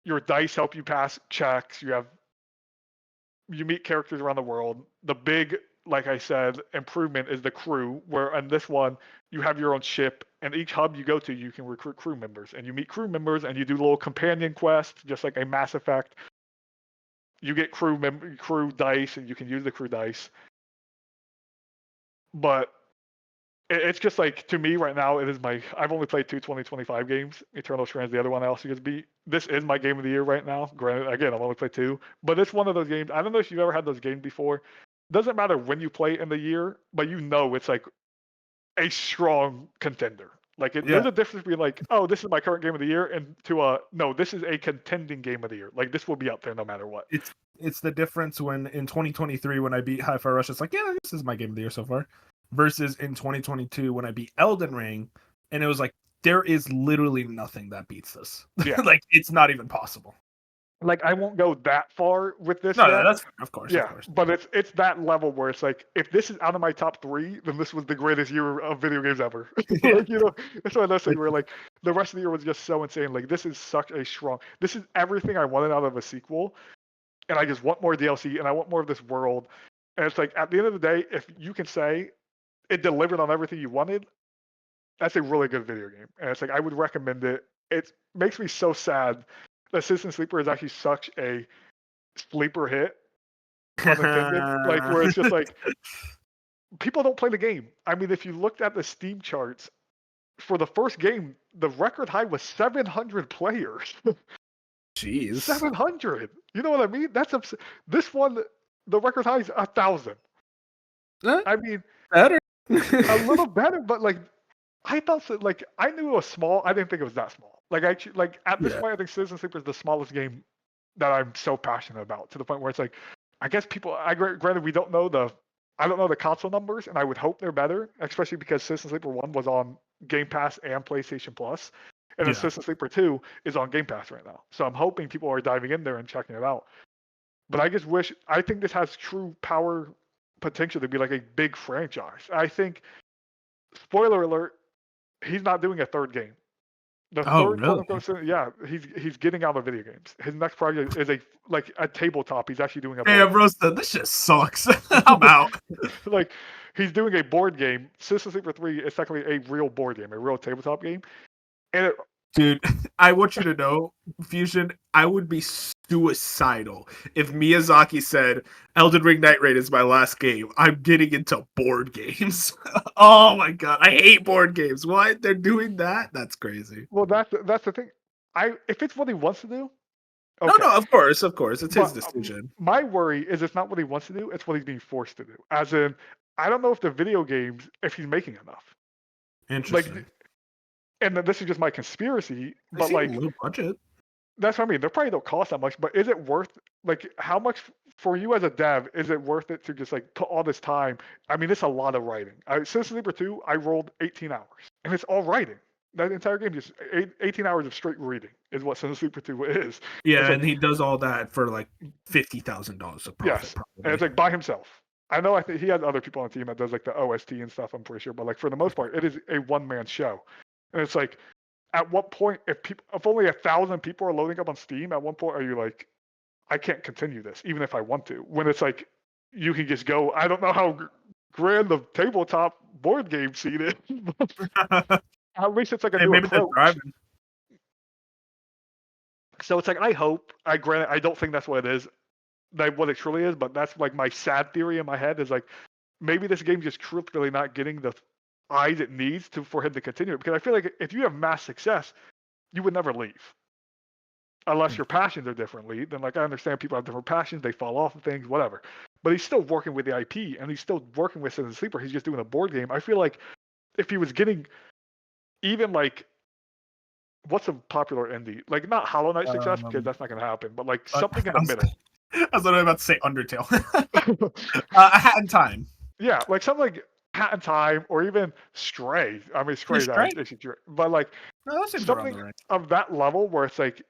your dice help you pass checks, you meet characters around the world. The big, like I said, improvement is the crew, where in this one you have your own ship, and each hub you go to, you can recruit crew members, and you meet crew members, and you do little companion quests, just like a Mass Effect. You get crew dice, and you can use the crew dice. But it's just like, to me right now, it is I've only played two 2025 games. Eternal Strands, the other one I also just beat. This is my game of the year right now. Granted, again, I've only played two, but it's one of those games. I don't know if you've ever had those games before. Doesn't matter when you play in the year, but it's like a strong contender. Like there's a difference between like, oh, this is my current game of the year, and no, this is a contending game of the year. Like this will be up there no matter what. It's the difference when in 2023 when I beat Hi-Fi Rush, it's like, yeah, this is my game of the year so far. Versus in 2022 when I beat Elden Ring, and it was like, there is literally nothing that beats this. Yeah. Like, it's not even possible. Like, I won't go that far with this yet. No, that's fair, of course. Yeah, of course. But it's that level where it's like, if this is out of my top 3, then this was the greatest year of video games ever. Yeah. Like, it's one of those things where like the rest of the year was just so insane. Like, this is this is everything I wanted out of a sequel, and I just want more DLC, and I want more of this world. And it's like, at the end of the day, if you can say it delivered on everything you wanted, that's a really good video game. And it's like, I would recommend it. It makes me so sad that Citizen Sleeper is actually such a sleeper hit, unintended. Like, where it's just like, people don't play the game. I mean, if you looked at the Steam charts for the first game, the record high was 700 players. Jeez. 700. You know what I mean? This one, the record high is 1,000. I mean, better. A little better, but like, I thought so, like, I knew it was small. I didn't think it was that small. Like, at this point, I think Citizen Sleeper is the smallest game that I'm so passionate about, to the point where it's like, I guess granted, I don't know the console numbers, and I would hope they're better, especially because Citizen Sleeper 1 was on Game Pass and PlayStation Plus, and then Citizen Sleeper 2 is on Game Pass right now. So I'm hoping people are diving in there and checking it out. But I think this has true power potential to be like a big franchise. I think, spoiler alert, he's not doing a third game. The third, really? Yeah, he's getting out of video games. His next project is a tabletop. He's actually doing a board bro, this shit sucks. I'm out. Like, he's doing a board game. Citizen Sleeper 3 is technically a real board game, a real tabletop game. And dude, I want you to know, Fusion, I would be suicidal if Miyazaki said, Elden Ring Night Raid is my last game. I'm getting into board games. Oh my god, I hate board games. What? They're doing that? That's crazy. Well, that's the thing. If it's what he wants to do, okay. No, of course. It's his decision. My worry is it's not what he wants to do, it's what he's being forced to do. As in, I don't know if the video games, if he's making enough. Interesting. Like, and this is just my conspiracy, but like, low budget. That's what I mean. They probably don't cost that much, but is it worth, like, how much for you as a dev? Is it worth it to just like put all this time? I mean, it's a lot of writing. Citizen Sleeper 2, I rolled 18 hours, and it's all writing. That entire game, just 18 hours of straight reading is what Citizen Sleeper 2 is. Yeah, and he does all that for like $50,000 of profit. Yes, probably. And it's like by himself. I know. I think he has other people on the team that does like the OST and stuff. I'm pretty sure, but like for the most part, it is a one-man show. And it's like, at what point, if only 1,000 people are loading up on Steam, at one point are you like, I can't continue this, even if I want to? When it's like, you can just go. I don't know how grand the tabletop board game scene is. At least it's like a new approach. So it's like, I hope. Granted, I don't think that's what it is, what it truly is, but that's like my sad theory in my head is like, maybe this game just truly not getting the eyes it needs for him to continue it. Because I feel like if you have mass success, you would never leave. Unless your passions are differently. Then, like, I understand people have different passions, they fall off of things, whatever. But he's still working with the IP, and he's still working with Citizen Sleeper. He's just doing a board game. I feel like if he was getting even like what's a popular indie? Like not Hollow Knight success because Um, that's not gonna happen, but like I something in the middle. was literally about to say Undertale. A Hat in Time. Yeah, like something like Hat in Time or even Stray. I mean, Yeah, Stray, Stray. but like No, those things are on something the right. of that level where it's like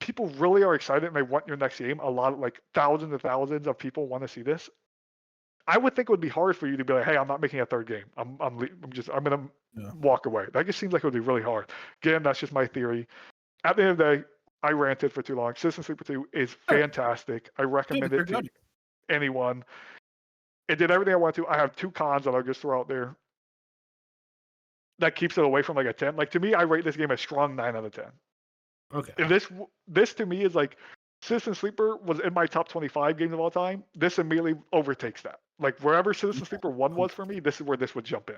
people really are excited and they want your next game. A lot of like thousands and thousands of people want to see this. I would think it would be hard for you to be like, "Hey, I'm not making a third game. I'm gonna Yeah. walk away." That just seems like it would be really hard. Again, that's just my theory. At the end of the day, I ranted for too long. Citizen Sleeper 2 is Sure. fantastic. I Dude, recommend it's it very to good. anyone. It did everything I wanted to. I have two cons that I'll just throw out there that keeps it away from like a 10. Like to me, I rate this game a strong 9 out of 10. Okay. If this to me is like Citizen Sleeper was in my top 25 games of all time. This immediately overtakes that. Like wherever Citizen Okay. Sleeper 1 Cool. was for me, this is where this would jump in.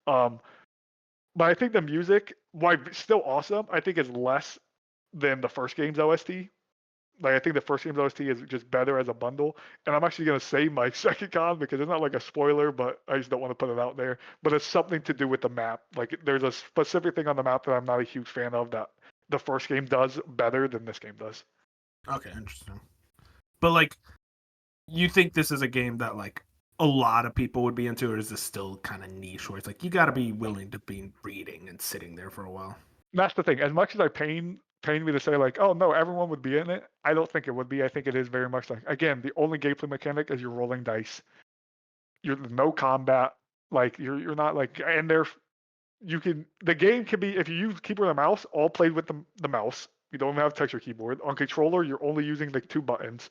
But I think the music, while still awesome, I think is less than the first game's OST. Like I think the first game's OST is just better as a bundle. And I'm actually gonna say my second con because it's not like a spoiler, but I just don't want to put it out there. But it's something to do with the map. Like there's a specific thing on the map that I'm not a huge fan of that the first game does better than this game does. Okay, interesting. But like, you think this is a game that like a lot of people would be into, or is this still kind of niche where it's like you got to be willing to be reading and sitting there for a while? That's the thing. As much as I pain me to say like, oh no, everyone would be in it. I don't think it would be. I think it is very much like again, the only gameplay mechanic is you're rolling dice. You're no combat. Like you're not like and there you can the game can be if you use keyboard and mouse, all played with the mouse. You don't have texture keyboard. On controller, you're only using the two buttons.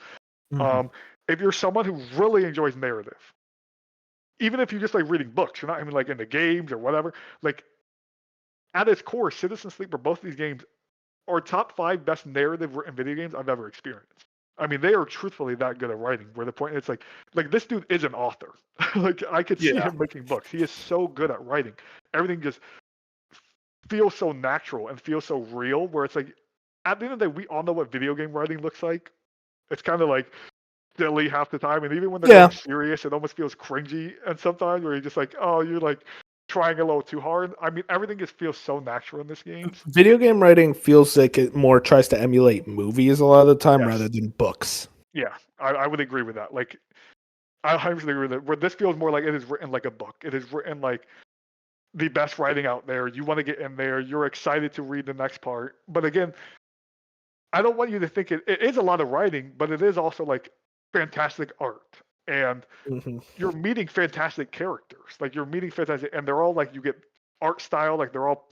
Mm-hmm. Um, if you're someone who really enjoys narrative, even if you just like reading books, you're not even like into games or whatever. Like at its core, Citizen Sleeper, both of these games are top 5 best narrative written video games I've ever experienced. I mean, they are truthfully that good at writing. Where the point it's like this dude is an author. Like I could see Yeah. him making books. He is so good at writing. Everything just feels so natural and feels so real. Where it's like at the end of the day, we all know what video game writing looks like. It's kind of like silly half the time, and even when they're Yeah. getting serious, it almost feels cringy. And sometimes where you're just like, oh, you're like trying a little too hard. I mean, everything just feels so natural in this game. Video game writing feels like it more tries to emulate movies a lot of the time rather Yes. than books. Yeah, I would agree with that. Like, I 100% agree with it. Where this feels more like it is written like a book. It is written like the best writing out there. You want to get in there. You're excited to read the next part. But again, I don't want you to think it is a lot of writing, but it is also like fantastic art. And Mm-hmm. you're meeting fantastic characters. Like you're meeting fantastic, and they're all like you get art style. Like they're all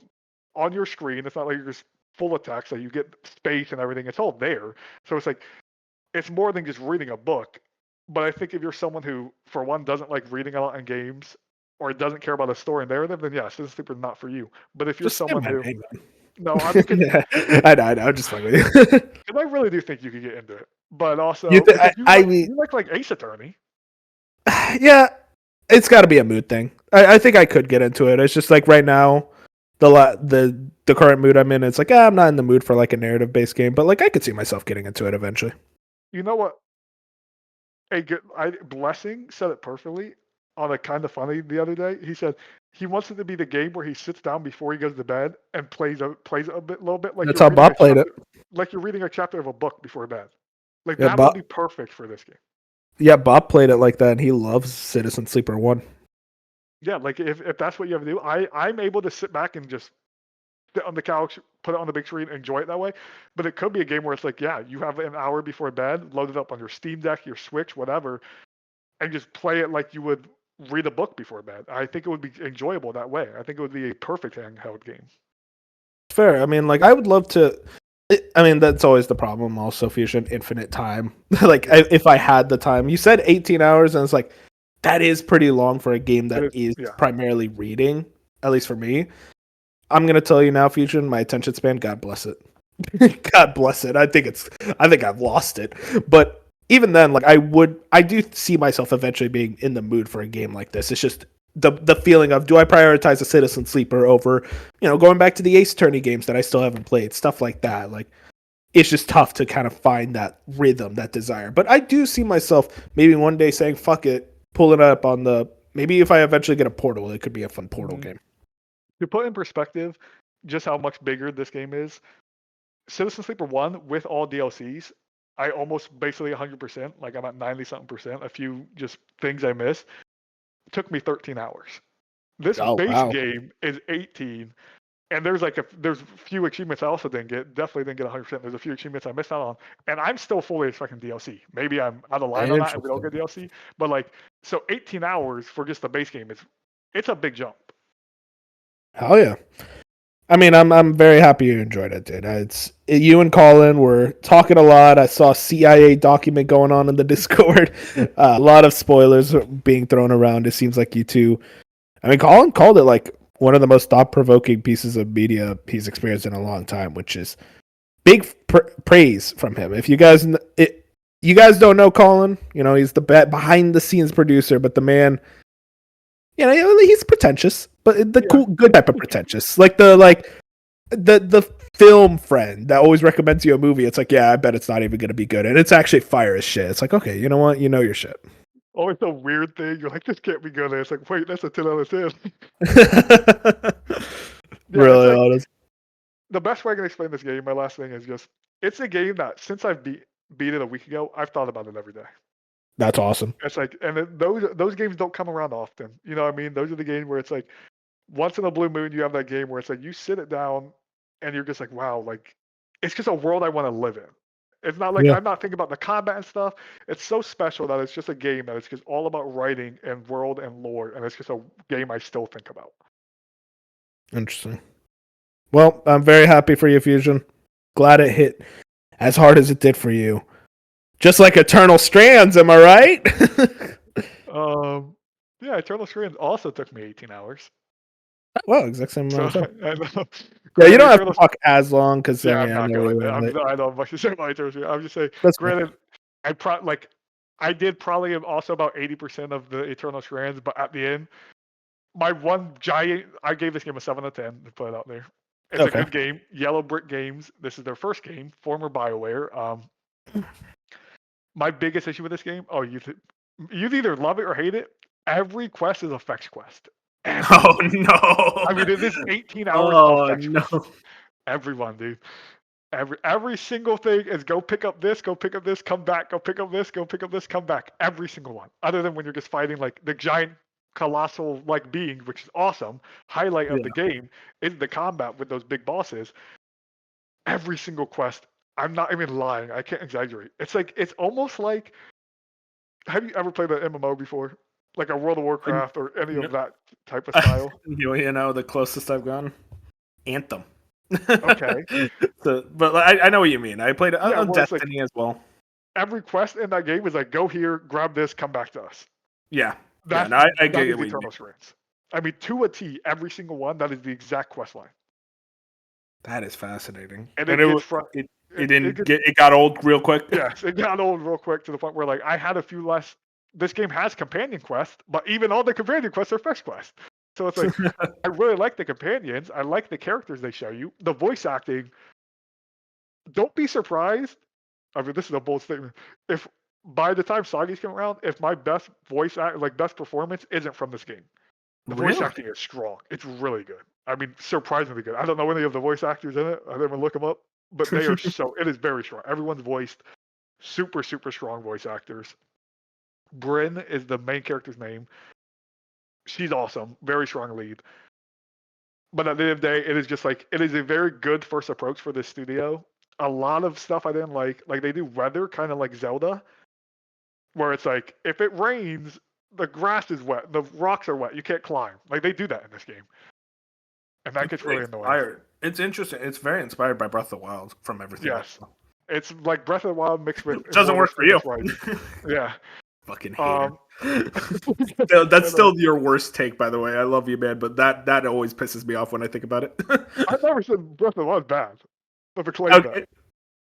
on your screen. It's not like you're just full of text. Like you get space and everything. It's all there. So it's like it's more than just reading a book. But I think if you're someone who, for one, doesn't like reading a lot in games or doesn't care about a story and narrative, then yeah, Citizen Sleeper is not for you. But if you're Just stand someone by who, me, man. no, I mean, because Yeah, I know, I'm just fucking with you. I really do think you could get into it. But You also th- because I mean, you like Ace Attorney. yeah, it's got to be a mood thing. I think I could get into it. It's just like right now, the current mood I'm in, it's like I'm not in the mood for like a narrative based game, but like I could see myself getting into it eventually. You know what? Blessing said it perfectly on a kind of funny the other day. He said he wants it to be the game where he sits down before he goes to bed and plays a little bit like That's you're how reading a Bob played it. chapter, like you're reading a chapter of a book before bed. Like Yeah, that would Bob. be perfect for this game. Yeah, Bob played it like that, and he loves Citizen Sleeper One. Yeah, like if that's what you have to do, I'm able to sit back and just sit on the couch, put it on the big screen, enjoy it that way. But it could be a game where it's like, yeah, you have an hour before bed, load it up on your Steam Deck, your Switch, whatever, and just play it like you would read a book before bed. I think it would be enjoyable that way. I think it would be a perfect handheld game. Fair. I mean, like I would love to. I mean, that's always the problem. Also, Fusion infinite time. Like, if I had the time, you said 18 hours, and it's like that is pretty long for a game It that is, is yeah. primarily reading. At least for me, I'm gonna tell you now, Fusion. My attention span, God bless it. God bless it. I think I've lost it. But even then, like I do see myself eventually being in the mood for a game like this. It's just the feeling of do I prioritize a Citizen Sleeper over, going back to the Ace Attorney games that I still haven't played, stuff like that. Like it's just tough to kind of find that rhythm, that desire. But I do see myself maybe one day saying, fuck it, pull it up on maybe if I eventually get a Portal, it could be a fun Portal Mhm. game. To put in perspective, just how much bigger this game is. Citizen Sleeper 1 with all DLCs, I almost basically 100%, like I'm at 90 something percent. A few just things I missed. It took me 13 hours. This Oh base wow. game is 18, and there's a few achievements I also didn't get. Definitely didn't get 100%. There's a few achievements I missed out on, and I'm still fully expecting DLC. Maybe I'm out of line on that and we don't get DLC, but like, so 18 hours for just the base game it's a big jump. Hell yeah. I mean, I'm very happy you enjoyed it, dude. You and Colin were talking a lot. I saw a CIA document going on in the Discord. A lot of spoilers being thrown around. It seems like you two. I mean, Colin called it like one of the most thought-provoking pieces of media he's experienced in a long time, which is big praise from him. If you guys you guys don't know Colin, you know he's the behind-the-scenes producer, but the man. You know, he's pretentious, but the cool, good type of pretentious, like the film friend that always recommends you a movie. It's like, yeah, I bet it's not even gonna be good, and it's actually fire as shit. It's like, okay, you know what, you know your shit. Always a weird thing. You're like, this can't be good. And it's like, wait, that's a 10 out of 10. Really like, honest. the best way I can explain this game, my last thing is just, it's a game that since I've beat it a week ago, I've thought about it every day. That's awesome. It's like, and those games don't come around often. You know what I mean? Those are the games where it's like, once in a blue moon, you have that game where it's like, you sit it down and you're just like, wow, like, it's just a world I want to live in. It's not like, Yeah. I'm not thinking about the combat and stuff. It's so special that it's just a game that it's just all about writing and world and lore. And it's just a game I still think about. Interesting. Well, I'm very happy for you, Fusion. Glad it hit as hard as it did for you. Just like Eternal Strands, am I right? Yeah, Eternal Strands also took me 18 hours. Well, exact same So amount of time. I know. Yeah, you don't have to Eternal, talk as long because yeah, I I'm mean I not know we going went there. late. I don't have much to say about Eternal Strands. I'm just saying, That's fine. granted, I did probably also about 80% of the Eternal Strands, but at the end, my one giant, I gave this game a 7 out of 10 to put it out there. It's a Okay. good game. Yellow Brick Games. This is their first game, former BioWare. My biggest issue with this game, you either love it or hate it. Every quest is a fetch quest. Oh no! I mean, it is 18 hours of Oh fetch no! quests. Everyone, dude. Every single thing is go pick up this, come back, go pick up this, go pick up this, come back. Every single one. Other than when you're just fighting like the giant colossal like being, which is awesome. Highlight of the game is the combat with those big bosses. Every single quest, I'm not even lying. I can't exaggerate. It's almost like, have you ever played an MMO before? Like a World of Warcraft or any No. of that type of style? You know the closest I've gone, Anthem. Okay. So, but I know what you mean. I played Yeah, on where it's like Destiny as well. every quest in that game is like, go here, grab this, come back to us. Yeah, That's no, I that get is what you Eternal mean. Strands. I mean, to a T, every single one. That is the exact quest line, That is fascinating. and And it gets from it got old real quick. yes, it got old real quick to the point where like I had a few less. This game has companion quests, but even all the companion quests are fetch quests. So it's like I really like the companions. I like the characters they show you. The voice acting. Don't be surprised. I mean, this is a bold statement. If by the time Sagi's come around, if my best best performance isn't from this game. The voice Really? acting is strong. It's really good. I mean, surprisingly good. I don't know any of the voice actors in it. I didn't look them up, but they are so. It is very strong. Everyone's voiced super, super strong voice actors. Bryn is the main character's name. She's awesome. Very strong lead. But at the end of the day, it is just like it is a very good first approach for this studio. A lot of stuff I didn't like they do weather kind of like Zelda, where it's like if it rains, the grass is wet, the rocks are wet, you can't climb. Like they do that in this game. And that It's gets really really annoying. inspired. It's interesting. It's very inspired by Breath of the Wild from everything. Yes. It's like Breath of the Wild mixed with It doesn't work for you. Yeah. Fucking hater. Um, That's still your worst take, by the way. I love you, man, but that always pisses me off when I think about it. I never said Breath of the Wild bad. Never claimed Okay. that.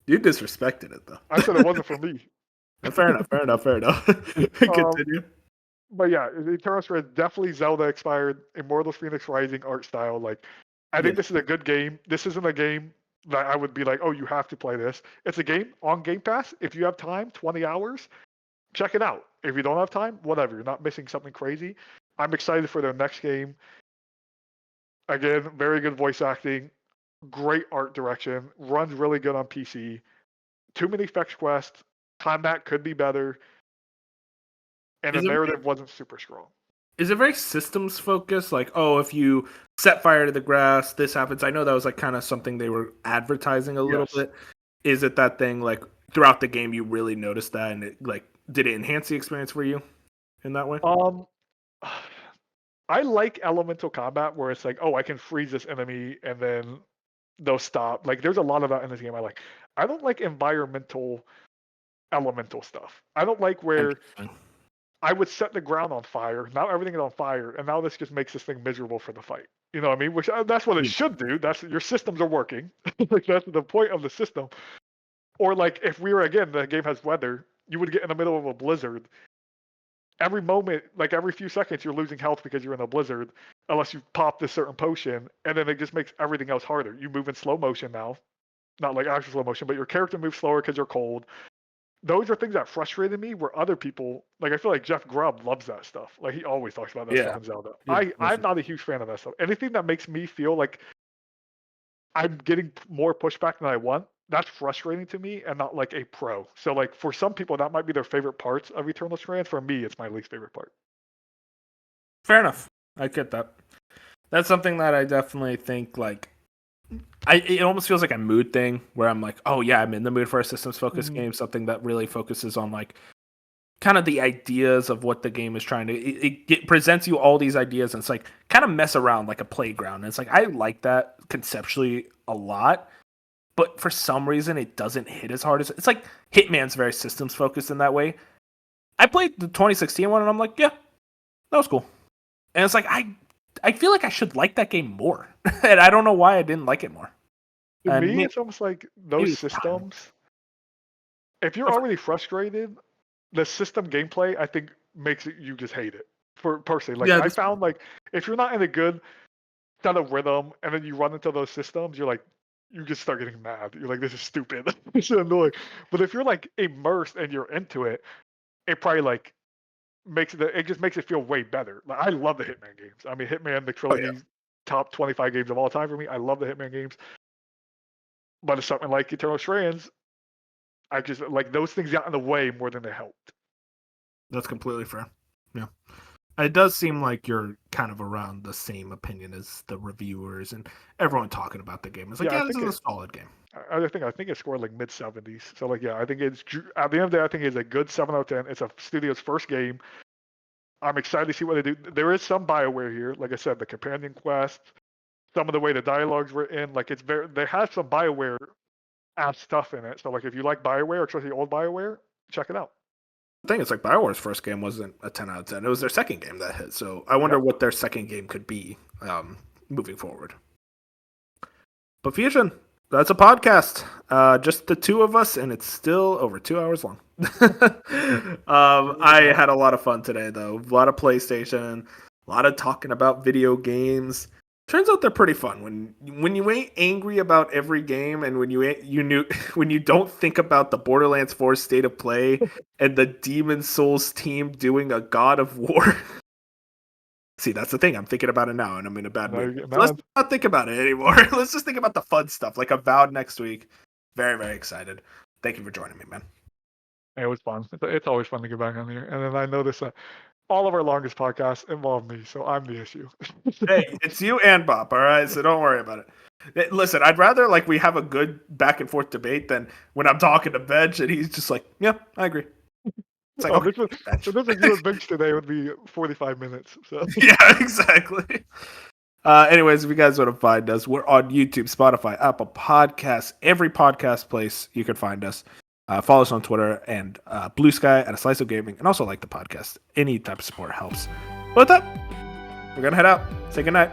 You disrespected it though. I said it wasn't for me. Fair enough. Continue. But yeah, Eternal Strands definitely Zelda expired, Immortals Phoenix Rising art style. Like, I think this is a good game. This isn't a game that I would be like, oh, you have to play this. It's a game on Game Pass. If you have time, 20 hours, check it out. If you don't have time, whatever. You're not missing something crazy. I'm excited for their next game. Again, very good voice acting. great art direction, runs really good on PC. Too many fetch quests, combat could be better, and the Is it narrative wasn't super strong. is it very systems focused? Like, oh, if you set fire to the grass, this happens. I know that was like kind of something they were advertising a little Yes. bit. Is it that thing like throughout the game you really noticed that, and it like did it enhance the experience for you in that way? I like elemental combat where it's like, oh, I can freeze this enemy and then they'll stop. Like, there's a lot of that in this game I like. I don't like environmental elemental stuff. I don't like where Interesting. I would set the ground on fire. Now everything is on fire, and now this just makes this thing miserable for the fight. You know what I mean? Which that's what it Yeah. should do. That's your systems are working. Like that's the point of the system. Or like if we were again, the game has weather. You would get in the middle of a blizzard. Every moment, like every few seconds, you're losing health because you're in a blizzard, unless you pop this certain potion, and then it just makes everything else harder. You move in slow motion now, not like actual slow motion, but your character moves slower because you're cold. Those are things that frustrated me where other people like I feel like Jeff Grubb loves that stuff. Like he always talks about that Yeah. stuff in Zelda. Yeah, I'm not a huge fan of that stuff. Anything that makes me feel like I'm getting more pushback than I want, that's frustrating to me and not like a pro. So like for some people that might be their favorite parts of Eternal Strands. For me, it's my least favorite part. Fair enough. I get that. That's something that I definitely think like it almost feels like a mood thing where I'm like, oh yeah, I'm in the mood for a systems focused game, something that really focuses on like kind of the ideas of what the game is trying to it presents you all these ideas and it's like kind of mess around like a playground. And it's like I like that conceptually a lot, but for some reason it doesn't hit as hard as it's like Hitman's very systems focused in that way. I played the 2016 one and I'm like, yeah, that was cool. And it's like I feel like I should like that game more. And I don't know why I didn't like it more. To And me, it's almost like those systems. If you're already frustrated, the system gameplay I think makes it you just hate it. For personally, like Yeah, I found like if you're not in a good set of rhythm and then you run into those systems, you're like you just start getting mad. You're like, this is stupid. This is annoying. But if you're like immersed and you're into it, it probably like it just makes it feel way better. Like I love the Hitman games. I mean, Hitman the trilogy, top 25 games of all time for me. I love the Hitman games. But it's something like Eternal Strands. I just like those things got in the way more than they helped. That's completely fair. Yeah. It does seem like you're kind of around the same opinion as the reviewers and everyone talking about the game. It's like, yeah, this is a solid game. I think it scored like mid-70s. So like, yeah, I think it's at the end of the day, I think it's a good 7 out of 10. It's a studio's first game. I'm excited to see what they do. There is some BioWare here, like I said, the companion quest, some of the way the dialogue's written, like it's very. They have some BioWare app stuff in it. So like, if you like BioWare, especially old BioWare, check it out. The thing is, like BioWare's first game wasn't a 10 out of 10. It was their second game that hit. So I wonder what their second game could be moving forward. But Fusion, that's a podcast. Just the two of us, and it's still over 2 hours long. I had a lot of fun today, though. A lot of PlayStation, a lot of talking about video games. Turns out they're pretty fun when you ain't angry about every game, and when you don't think about the Borderlands 4 state of play and the Demon Souls team doing a God of War. See, that's the thing. I'm thinking about it now, and I'm in a bad mood. So let's not think about it anymore. Let's just think about the fun stuff, like Avowed next week. Very, very excited. Thank you for joining me, man. It was fun. It's always fun to get back on here. And then I noticed that all of our longest podcasts involve me, so I'm the issue. Hey, it's you and Bob, all right? So don't worry about it. Listen, I'd rather like we have a good back and forth debate than when I'm talking to Bench and he's just like, yeah, I agree. It's like, okay, this is you and Bench today would be 45 minutes. So yeah, exactly. Anyways, if you guys want to find us, we're on YouTube, Spotify, Apple Podcasts, every podcast place you can find us. Follow us on Twitter and Blue Sky at A Slice of Gaming, and also like the podcast. Any type of support helps. But with that, we're gonna head out. Say good night.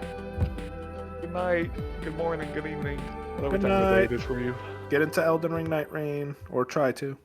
Good night, good morning, good evening, whatever Good time of night. the day it is for you. Get into Elden Ring Night Rain, or try to.